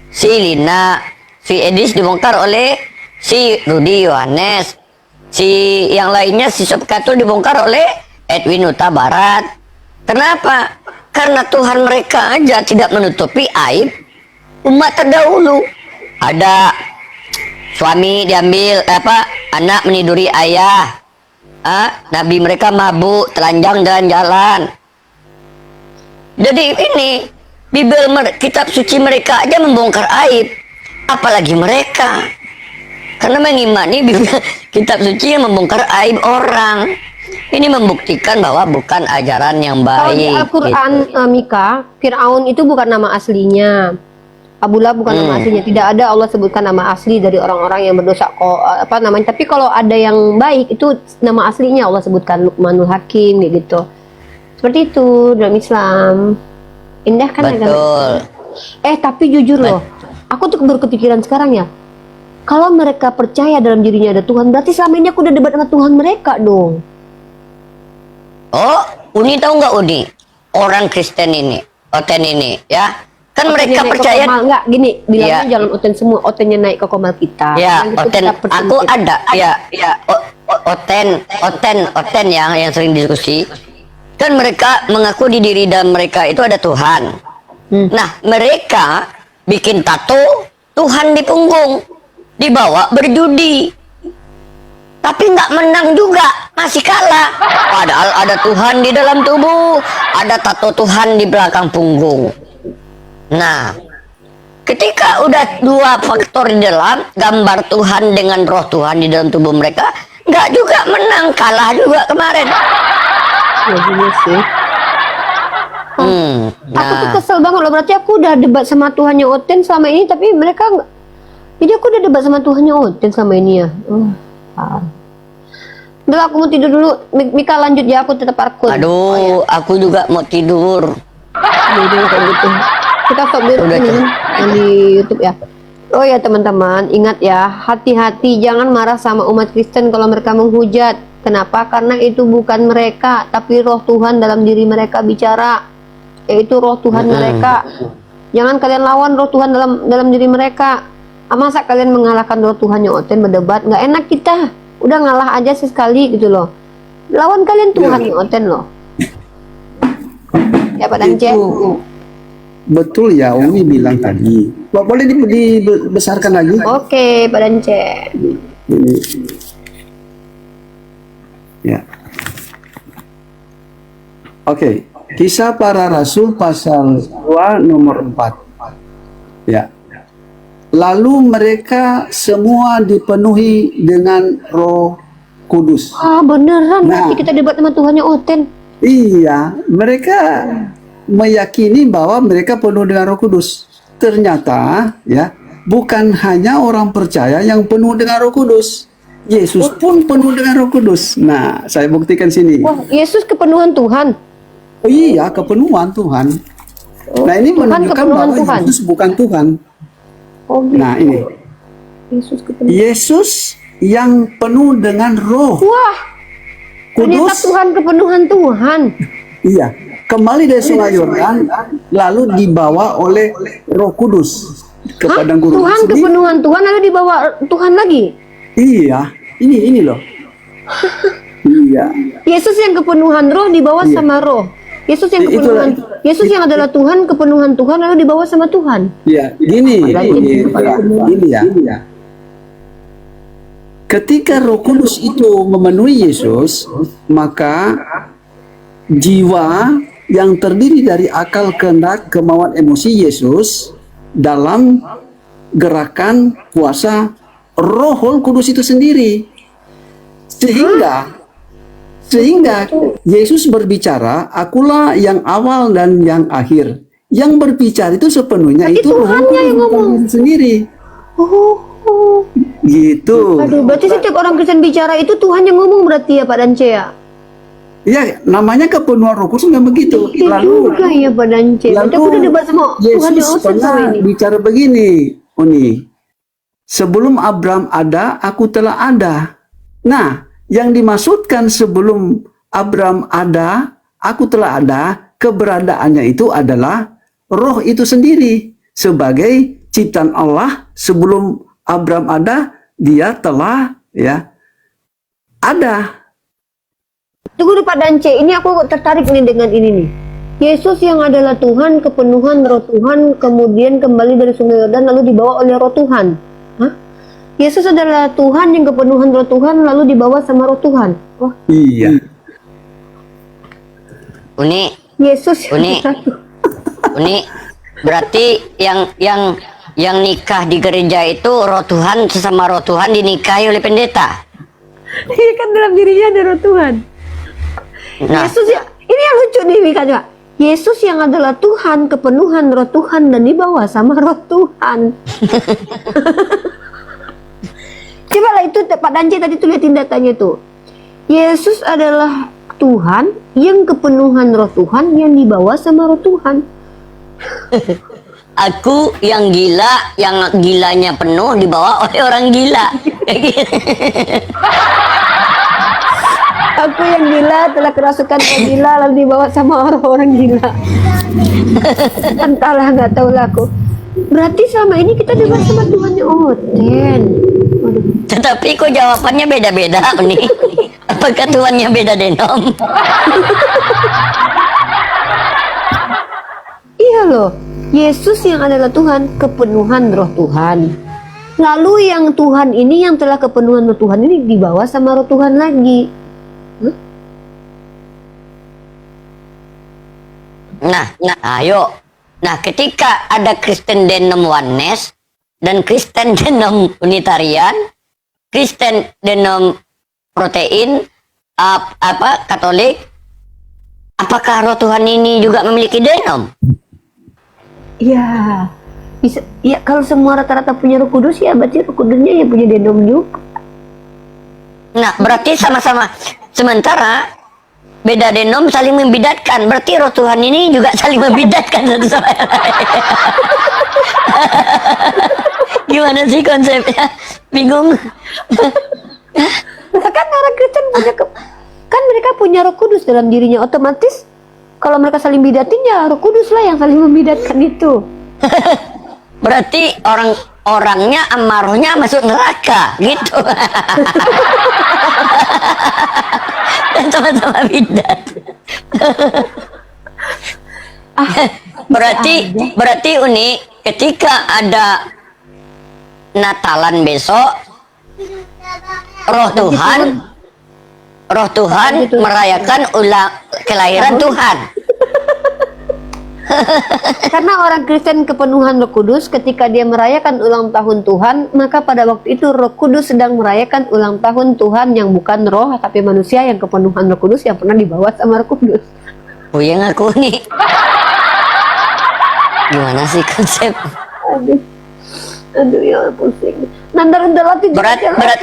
si Lina, si Edis dibongkar oleh si Rudy Yohanes, si yang lainnya si Sobkatul dibongkar oleh Edwin Huta Barat. Kenapa? Karena Tuhan mereka aja tidak menutupi aib umat terdahulu. Ada suami diambil anak meniduri ayah, nabi mereka mabuk telanjang jalan-jalan. Jadi ini Bible kitab suci mereka aja membongkar aib, apalagi mereka, karena mengimani kitab suci yang membongkar aib orang. Ini membuktikan bahwa bukan ajaran yang baik. Kalau di Al-Quran Mika, Fir'aun itu bukan nama aslinya. Abu Lahab bukan nama aslinya, tidak ada Allah sebutkan nama asli dari orang-orang yang berdosa tapi kalau ada yang baik itu nama aslinya Allah sebutkan, Luqmanul Hakim gitu. Seperti itu dalam Islam. Indah kan? Betul. Tapi jujur loh, aku tuh baru kepikiran sekarang ya. Kalau mereka percaya dalam dirinya ada Tuhan, berarti selama ini aku udah debat sama Tuhan mereka dong. Oh, Uni tahu nggak Uni? Orang Kristen ini, Oten ini, ya. Kan Otennya mereka percaya enggak gini, bilangnya jangan Oten semua, Otennya naik ke komal kita. Ya, Oten, aku ada, Oten yang sering diskusi. Kan mereka mengaku di diri dan mereka itu ada Tuhan. Nah, mereka bikin tato Tuhan di punggung, dibawa berjudi. tapi nggak menang juga, masih kalah. Padahal ada Tuhan di dalam tubuh, ada tato Tuhan di belakang punggung. Nah, ketika udah dua faktor di dalam, gambar Tuhan dengan roh Tuhan di dalam tubuh mereka, nggak juga menang, kalah juga kemarin. Ya juga sih. Aku tuh kesel banget loh, berarti aku udah debat sama Tuhannya Oten selama ini, tapi mereka nggak. Jadi aku udah debat sama Tuhannya Oten selama ini ya. Udah, aku mau tidur dulu. Mika lanjut ya, aku tetap parkur. Aduh, aku juga mau tidur. Udah kayak gitu. Kita stop dulu ini yang di YouTube ya. Oh ya teman-teman, ingat ya, hati-hati jangan marah sama umat Kristen kalau mereka menghujat. Kenapa? Karena itu bukan mereka, tapi roh Tuhan dalam diri mereka bicara. Yaitu roh Tuhan mereka. Jangan kalian lawan roh Tuhan dalam diri mereka. Masa kalian mengalahkan roh Tuhannya Oten berdebat? Nggak enak kita. Udah ngalah aja sekali gitu loh. Lawan kalian Tuhannya Oten loh. Ya Pak Dance. Betul ya, Umi bilang tadi. Boleh dibesarkan lagi? Oke, Pak Dance. Ini. Ya. Oke, Kisah Para Rasul pasal 2 nomor 4. Ya. Lalu mereka semua dipenuhi dengan Roh Kudus. Beneran berarti kita debat sama Tuhannya Oten. Iya, mereka meyakini bahwa mereka penuh dengan Roh Kudus. Ternyata ya, bukan hanya orang percaya yang penuh dengan Roh Kudus. Yesus pun penuh dengan Roh Kudus. Nah, saya buktikan sini. Wah, Yesus kepenuhan Tuhan. Oh iya, kepenuhan Tuhan. Nah, ini menunjukkan bahwa Tuhan. Yesus bukan Tuhan. Gitu. Nah, ini Yesus yang penuh dengan Roh. Wah, ternyata Kudus. Tuhan kepenuhan Tuhan. Iya, kembali dari Sungai Yordan, lalu dibawa oleh Roh Kudus ke padang gurun. Tuhan kepenuhan Tuhan lalu dibawa Tuhan lagi. Iya, ini loh. Iya. Yesus yang kepenuhan Roh dibawa sama Roh. Yesus yang kepenuhan, Yesus yang adalah Tuhan kepenuhan Tuhan lalu dibawa sama Tuhan. Iya, ini ya. Ketika Roh Kudus itu memenuhi Yesus, maka jiwa yang terdiri dari akal, kehendak, kemauan, emosi Yesus dalam gerakan kuasa Roh Kudus itu sendiri. Sehingga Yesus berbicara, akulah yang awal dan yang akhir. Yang berbicara itu sepenuhnya berarti itu Tuhannya yang ngomong sendiri. Gitu. Aduh, berarti setiap orang Kristen bicara itu Tuhan yang ngomong berarti ya Pak Dance ya? Ya, namanya kepenuhan Roh Kudus memang begitu. Lalu juga ya Pak Dance. Berarti aku udah debat sama Tuhan yang Yesus Oten pernah sama ini. bicara begini, Uni. Sebelum Abraham ada, aku telah ada. Nah, yang dimaksudkan sebelum Abraham ada, aku telah ada, keberadaannya itu adalah Roh itu sendiri. Sebagai ciptaan Allah, sebelum Abraham ada, dia telah ada. Tunggu dulu Pak Dance, ini aku tertarik nih dengan ini nih. Yesus yang adalah Tuhan, kepenuhan Roh Tuhan, kemudian kembali dari Sungai Yordan lalu dibawa oleh Roh Tuhan. Hah? Yesus adalah Tuhan yang kepenuhan Roh Tuhan lalu dibawa sama Roh Tuhan. Wah. Iya. Uni, Yesus Uni, berarti yang nikah di gereja itu Roh Tuhan sesama Roh Tuhan dinikahi oleh pendeta. Iya kan dalam dirinya ada Roh Tuhan. Nah, Yesus ya, ini yang lucu nih Mika juga. Yesus yang adalah Tuhan, kepenuhan Roh Tuhan dan dibawa sama Roh Tuhan. Coba lah itu Pak Dance tadi tuh lihatin datanya tuh. Yesus adalah Tuhan yang kepenuhan Roh Tuhan yang dibawa sama Roh Tuhan. aku yang gila, yang gilanya penuh dibawa oleh orang gila. Aku yang gila telah kerasukan orang gila lalu dibawa sama orang-orang gila. Entahlah, nggak tahu lah aku. Berarti selama ini kita debat sama Tuhannya Oten. Waduh. Tetapi kok jawabannya beda-beda nih. Apakah Tuhannya beda denom? Iya loh, Yesus yang adalah Tuhan, kepenuhan Roh Tuhan. Lalu yang Tuhan ini, yang telah kepenuhan roh Tuhan ini dibawa sama roh Tuhan lagi. Nah, ayo. Nah, ketika ada Kristen Denom Oneness dan Kristen Denom Unitarian, Kristen Denom Protein, Katolik, apakah roh Tuhan ini juga memiliki denom? Ya, bisa. Ya kalau semua rata-rata punya Roh Kudus, ya berarti Roh Kudusnya yang punya denom juga. Nah, berarti sama-sama. Sementara beda denom saling membidatkan. Berarti roh Tuhan ini juga saling membidatkan satu sama yang lain. Gimana sih konsepnya? Bingung. Nah, kan orang Kristen punya kan mereka punya Roh Kudus dalam dirinya, otomatis kalau mereka saling bidatin, ya Roh Kudus lah yang saling membidatkan itu. Berarti orangnya sama rohnya masuk neraka gitu. Dan sama-sama bidat. berarti Uni, ketika ada Natalan besok, roh Tuhan merayakan kelahiran Tuhan. Karena orang Kristen kepenuhan Roh Kudus, ketika dia merayakan ulang tahun Tuhan, maka pada waktu itu Roh Kudus sedang merayakan ulang tahun Tuhan yang bukan roh tapi manusia yang kepenuhan Roh Kudus yang pernah dibawa sama Roh Kudus. Oh ya, ngaku nih. Gimana sih konsep? Aduh ya pusing.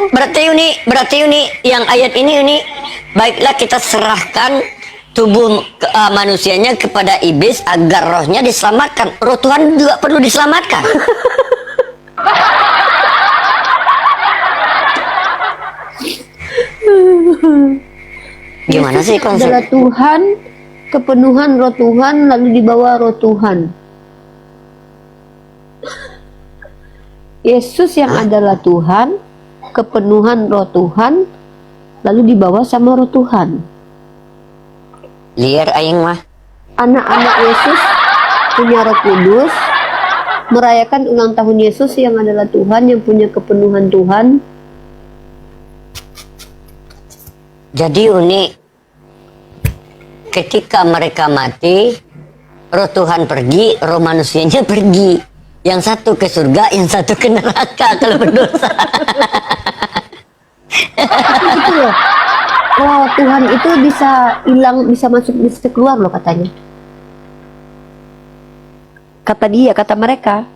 Berarti Uni yang ayat ini baiklah kita serahkan tubuh manusianya kepada iblis agar rohnya diselamatkan. Roh Tuhan juga perlu diselamatkan. Gimana sih konsep? Adalah Tuhan, kepenuhan Roh Tuhan lalu dibawa Roh Tuhan. Yesus yang adalah Tuhan, kepenuhan Roh Tuhan lalu dibawa sama Roh Tuhan. Liar aing mah. Anak-anak Yesus punya Roh Kudus, merayakan ulang tahun Yesus yang adalah Tuhan, yang punya kepenuhan Tuhan. Jadi Uni, ketika mereka mati, roh Tuhan pergi, roh manusianya pergi. Yang satu ke surga, yang satu ke neraka kalau berdosa. Gitu loh. Oh, Tuhan itu bisa hilang, bisa masuk, bisa keluar loh katanya. Kata mereka,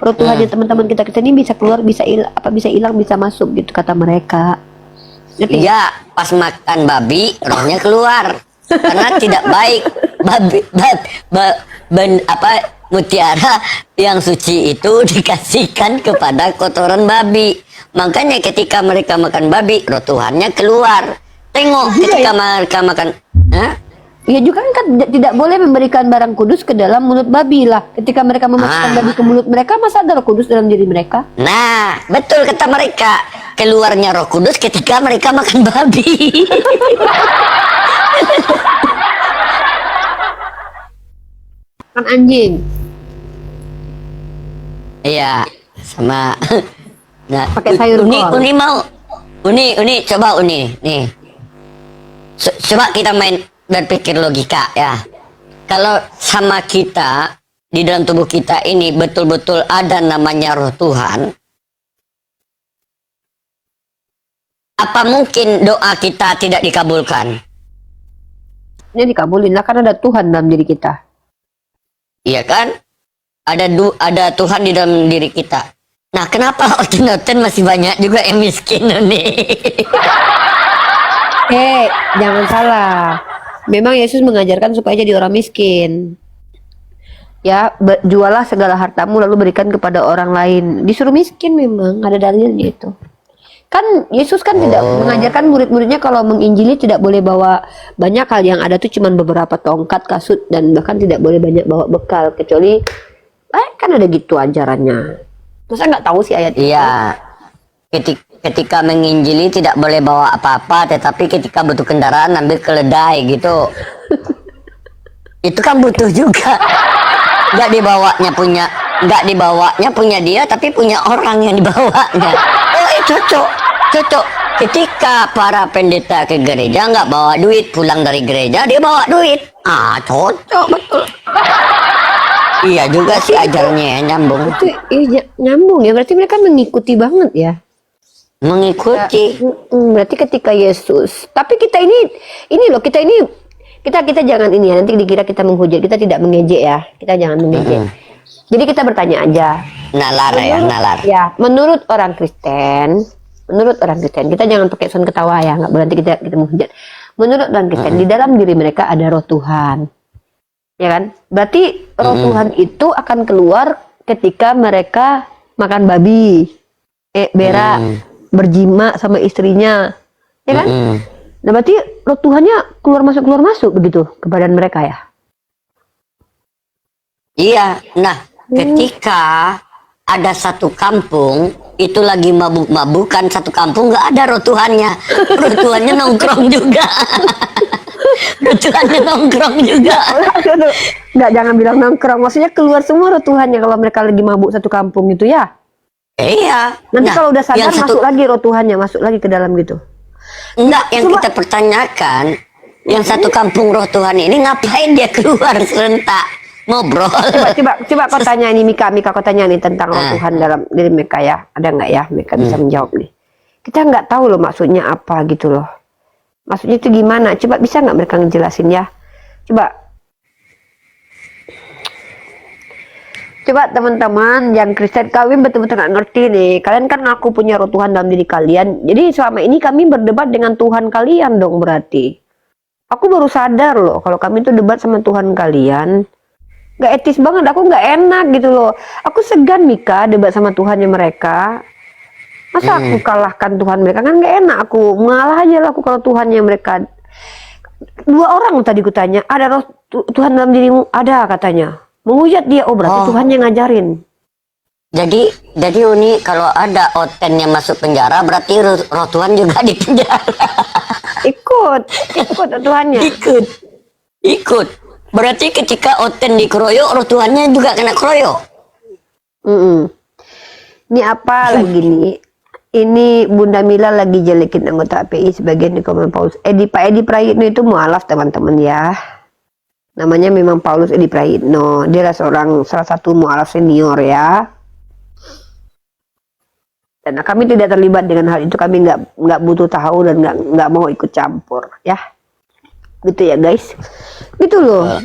roh Tuhan yang teman-teman kita ini bisa keluar, bisa hilang, bisa masuk gitu kata mereka. Iya, pas makan babi, rohnya keluar karena tidak baik. Mutiara yang suci itu dikasihkan kepada kotoran babi. Makanya ketika mereka makan babi, roh Tuhannya keluar. Tengok ketika mereka makan, ya juga kan tidak boleh memberikan barang kudus ke dalam mulut babi lah. Ketika mereka memasukkan babi ke mulut mereka, masa ada roh kudus dalam diri mereka? Nah, betul kata mereka. Keluarnya roh kudus ketika mereka makan babi. Kan anjing. Iya, sama. Nah, pakai sayur kol. Uni, coba Uni, nih. Coba kita main berpikir logika ya. Kalau sama kita di dalam tubuh kita ini betul-betul ada namanya roh Tuhan, apa mungkin doa kita tidak dikabulkan? Ini dikabulin lah karena ada Tuhan dalam diri kita. Iya kan? Ada Tuhan di dalam diri kita. Nah, kenapa oten-oten masih banyak juga yang miskin nih? Jangan salah. Memang Yesus mengajarkan supaya jadi orang miskin. Ya, jualah segala hartamu lalu berikan kepada orang lain. Disuruh miskin memang, ada dalilnya itu. Kan Yesus kan tidak mengajarkan murid-muridnya kalau menginjili tidak boleh bawa banyak hal, yang ada tuh cuman beberapa tongkat, kasut, dan bahkan tidak boleh banyak bawa bekal kecuali kan ada gitu ajarannya. Terus saya nggak tahu sih ayat itu. Iya. Ketika menginjili tidak boleh bawa apa-apa, tetapi ketika butuh kendaraan ambil keledai gitu. Itu kan butuh juga. nggak dibawanya punya dia, tapi punya orang yang dibawanya. Oh, cocok. Ketika para pendeta ke gereja nggak bawa duit, pulang dari gereja dia bawa duit. Cocok betul. Iya juga sih ajarnya nyambung. Itu nyambung ya, berarti mereka mengikuti banget ya. Mengikuti. Berarti ketika Yesus, tapi kita ini loh, kita jangan ini ya, nanti dikira kita menghujat, kita tidak mengejek ya, kita jangan mengejek. Jadi kita bertanya aja. Nalar. Ya, menurut orang Kristen, kita jangan pakai sound ketawa ya, nggak berarti kita menghujat. Menurut orang Kristen, di dalam diri mereka ada roh Tuhan. Ya kan? Berarti roh Tuhan itu akan keluar ketika mereka makan babi, berak, berjima sama istrinya, ya kan? Nah, berarti roh Tuhannya keluar masuk begitu ke badan mereka ya? Iya. Nah, ketika ada satu kampung itu lagi mabuk-mabukan, satu kampung nggak ada roh Tuhannya. Roh Tuhannya nongkrong juga. Roh Tuhannya nongkrong juga. Nggak, jangan bilang nongkrong, maksudnya keluar semua roh Tuhannya kalau mereka lagi mabuk satu kampung itu ya? Iya. Nanti kalau udah sadar masuk lagi roh Tuhannya, masuk lagi ke dalam gitu. Enggak, yang kita pertanyakan, yang satu kampung roh Tuhan ini ngapain dia keluar serentak ngobrol? Coba kau tanya ini Mika kau tanya nih tentang roh Tuhan dalam diri mereka ya, ada nggak ya? Mereka bisa menjawab nih. Kita nggak tahu loh maksudnya apa gitu loh. Maksudnya itu gimana? Coba bisa nggak mereka ngejelasin ya? Coba teman-teman yang Kristen, kalian betul-betul nggak ngerti nih. Kalian kan ngaku punya roh Tuhan dalam diri kalian. Jadi selama ini kami berdebat dengan Tuhan kalian dong berarti. Aku baru sadar loh kalau kami tuh debat sama Tuhan kalian. Gak etis banget, aku nggak enak gitu loh. Aku segan Mika debat sama Tuhannya mereka. Masa aku kalahkan Tuhan mereka, kan gak enak. Aku mengalah aja lah aku kalau Tuhannya mereka. 2 orang tadi ku tanya, ada roh Tuhan dalam dirimu? Ada katanya. Menghujat dia, berarti Tuhan yang ngajarin. Jadi Uni, kalau ada Oten yang masuk penjara, berarti roh Tuhan juga di penjara. Ikut Tuhannya. Ikut. Berarti ketika Oten dikeroyok, roh Tuhannya juga kena keroyok. Ini apa lagi nih? Ini Bunda Mila lagi jelekin anggota API sebagian di komen Paulus. Pak Edi Prayitno itu mualaf teman-teman ya. Namanya memang Paulus Edi Prayitno. Dia adalah salah satu mualaf senior ya. Dan kami tidak terlibat dengan hal itu. Kami nggak butuh tahu dan nggak mau ikut campur ya. Gitu ya guys. Gitu loh.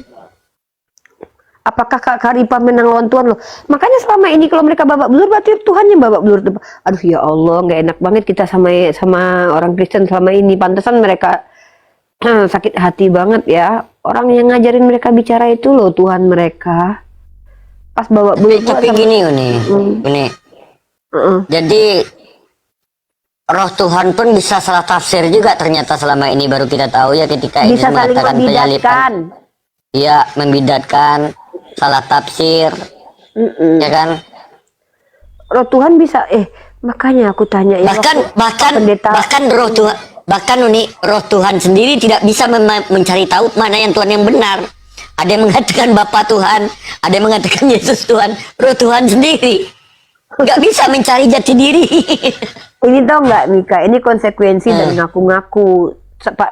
Apakah Kak Karipa menang lawan Tuhan loh? Makanya selama ini kalau mereka babak belur, berarti Tuhannya babak belur. Aduh ya Allah, nggak enak banget kita sama orang Kristen selama ini. Pantesan mereka sakit hati banget ya. Orang yang ngajarin mereka bicara itu loh Tuhan mereka. Pas babak belur. Tapi gini Uni. Jadi roh Tuhan pun bisa salah tafsir juga ternyata selama ini, baru kita tahu ya ketika bisa ini mengatakan penyalipan. Iya, membidatkan, salah tafsir. Ya kan? Roh Tuhan bisa makanya aku tanya ya. Bahkan Uni, roh Tuhan sendiri tidak bisa mencari tahu mana yang Tuhan yang benar. Ada yang mengatakan Bapa Tuhan, ada yang mengatakan Yesus Tuhan. Roh Tuhan sendiri nggak bisa mencari jati diri. Ini tau nggak Mika, ini konsekuensi dari ngaku-ngaku.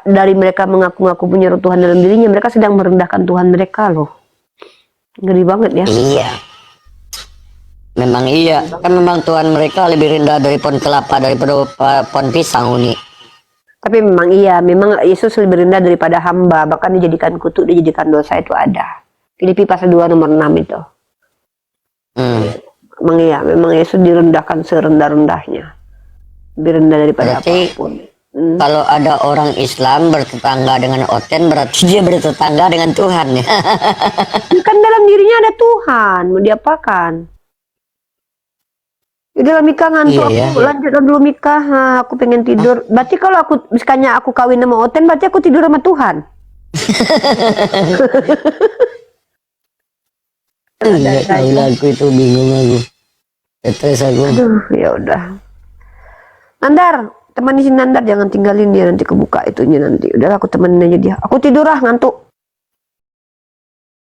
Dari mereka mengaku-ngaku punya roh Tuhan dalam dirinya, mereka sedang merendahkan Tuhan mereka loh. Ngeri banget ya. Iya. Memang iya. Kan memang Tuhan mereka lebih rendah dari pohon kelapa daripada pohon pisang Uni. Tapi memang iya, memang Yesus lebih rendah daripada hamba. Bahkan dijadikan kutuk, dijadikan dosa itu ada. Filipi pasal 2 nomor 6 itu. Memang iya, memang Yesus direndahkan serendah-rendahnya. Lebih rendah daripada apapun. Kalau ada orang Islam bertetangga dengan Oten, berarti dia bertetangga dengan Tuhan ya. Kan dalam dirinya ada Tuhan, mau diapakan? Udah Mika ngantuk, lanjutkan dulu Mika. Aku pengen tidur. Berarti kalau misalnya aku kawin sama Oten, berarti aku tidur sama Tuhan. Aku itu bingung aku. Stres aku. Aduh, ya udah. Nandar, temani si Nandar, jangan tinggalin dia, nanti kebuka itunya nanti. Udahlah aku temenin aja dia. Aku tidur ngantuk.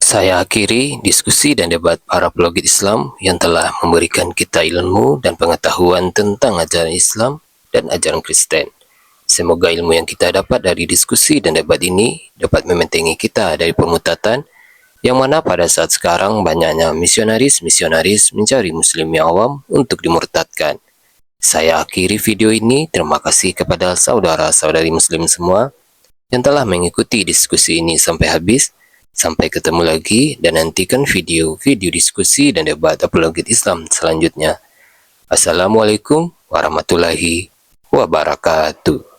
Saya akhiri diskusi dan debat para apologet Islam yang telah memberikan kita ilmu dan pengetahuan tentang ajaran Islam dan ajaran Kristen. Semoga ilmu yang kita dapat dari diskusi dan debat ini dapat membentengi kita dari permutatan, yang mana pada saat sekarang banyaknya misionaris-misionaris mencari muslim yang awam untuk dimurtadkan. Saya akhiri video ini. Terima kasih kepada saudara-saudari muslim semua yang telah mengikuti diskusi ini sampai habis. Sampai ketemu lagi dan nantikan video-video diskusi dan debat apologet Islam selanjutnya. Assalamualaikum warahmatullahi wabarakatuh.